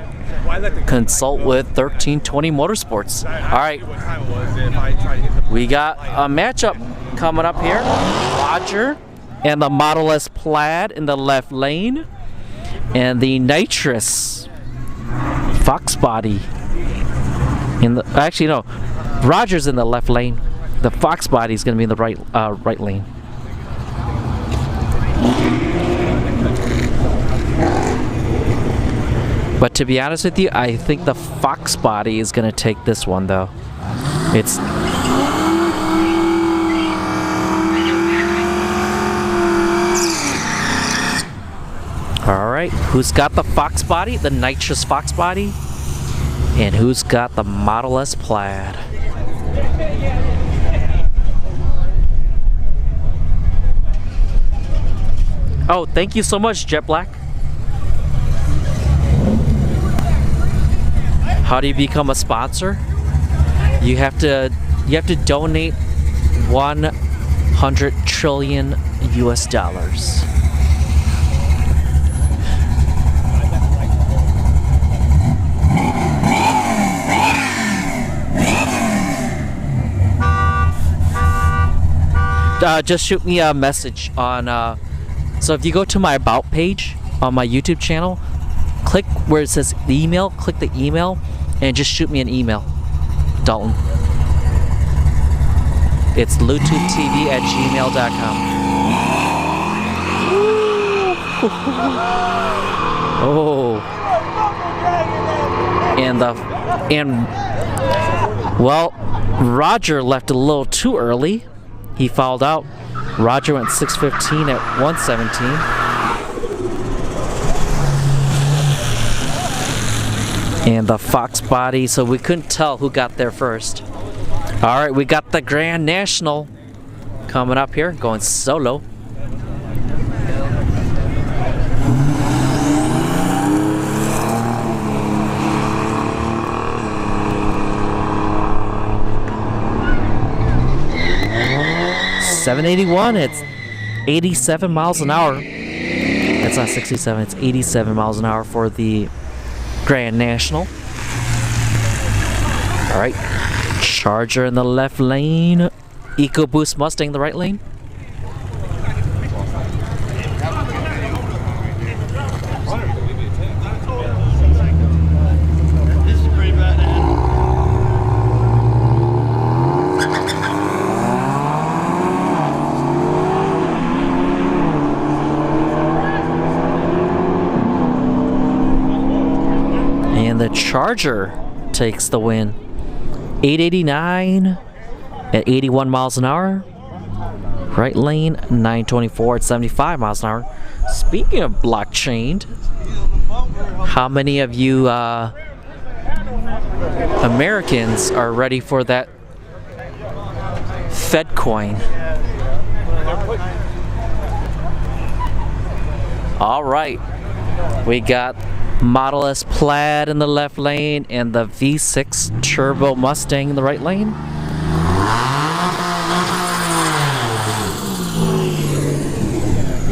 consult with 1320 Motorsports. All right, we got a matchup coming up here. Roger and the Model S Plaid in the left lane, and the Nitrous Fox Body in the. Actually, no, Roger's in the left lane. The Fox Body is going to be in the right lane. But to be honest with you, I think the Fox Body is going to take this one, though. It's. All right, who's got the Fox Body? The Nitrous Fox Body. And who's got the Model S Plaid? Oh, thank you so much, Jet Black. How do you become a sponsor? You have to donate 100 trillion US dollars. Just shoot me a message on so if you go to my About page on my YouTube channel, click where it says the email, click the email, and just shoot me an email, Dalton. It's LutubeTV@gmail.com. Oh. And well, Roger left a little too early. He fouled out. Roger went 6:15 at 1:17. And the Fox body, so we couldn't tell who got there first. All right, we got the Grand National coming up here, going solo. .781, it's 87 miles an hour. It's not 67, it's 87 miles an hour for the Grand National. All right, Charger in the left lane, EcoBoost Mustang in the right lane. The Charger takes the win. 889 at 81 miles an hour. Right lane 924 at 75 miles an hour. Speaking of blockchained, how many of you Americans are ready for that Fed coin? All right, we got Model S Plaid in the left lane and the V6 Turbo Mustang in the right lane.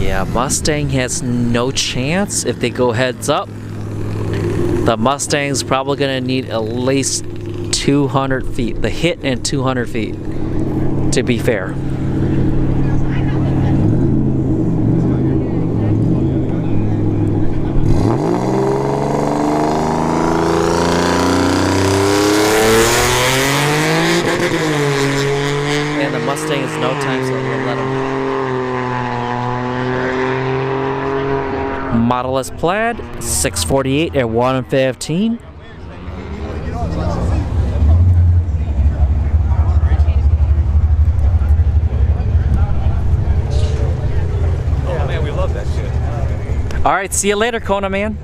Yeah, Mustang has no chance if they go heads up. The Mustang's probably going to need at least 200 feet. The hit and 200 feet, to be fair. Mustang is no time, so we'll let him. Model S Plaid, 648 at 1:15. Oh man, we love that shit. All right, see you later, Kona man.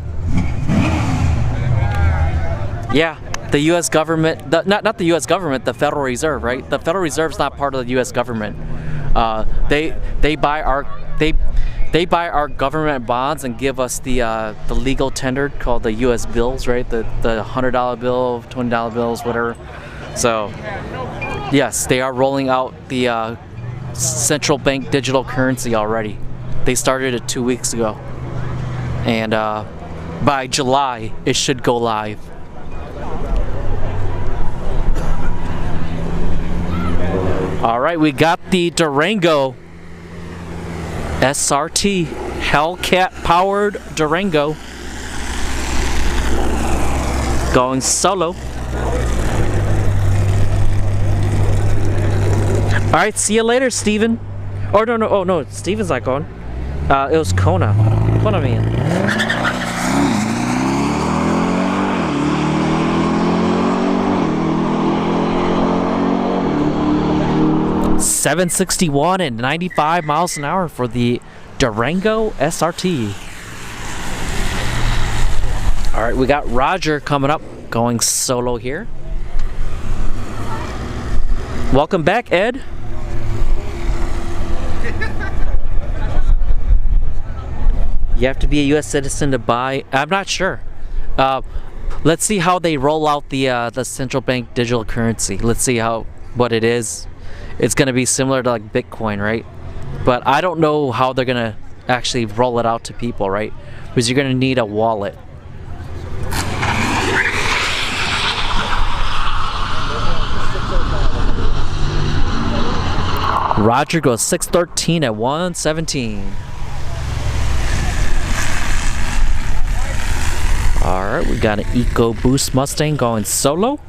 Yeah. The U.S. government, not the U.S. government, the Federal Reserve, right? The Federal Reserve's not part of the U.S. government. They buy our government bonds and give us the legal tender called the U.S. bills, right? The $100 bill, $20 bills, whatever. So, yes, they are rolling out the central bank digital currency already. They started it 2 weeks ago, and by July it should go live. All right, we got the Durango SRT Hellcat powered Durango going solo. All right, see you later, Steven. Or no, oh no, Steven's not going. It was Kona man. 761 and 95 miles an hour for the Durango SRT. All right, we got Roger coming up, going solo here. Welcome back, Ed. You have to be a U.S. citizen to buy. I'm not sure. Let's see how they roll out the central bank digital currency. Let's see what it is. It's going to be similar to like Bitcoin, right? But I don't know how they're going to actually roll it out to people, right? Because you're going to need a wallet. Roger goes 613 at 117. Alright, we got an EcoBoost Mustang going solo.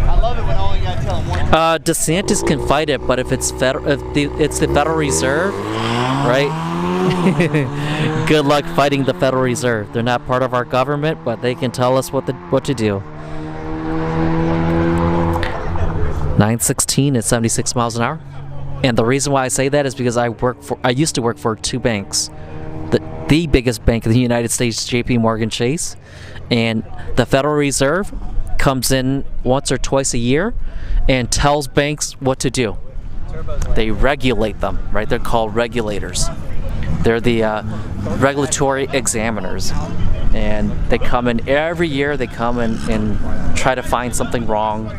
I love it when I only got to tell them one. DeSantis can fight it, but if it's it's the Federal Reserve, right? Good luck fighting the Federal Reserve. They're not part of our government, but they can tell us what to do. 916 at 76 miles an hour. And the reason why I say that is because I used to work for two banks. The biggest bank in the United States, JP Morgan Chase, and the Federal Reserve comes in once or twice a year and tells banks what to do. They regulate them, right? They're called regulators. They're the regulatory examiners, and they come in every year. They come in and try to find something wrong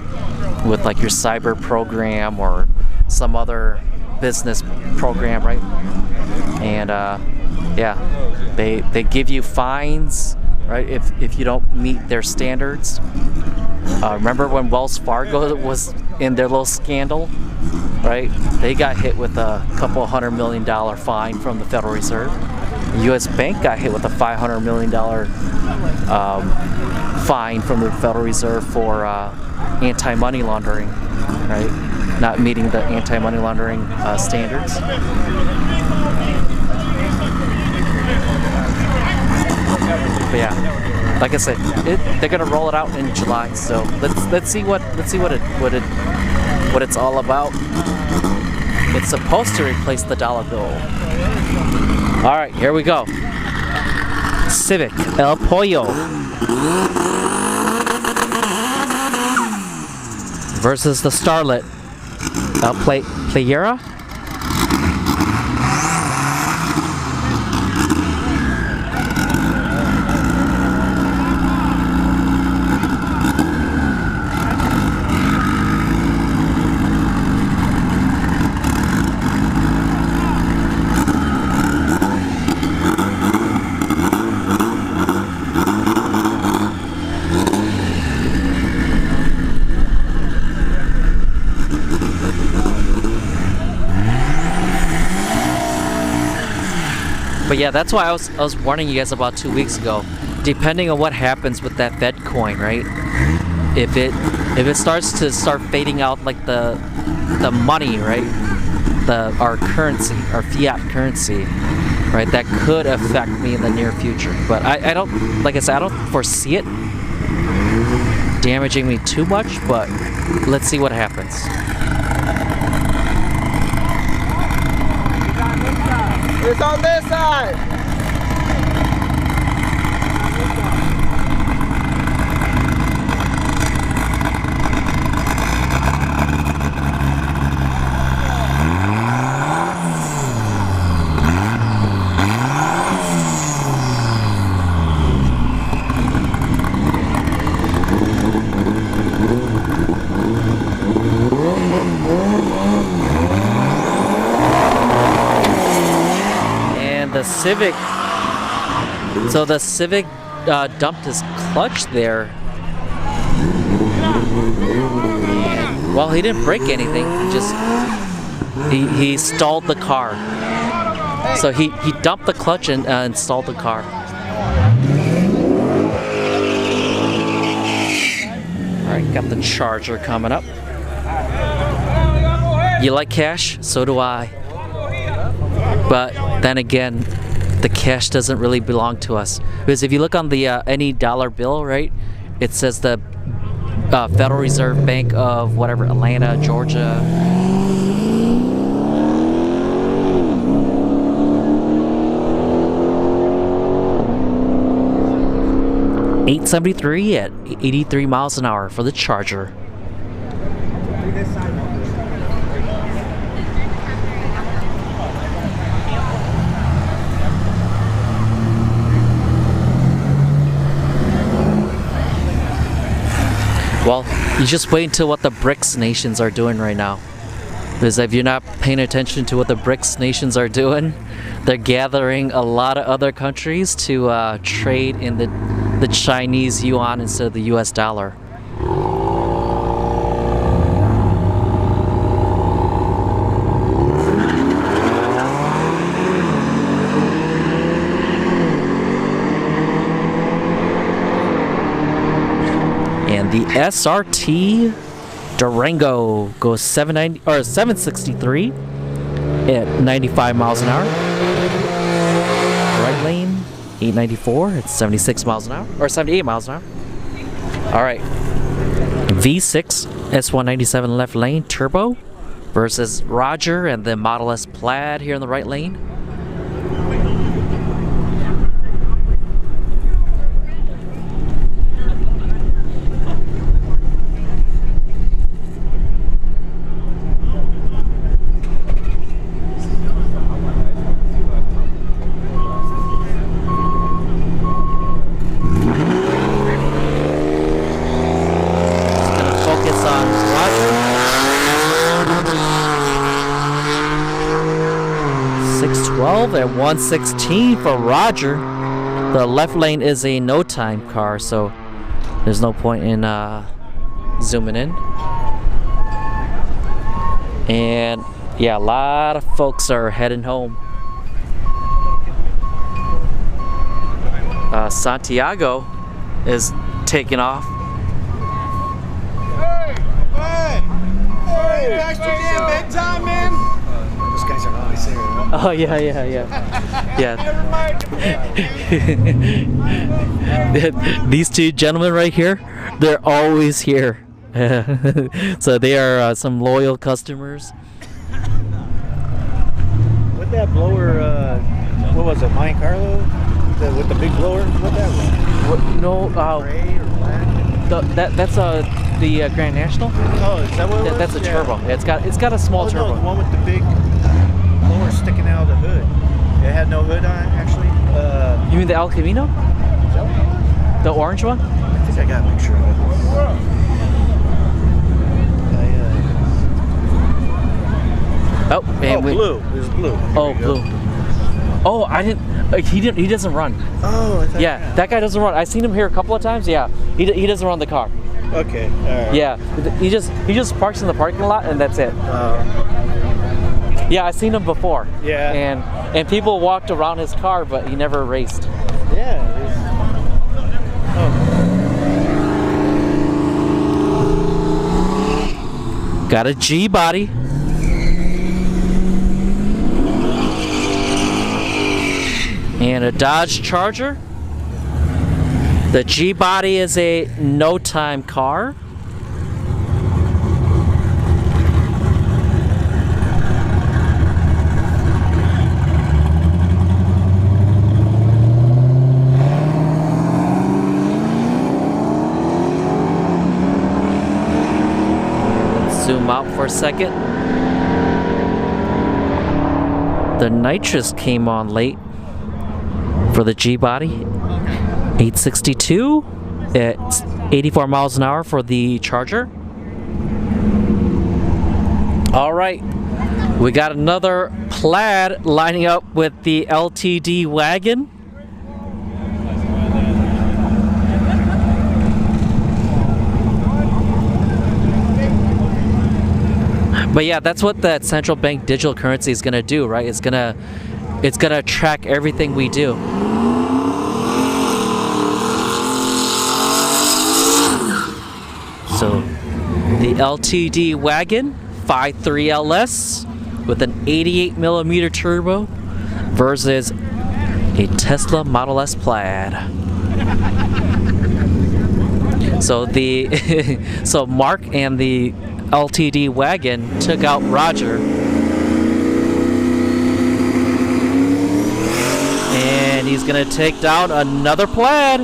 with like your cyber program or some other business program, right? And yeah, they give you fines, right, if you don't meet their standards. Remember when Wells Fargo was in their little scandal, right? They got hit with a couple $100 million fine from the Federal Reserve. The U.S. Bank got hit with a $500 million fine from the Federal Reserve for anti-money laundering, right? Not meeting the anti-money laundering standards. But yeah, like I said, they're gonna roll it out in July. So let's see what it's all about. It's supposed to replace the dollar bill. All right, here we go. Civic El Pollo versus the Starlet El Playera. But yeah, that's why I was warning you guys about 2 weeks ago. Depending on what happens with that Fed coin, right? If it starts to fading out like the money, right? Our currency, our fiat currency, right? That could affect me in the near future. But I don't, like I said, I don't foresee it damaging me too much. But let's see what happens. It's on this side. The Civic, so the Civic dumped his clutch there, and well, he didn't break anything. He stalled the car. So he dumped the clutch and installed the car. All right, got the Charger coming up. You like cash? So do I. But then again, the cash doesn't really belong to us. Because if you look on the any dollar bill, right, it says the Federal Reserve Bank of whatever, Atlanta, Georgia. 873 at 83 miles an hour for the Charger. Well, you just wait until what the BRICS nations are doing right now. Because if you're not paying attention to what the BRICS nations are doing, they're gathering a lot of other countries to trade in the Chinese yuan instead of the US dollar. And the SRT Durango goes 763 at 95 miles an hour. Right lane 894 at 76 miles an hour, or 78 miles an hour. All right, V6 S197 left lane turbo versus Roger and the Model S Plaid here in the right lane. Focus on Roger. 612 at 116 for Roger. The left lane is a no time car, so there's no point in zooming in. And yeah, a lot of folks are heading home. Santiago is taking off. Hey, Dragster damn bedtime, man. Those guys are always there. Huh? Oh yeah. These two gentlemen right here, they're always here. So they are some loyal customers. What that blower? What was it? Monte Carlo? With the big blower? What that was? No, Gray or black? that's the Grand National. Oh, is that what it was? That's a Yeah. turbo. It's got a small turbo. No, the one with the big blower sticking out of the hood. It had no hood on it, actually. You mean the El Camino? Is that what it was? The orange one? I think I got a picture of it. Oh, and blue. It was blue. Here Oh, we go. blue. Oh, I didn't. He doesn't run. Oh, I thought, Yeah, that guy doesn't run. I've seen him here a couple of times. Yeah, he doesn't run the car. Okay. All right. Yeah, he just parks in the parking lot and that's it. Yeah, I've seen him before. Yeah. And people walked around his car, but he never raced. Yeah. Got a G body. And a Dodge Charger. The G body is a no time car. Zoom out for a second. The nitrous came on late for the G body. 862 at 84 miles an hour for the Charger. All right, we got another Plaid lining up with the LTD wagon. But yeah, that's what that central bank digital currency is gonna do, right? It's gonna track everything we do. So the LTD wagon 5.3 LS with an 88 millimeter turbo versus a Tesla Model S Plaid. So so Mark and the LTD wagon took out Roger, and he's gonna take down another Plaid.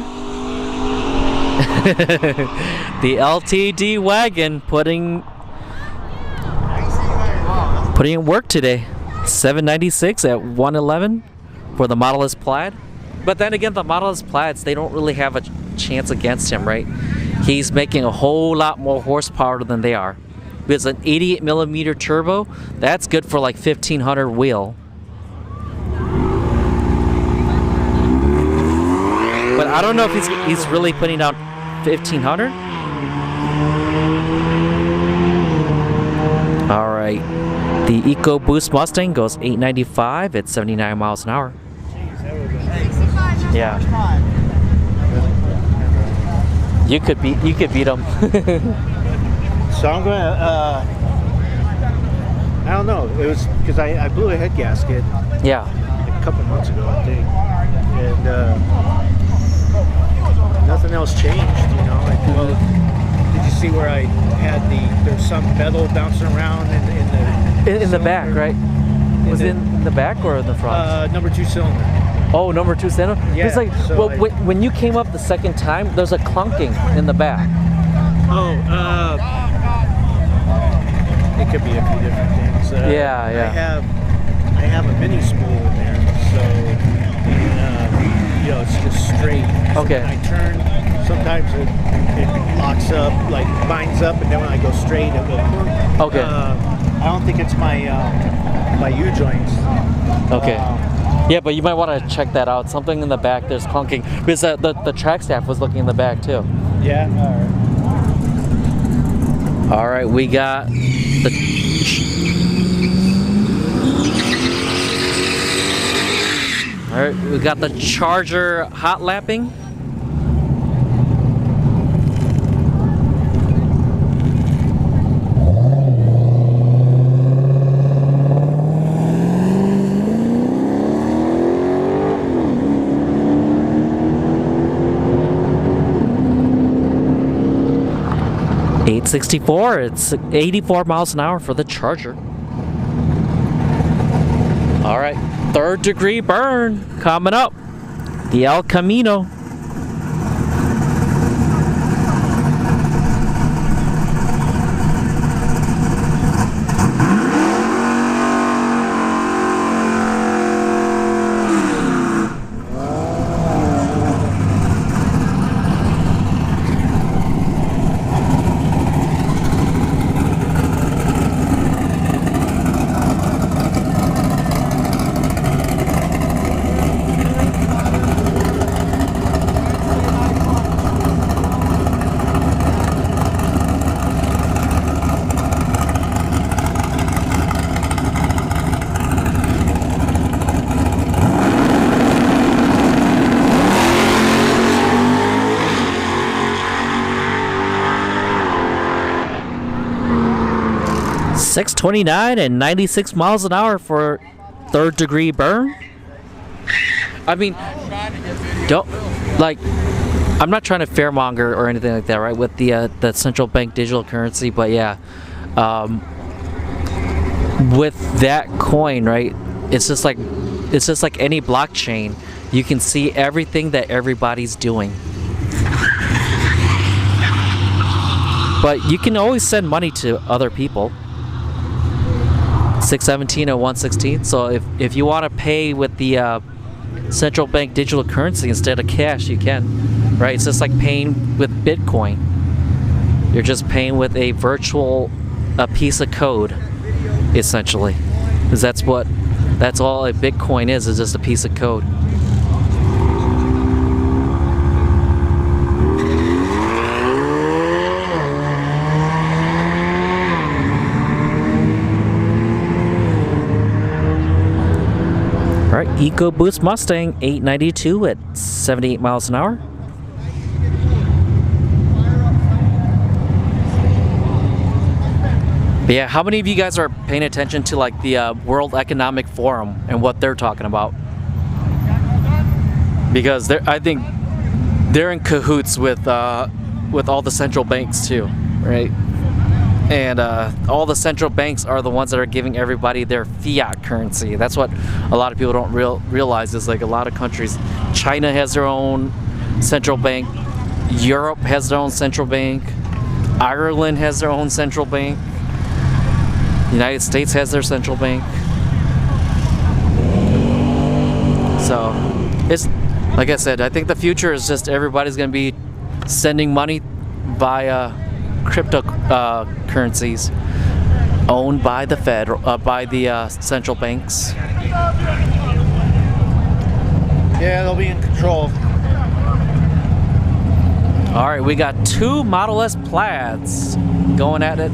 The LTD wagon putting in work today. 796 at 111 for the Model S Plaid. But then again, the Model S Plaids, they don't really have a chance against him, right? He's making a whole lot more horsepower than they are. With an 88mm turbo, that's good for like 1500 wheel. But I don't know if he's really putting out 1500. All right, the EcoBoost Mustang goes 895 at 79 miles an hour. Yeah. You could beat him. So I'm gonna. I don't know. It was because I blew a head gasket. Yeah. A couple months ago, I think, and nothing else changed. You know. Like, well, did you see where I had there's some metal bouncing around in the back, right? Was it in the back or in the front? Number 2 cylinder. Oh, number 2 cylinder? Yeah. It's like, So well, when you came up the second time, there's a clunking in the back. Oh, it could be a few different things. Yeah. I have a mini spool in there, so you know, it's just straight. Okay. So when I turn, sometimes it locks up, like binds up, and then when I go straight, it will clunk. Okay. I don't think it's my U joints. Okay. Yeah, but you might want to check that out. Something in the back, there's clunking. Because the track staff was looking in the back too. Yeah. All right, we got the. All right, we got the Charger hot lapping. .864, it's 84 miles an hour for the Charger. All right, 3rd degree burn coming up. The El Camino. .629 and 96 miles an hour for 3rd degree burn. I mean, I'm not trying to fairmonger or anything like that, right? With the central bank digital currency, but yeah, with that coin, right? It's just like any blockchain. You can see everything that everybody's doing. But you can always send money to other people. 617 and 116. So if you want to pay with the central bank digital currency instead of cash, you can, right? It's just like paying with Bitcoin. You're just paying with a piece of code, essentially, because that's all a Bitcoin is just a piece of code. All right, EcoBoost Mustang 892 at 78 miles an hour. But yeah, how many of you guys are paying attention to like the World Economic Forum and what they're talking about? Because I think they're in cahoots with all the central banks too, right? And all the central banks are the ones that are giving everybody their fiat currency. That's what a lot of people don't realize is like a lot of countries. China has their own central bank. Europe has their own central bank. Ireland has their own central bank. United States has their central bank. So it's like I said, I think the future is just everybody's going to be sending money via cryptocurrencies owned by the Fed, by the central banks. Yeah, they'll be in control. All right, we got two Model S Plaids going at it.